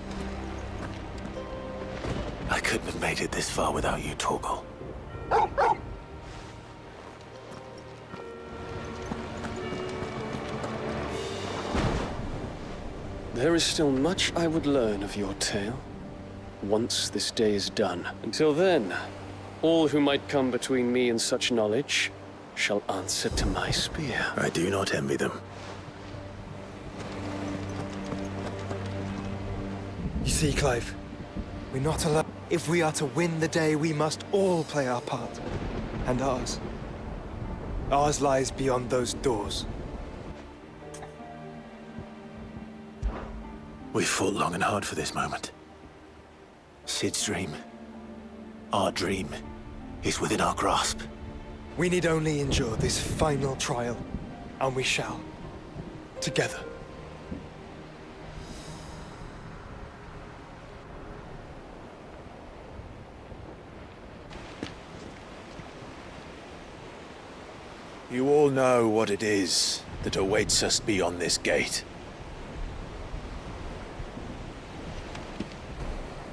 Speaker 1: I couldn't have made it this far without you, Torgal.
Speaker 22: There is still much I would learn of your tale, once this day is done. Until then, all who might come between me and such knowledge shall answer to my spear.
Speaker 1: I do not envy them.
Speaker 17: You see, Clive, we're not allowed. If we are to win the day, we must all play our part. And ours. Ours lies beyond those doors.
Speaker 1: We fought long and hard for this moment. Sid's dream, our dream, is within our grasp.
Speaker 17: We need only endure this final trial, and we shall. Together.
Speaker 1: You all know what it is that awaits us beyond this gate.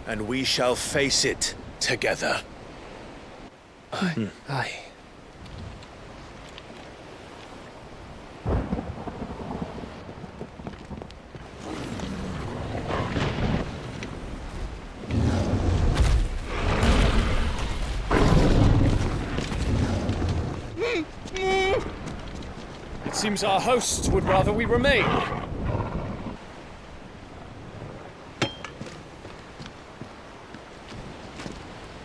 Speaker 1: And we shall face it together.
Speaker 14: Aye. Aye.
Speaker 22: It seems our hosts would rather we remain.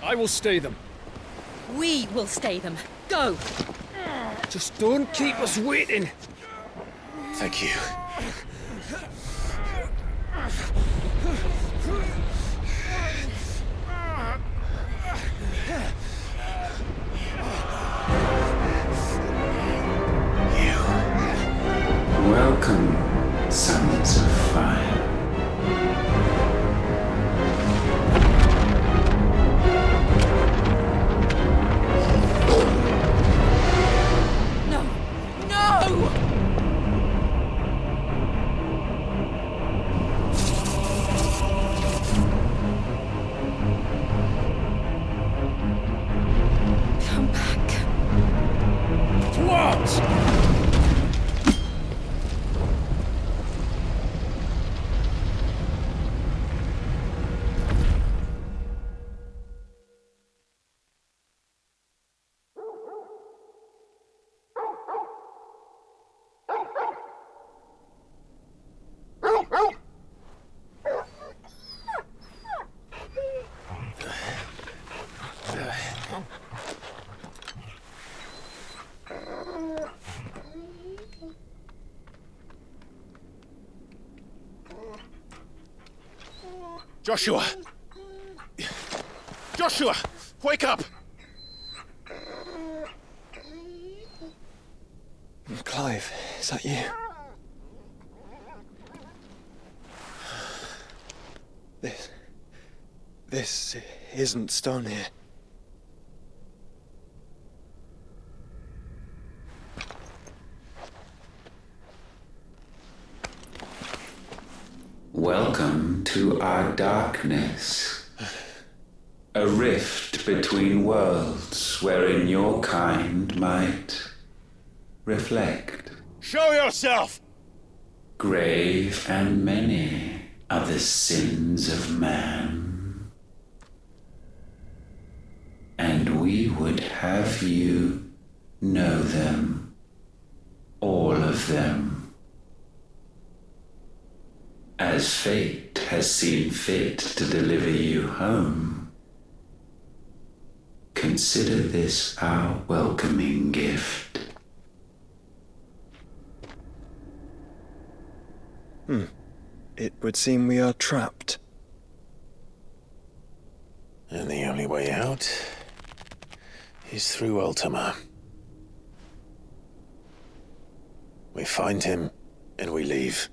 Speaker 22: I will stay them.
Speaker 7: We will stay them. Go!
Speaker 14: Just don't keep us waiting.
Speaker 1: Thank you.
Speaker 19: Welcome, sons of fire.
Speaker 1: Joshua! Joshua! Wake up!
Speaker 2: Clive, is that you? This isn't stone here.
Speaker 19: Welcome to our darkness. A rift between worlds wherein your kind might reflect.
Speaker 1: Show yourself!
Speaker 19: Grave and many are the sins of man. And we would have you know them. All of them. As fate has seen fit to deliver you home, consider this our welcoming gift.
Speaker 2: It would seem we are trapped.
Speaker 1: And the only way out is through Ultima. We find him, and we leave.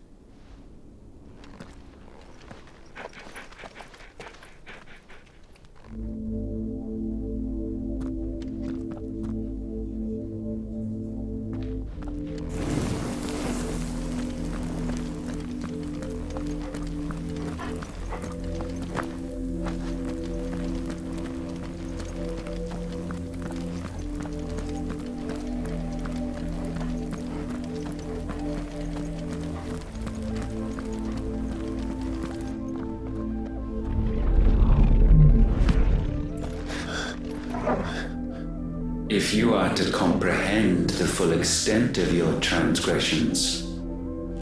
Speaker 19: If you are to comprehend the full extent of your transgressions,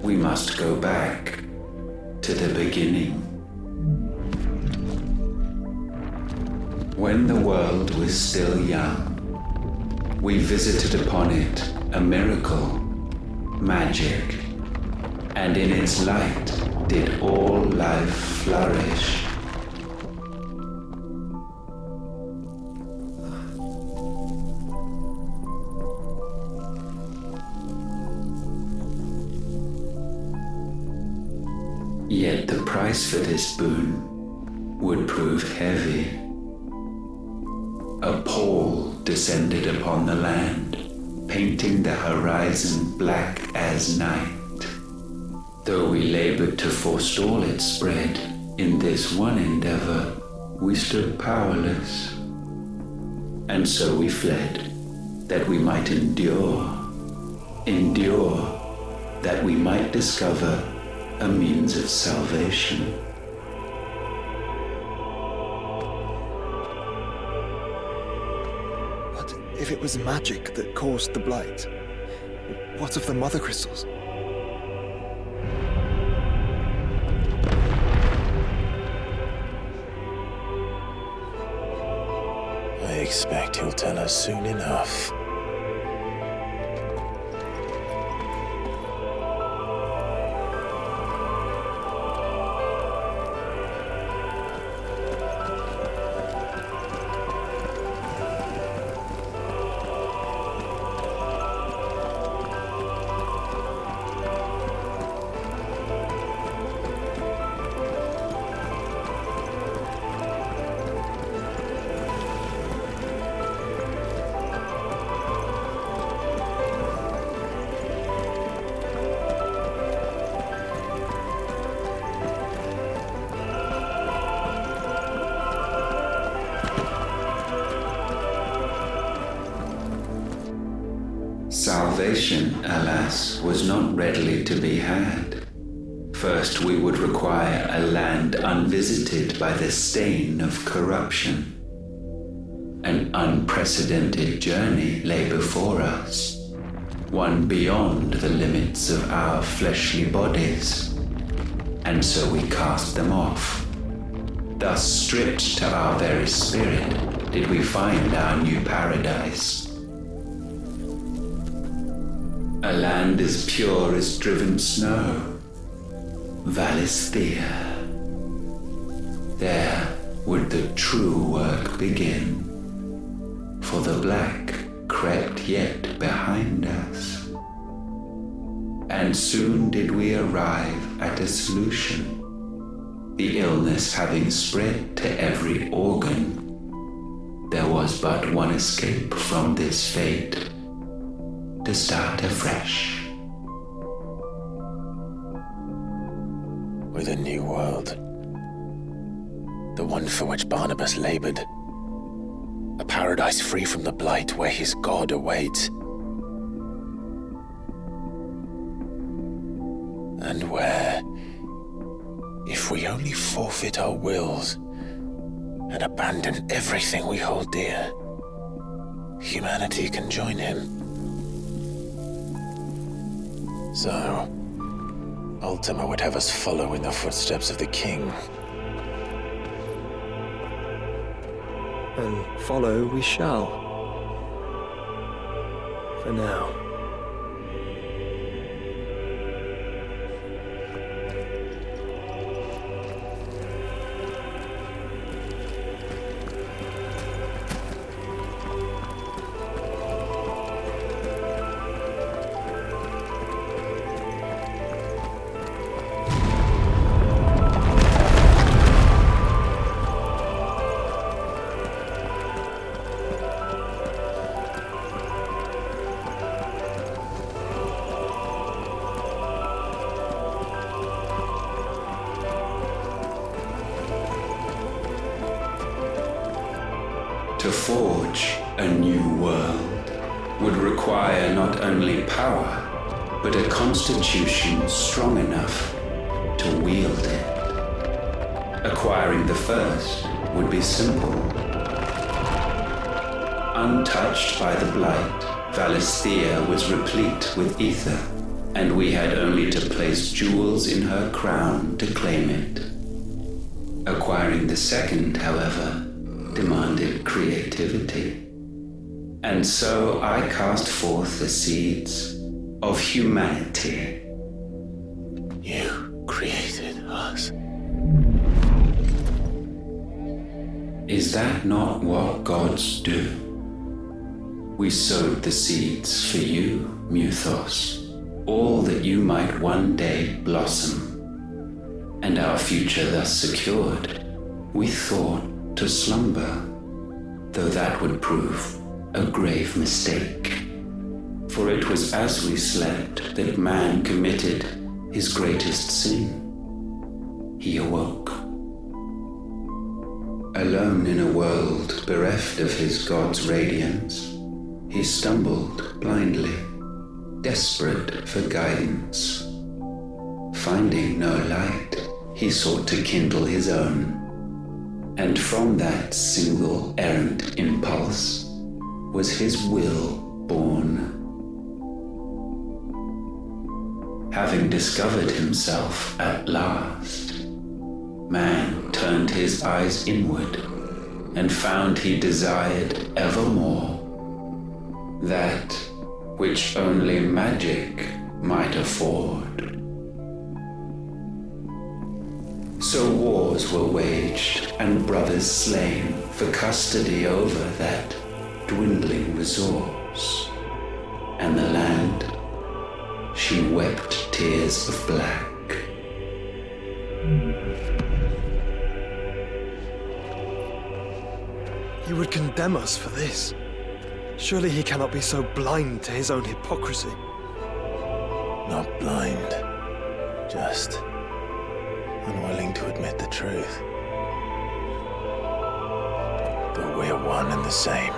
Speaker 19: we must go back to the beginning. When the world was still young, we visited upon it a miracle, magic, and in its light did all life flourish. Yet the price for this boon would prove heavy. A pall descended upon the land, painting the horizon black as night. Though we labored to forestall its spread, in this one endeavor we stood powerless. And so we fled, that we might endure, that we might discover a means of salvation.
Speaker 2: But if it was magic that caused the blight, what of the mother crystals?
Speaker 1: I expect he'll tell us soon enough.
Speaker 19: Salvation, alas, was not readily to be had. First, we would require a land unvisited by the stain of corruption. An unprecedented journey lay before us, one beyond the limits of our fleshly bodies. And so we cast them off. Thus, stripped to our very spirit, did we find our new paradise. A land as pure as driven snow, Valisthea. there would the true work begin. For the black crept yet behind us. And soon did we arrive at a solution. The illness having spread to every organ, there was but one escape from this fate, to start afresh.
Speaker 1: With a new world. The one for which Barnabas labored. A paradise free from the blight where his God awaits. And where, if we only forfeit our wills and abandon everything we hold dear, humanity can join him. So, Ultima would have us follow in the footsteps of the king.
Speaker 17: And follow we shall. For now.
Speaker 19: To forge a new world would require not only power, but a constitution strong enough to wield it. Acquiring the first would be simple. Untouched by the blight, Valisthea was replete with ether, and we had only to place jewels in her crown to claim it. Acquiring the second, however, demanded creativity. And so I cast forth the seeds of humanity.
Speaker 1: You created us.
Speaker 19: Is that not what gods do? We sowed the seeds for you, Muthos, all that you might one day blossom. And our future thus secured, we thought to slumber, though that would prove a grave mistake. For it was as we slept that man committed his greatest sin. He awoke. Alone in a world bereft of his God's radiance, he stumbled blindly, desperate for guidance. Finding no light, he sought to kindle his own. And from that single errant impulse was his will born. Having discovered himself at last, man turned his eyes inward and found he desired evermore that which only magic might afford. So wars were waged and brothers slain for custody over that dwindling resource. And the land, she wept tears of black.
Speaker 17: You would condemn us for this. Surely he cannot be so blind to his own hypocrisy.
Speaker 1: Not blind, just unwilling to admit the truth. But we're one and the same.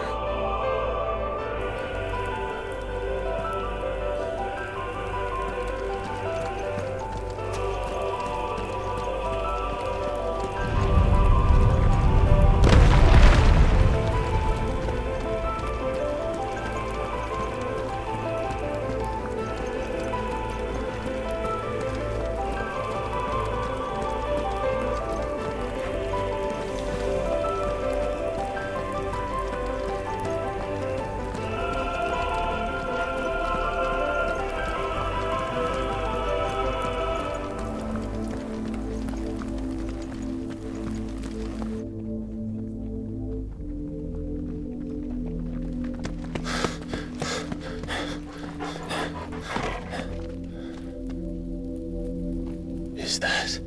Speaker 6: that?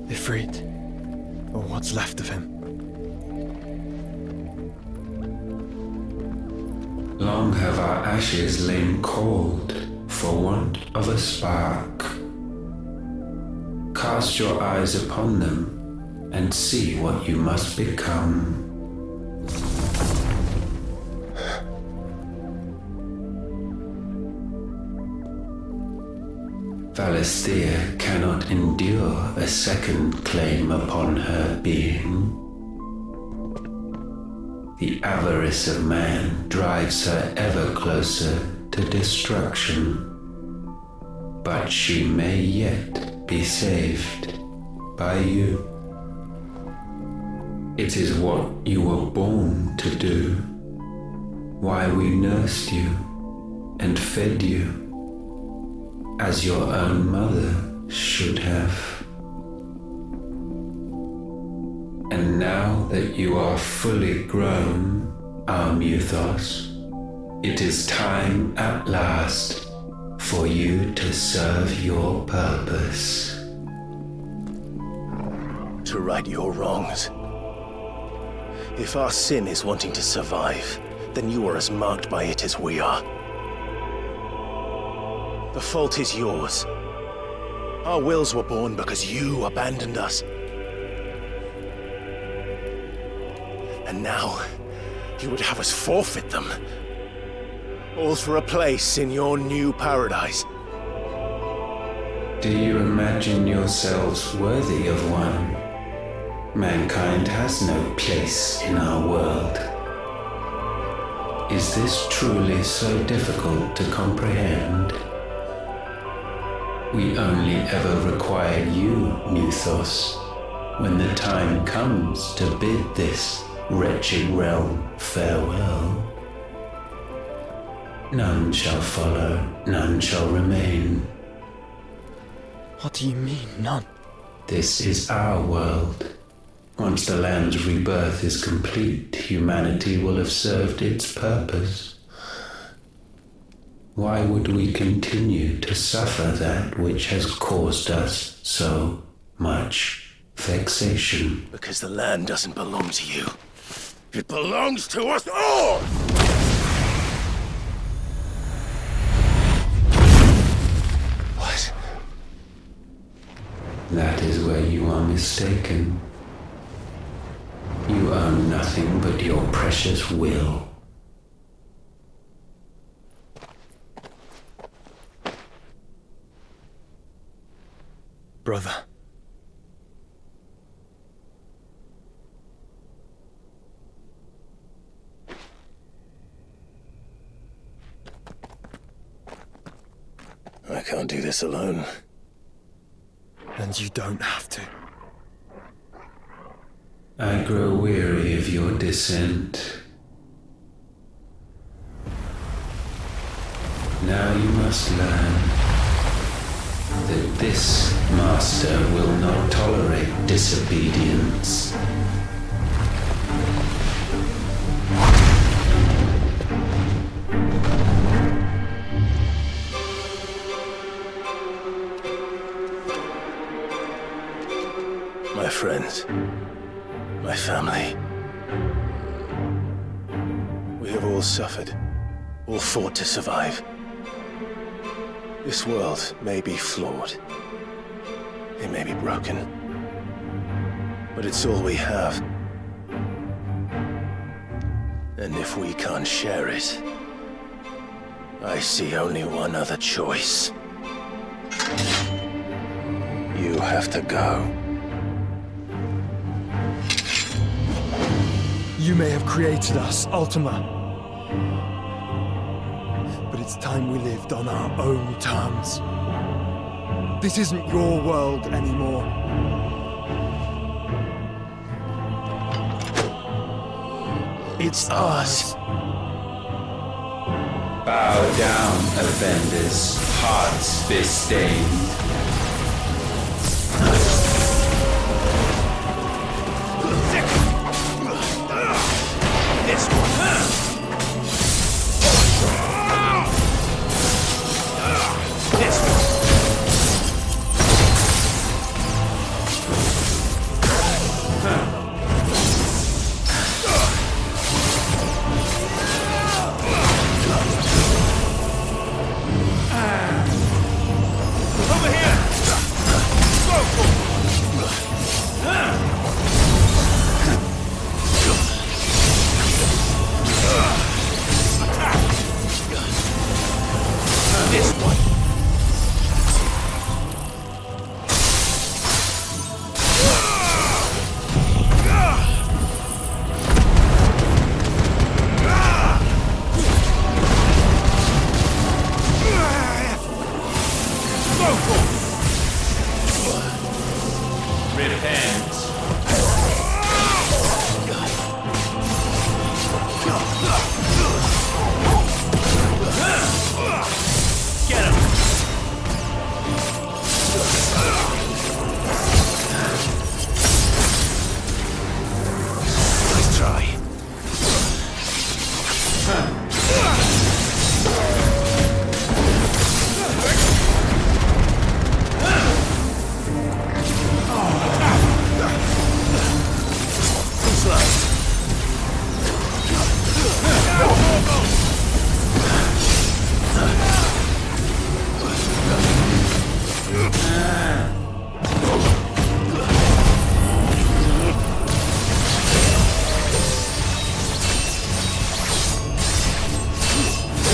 Speaker 2: Ifrit, or what's left of him.
Speaker 19: Long have our ashes lain cold for want of a spark. Cast your eyes upon them and see what you must become. Valisthea cannot endure a second claim upon her being. The avarice of man drives her ever closer to destruction. But she may yet be saved by you. It is what you were born to do, why we nursed you and fed you, as your own mother should have. And now that you are fully grown, our Muthos, it is time at last for you to serve your purpose.
Speaker 6: To right your wrongs. If our sin is wanting to survive, then you are as marked by it as we are. The fault is yours. Our wills were born because you abandoned us. And now, you would have us forfeit them. All for a place in your new paradise.
Speaker 19: Do you imagine yourselves worthy of one? Mankind has no place in our world. Is this truly so difficult to comprehend? We only ever require you, Muthos, when the time comes to bid this wretched realm farewell. None shall follow, none shall remain.
Speaker 2: What do you mean, none?
Speaker 19: This is our world. Once the land's rebirth is complete, humanity will have served its purpose. Why would we continue to suffer that which has caused us so much vexation?
Speaker 6: Because the land doesn't belong to you. It belongs to us all! What?
Speaker 19: That is where you are mistaken. You own nothing but your precious will.
Speaker 2: Brother.
Speaker 6: I can't do this alone.
Speaker 2: And you don't have to.
Speaker 19: I grow weary of your dissent. Now you must learn that this master will not tolerate disobedience.
Speaker 6: My friends, my family. We have all suffered, all fought to survive. This world may be flawed. It may be broken. But it's all we have. And if we can't share it, I see only one other choice. You have to go.
Speaker 2: You may have created us, Ultima. But it's time we lived on our own terms. This isn't your world anymore. It's ours.
Speaker 19: Bow down, offenders, hearts be-stained.
Speaker 16: This one, This one. Repent. Get him!
Speaker 9: Nice try.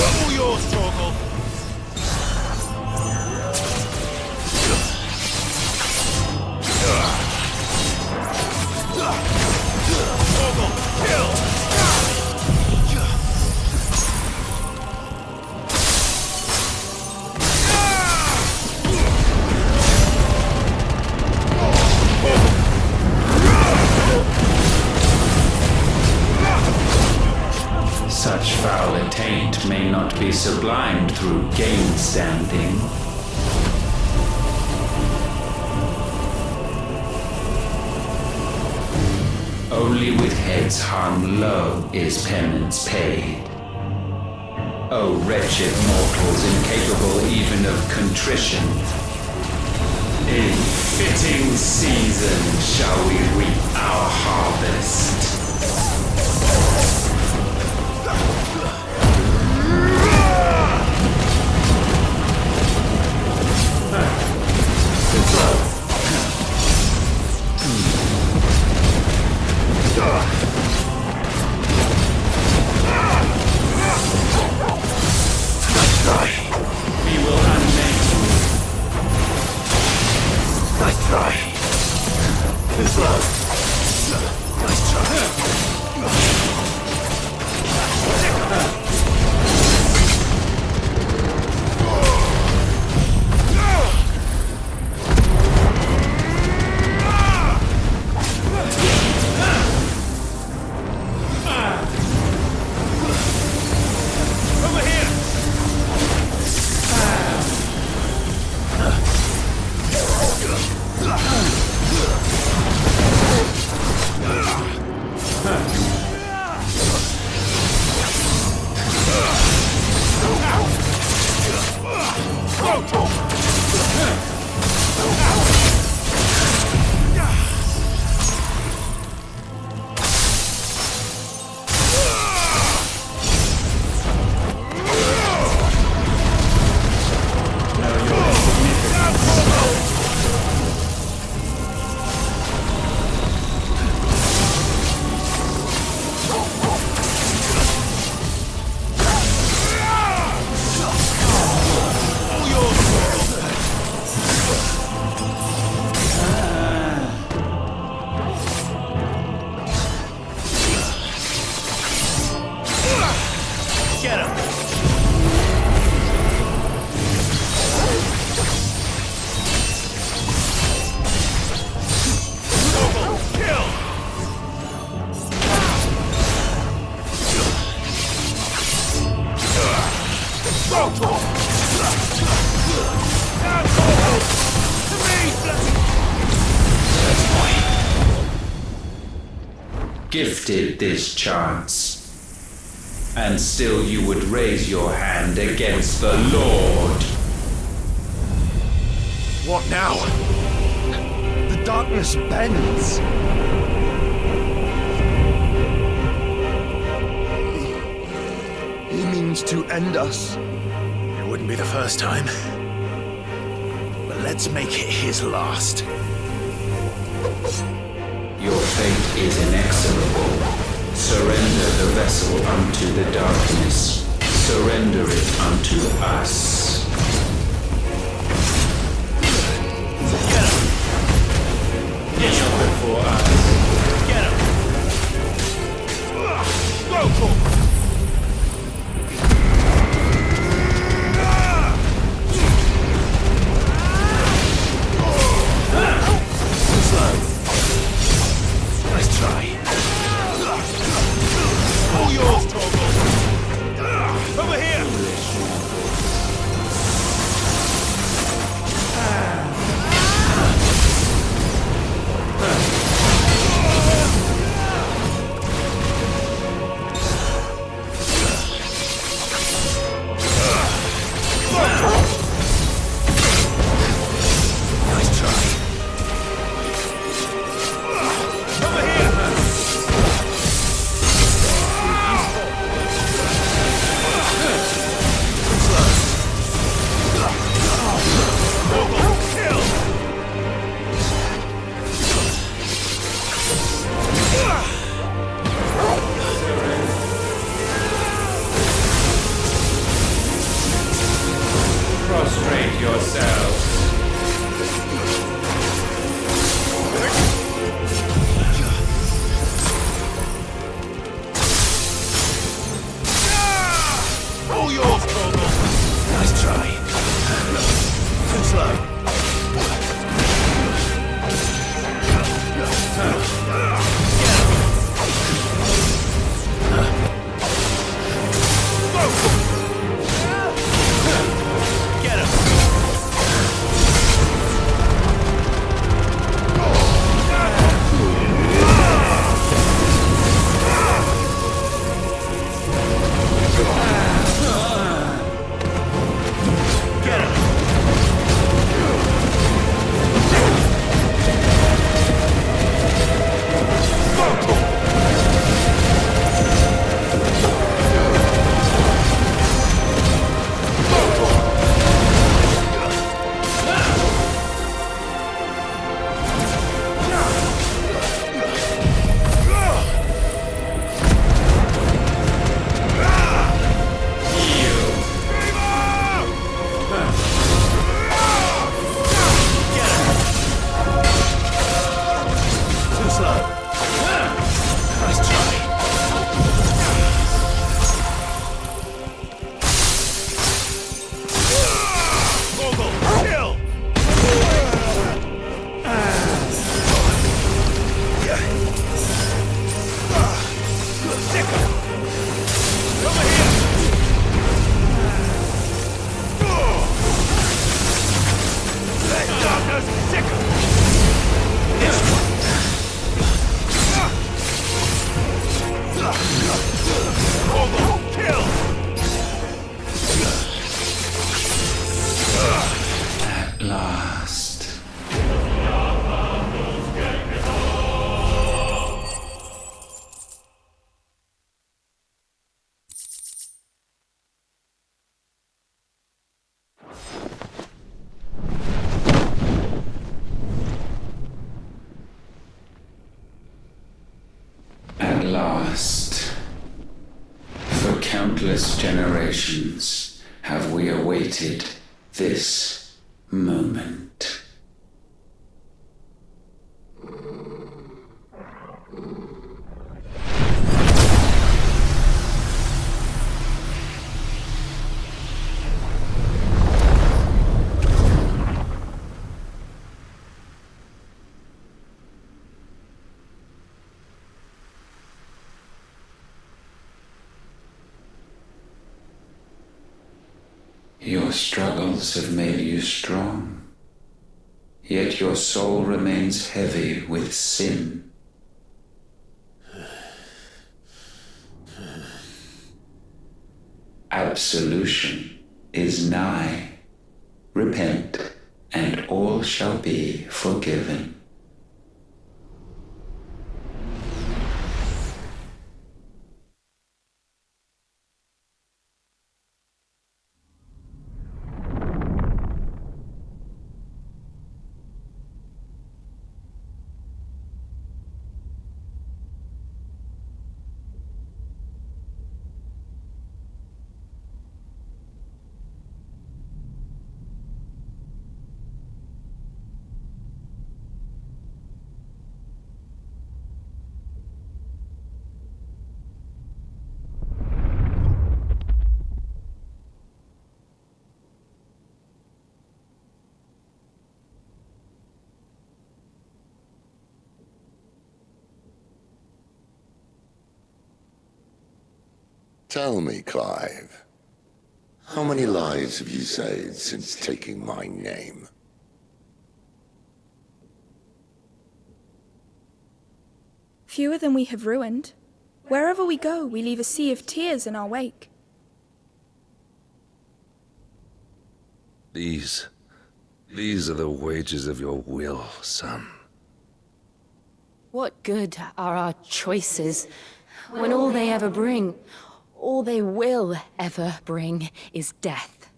Speaker 16: All yours, Torgal. Torgal, kill!
Speaker 19: Such foul attaint may not be sublimed through gainstanding. Only with heads hung low is penance paid. O wretched mortals incapable even of contrition, in fitting season shall we reap our harvest. Gifted this chance, and still you would raise your hand against the Lord.
Speaker 9: What now?
Speaker 17: The darkness bends. He means to end us.
Speaker 9: It wouldn't be the first time. But let's make it his last.
Speaker 19: Your fate is inexorable. Surrender the vessel unto the darkness. Surrender it unto us.
Speaker 16: Get him! Kneel before us. Get him! Go for it!
Speaker 19: last. At last, for countless generations have we awaited this moment. Your struggles have made you strong, yet your soul remains heavy with sin. Absolution is nigh. Repent, and all shall be forgiven.
Speaker 3: Tell me, Clive, how many lives have you saved since taking my name?
Speaker 10: Fewer than we have ruined. Wherever we go, we leave a sea of tears in our wake.
Speaker 18: These are the wages of your will, son.
Speaker 7: What good are our choices when all they ever bring, all they will ever bring, is death?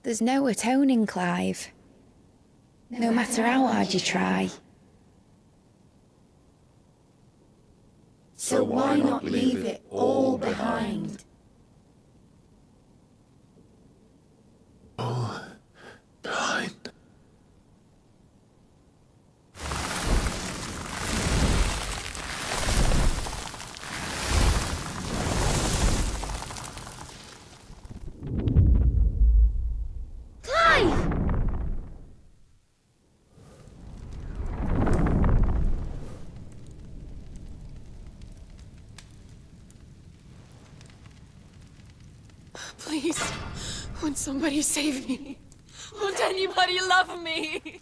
Speaker 4: There's no atoning, Clive. No matter how hard you try.
Speaker 16: So why not leave it all behind?
Speaker 1: All behind.
Speaker 10: Clive!
Speaker 12: Please, won't somebody save me? Won't anybody love me?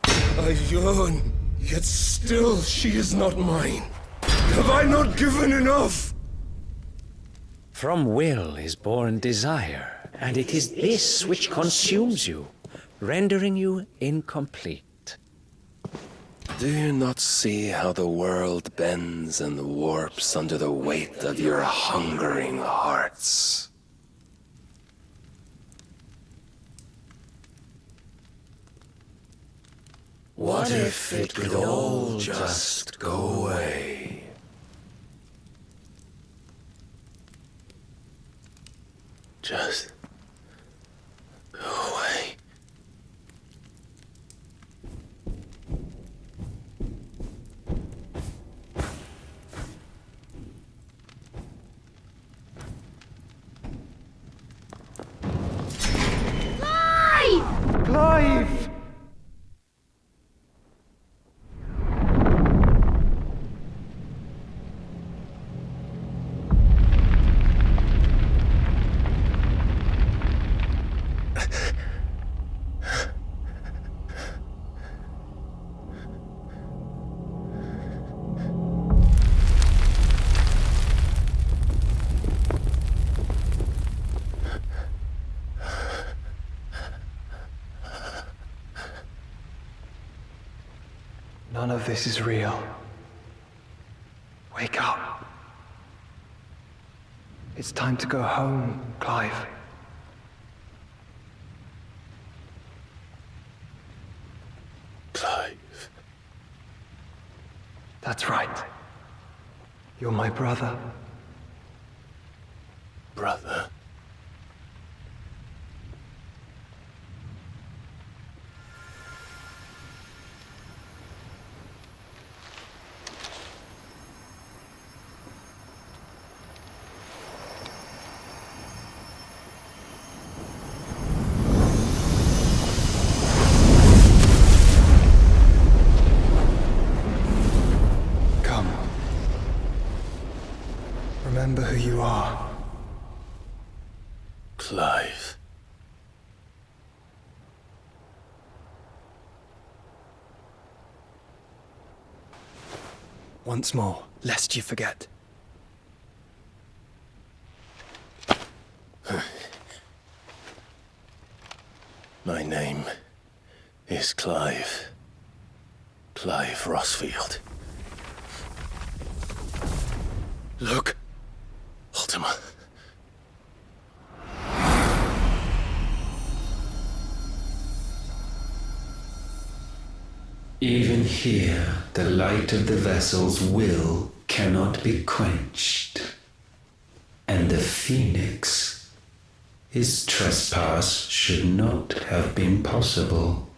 Speaker 18: I yearn, yet still she is not mine. Have I not given enough?
Speaker 9: From will is born desire, and it is this which consumes you, rendering you incomplete.
Speaker 18: Do you not see how the world bends and warps under the weight of your hungering hearts? What if it could all just go away?
Speaker 6: Just go away.
Speaker 10: Clive!
Speaker 15: Clive!
Speaker 17: None of this is real. Wake up. It's time to go home, Clive.
Speaker 6: Clive.
Speaker 17: That's right. You're my brother.
Speaker 6: Brother.
Speaker 17: Remember who you are.
Speaker 6: Clive.
Speaker 17: Once more, lest you forget.
Speaker 6: My name is Clive. Clive Rossfield.
Speaker 17: Look.
Speaker 6: Ultima.
Speaker 19: Even here, the light of the vessel's will cannot be quenched. And the Phoenix, his trespass should not have been possible.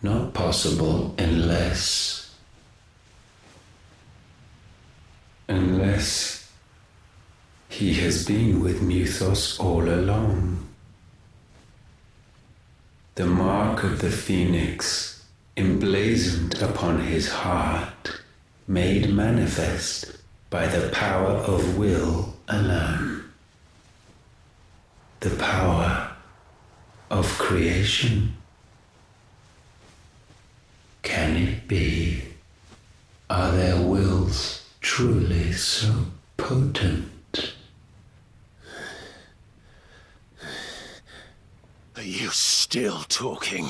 Speaker 19: Not possible unless he has been with Muthos all along. The mark of the Phoenix, emblazoned upon his heart, made manifest by the power of will alone. The power of creation. Can it be? Are their wills truly so potent?
Speaker 1: Are you still talking?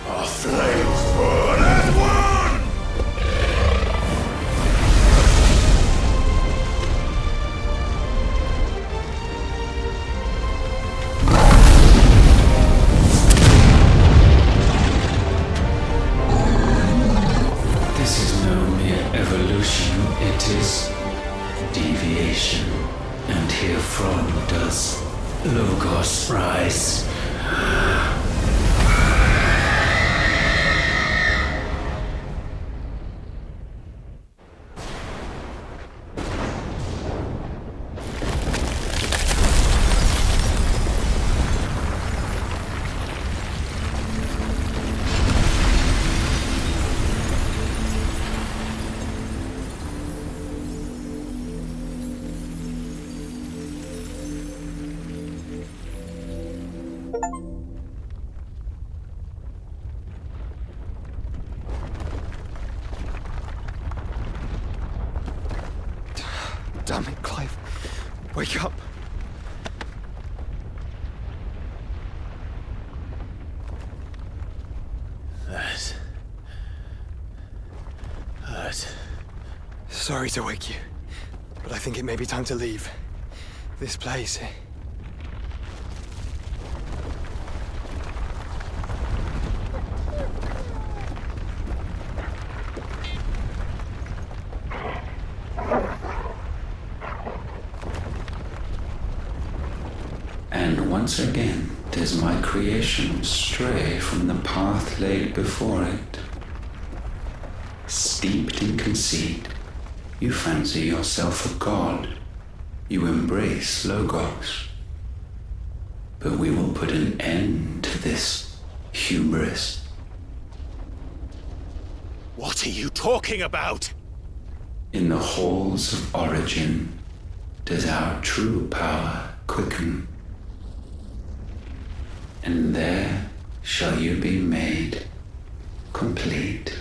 Speaker 16: Our flames burn as one!
Speaker 19: This is no mere evolution, it is deviation. And herefrom does Logos rise.
Speaker 17: Damn it, Clive. Wake up.
Speaker 6: That hurt.
Speaker 17: Sorry to wake you, but I think it may be time to leave. This place.
Speaker 19: And once again does my creation stray from the path laid before it. Steeped in conceit, you fancy yourself a god. You embrace Logos. But we will put an end to this hubris.
Speaker 1: What are you talking about?
Speaker 19: In the halls of origin, does our true power quicken. And there shall you be made complete.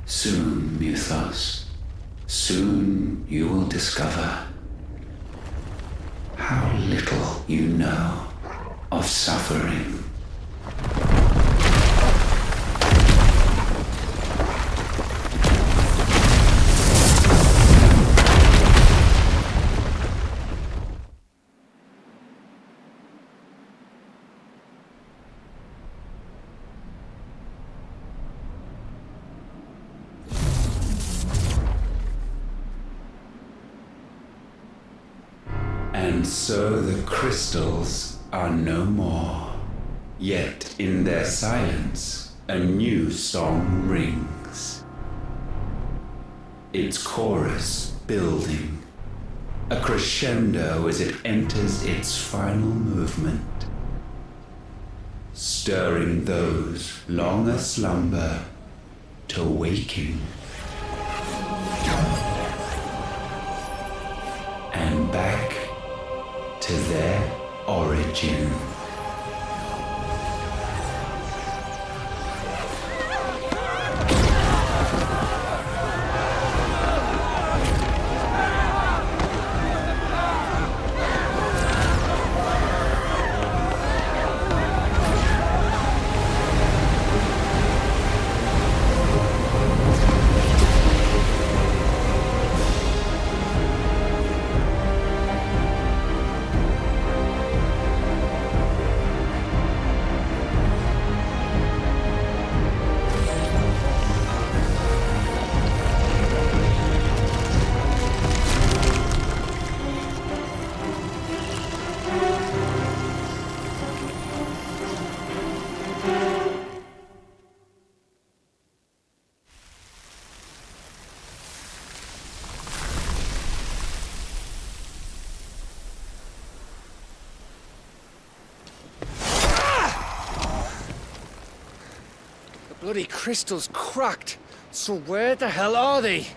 Speaker 19: Soon, Mythos, soon you will discover how little you know of suffering. And so the crystals are no more. Yet in their silence, a new song rings. Its chorus building, a crescendo as it enters its final movement, stirring those long aslumber to waking. And back to their origin.
Speaker 14: Bloody crystal's cracked. So where the hell are they?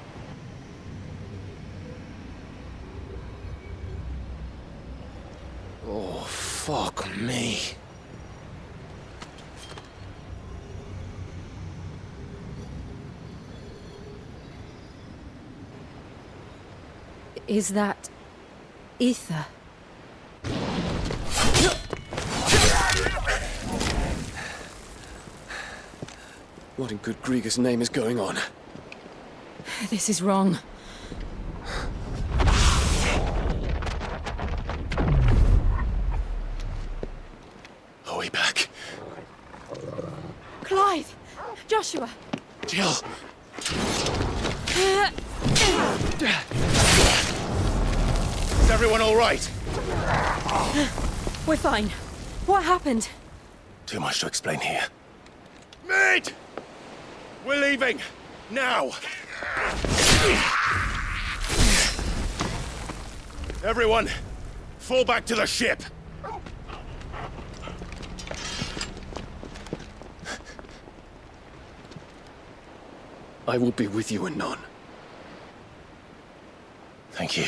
Speaker 14: Oh, fuck me.
Speaker 7: Is that ether?
Speaker 22: What in good Grieger's name is going on?
Speaker 7: This is wrong.
Speaker 6: Are we back?
Speaker 12: Clive! Joshua!
Speaker 6: Jill! Is everyone all right?
Speaker 7: We're fine. What happened?
Speaker 6: Too much to explain here. Mate! We're leaving! Now! Everyone, fall back to the ship!
Speaker 22: I will be with you anon.
Speaker 6: Thank you.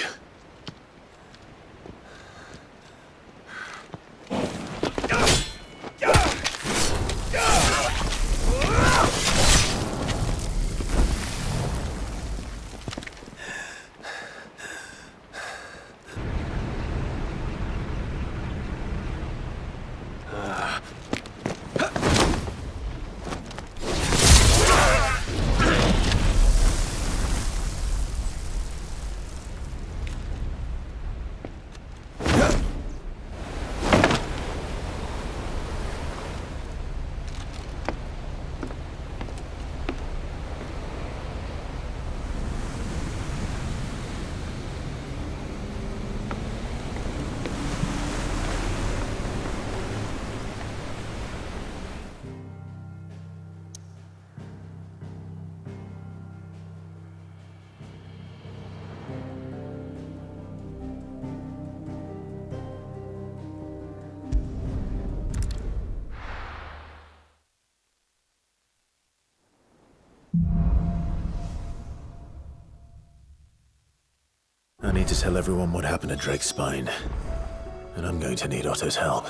Speaker 5: to tell everyone what happened at Drake's Spine. And I'm going to need Otto's help.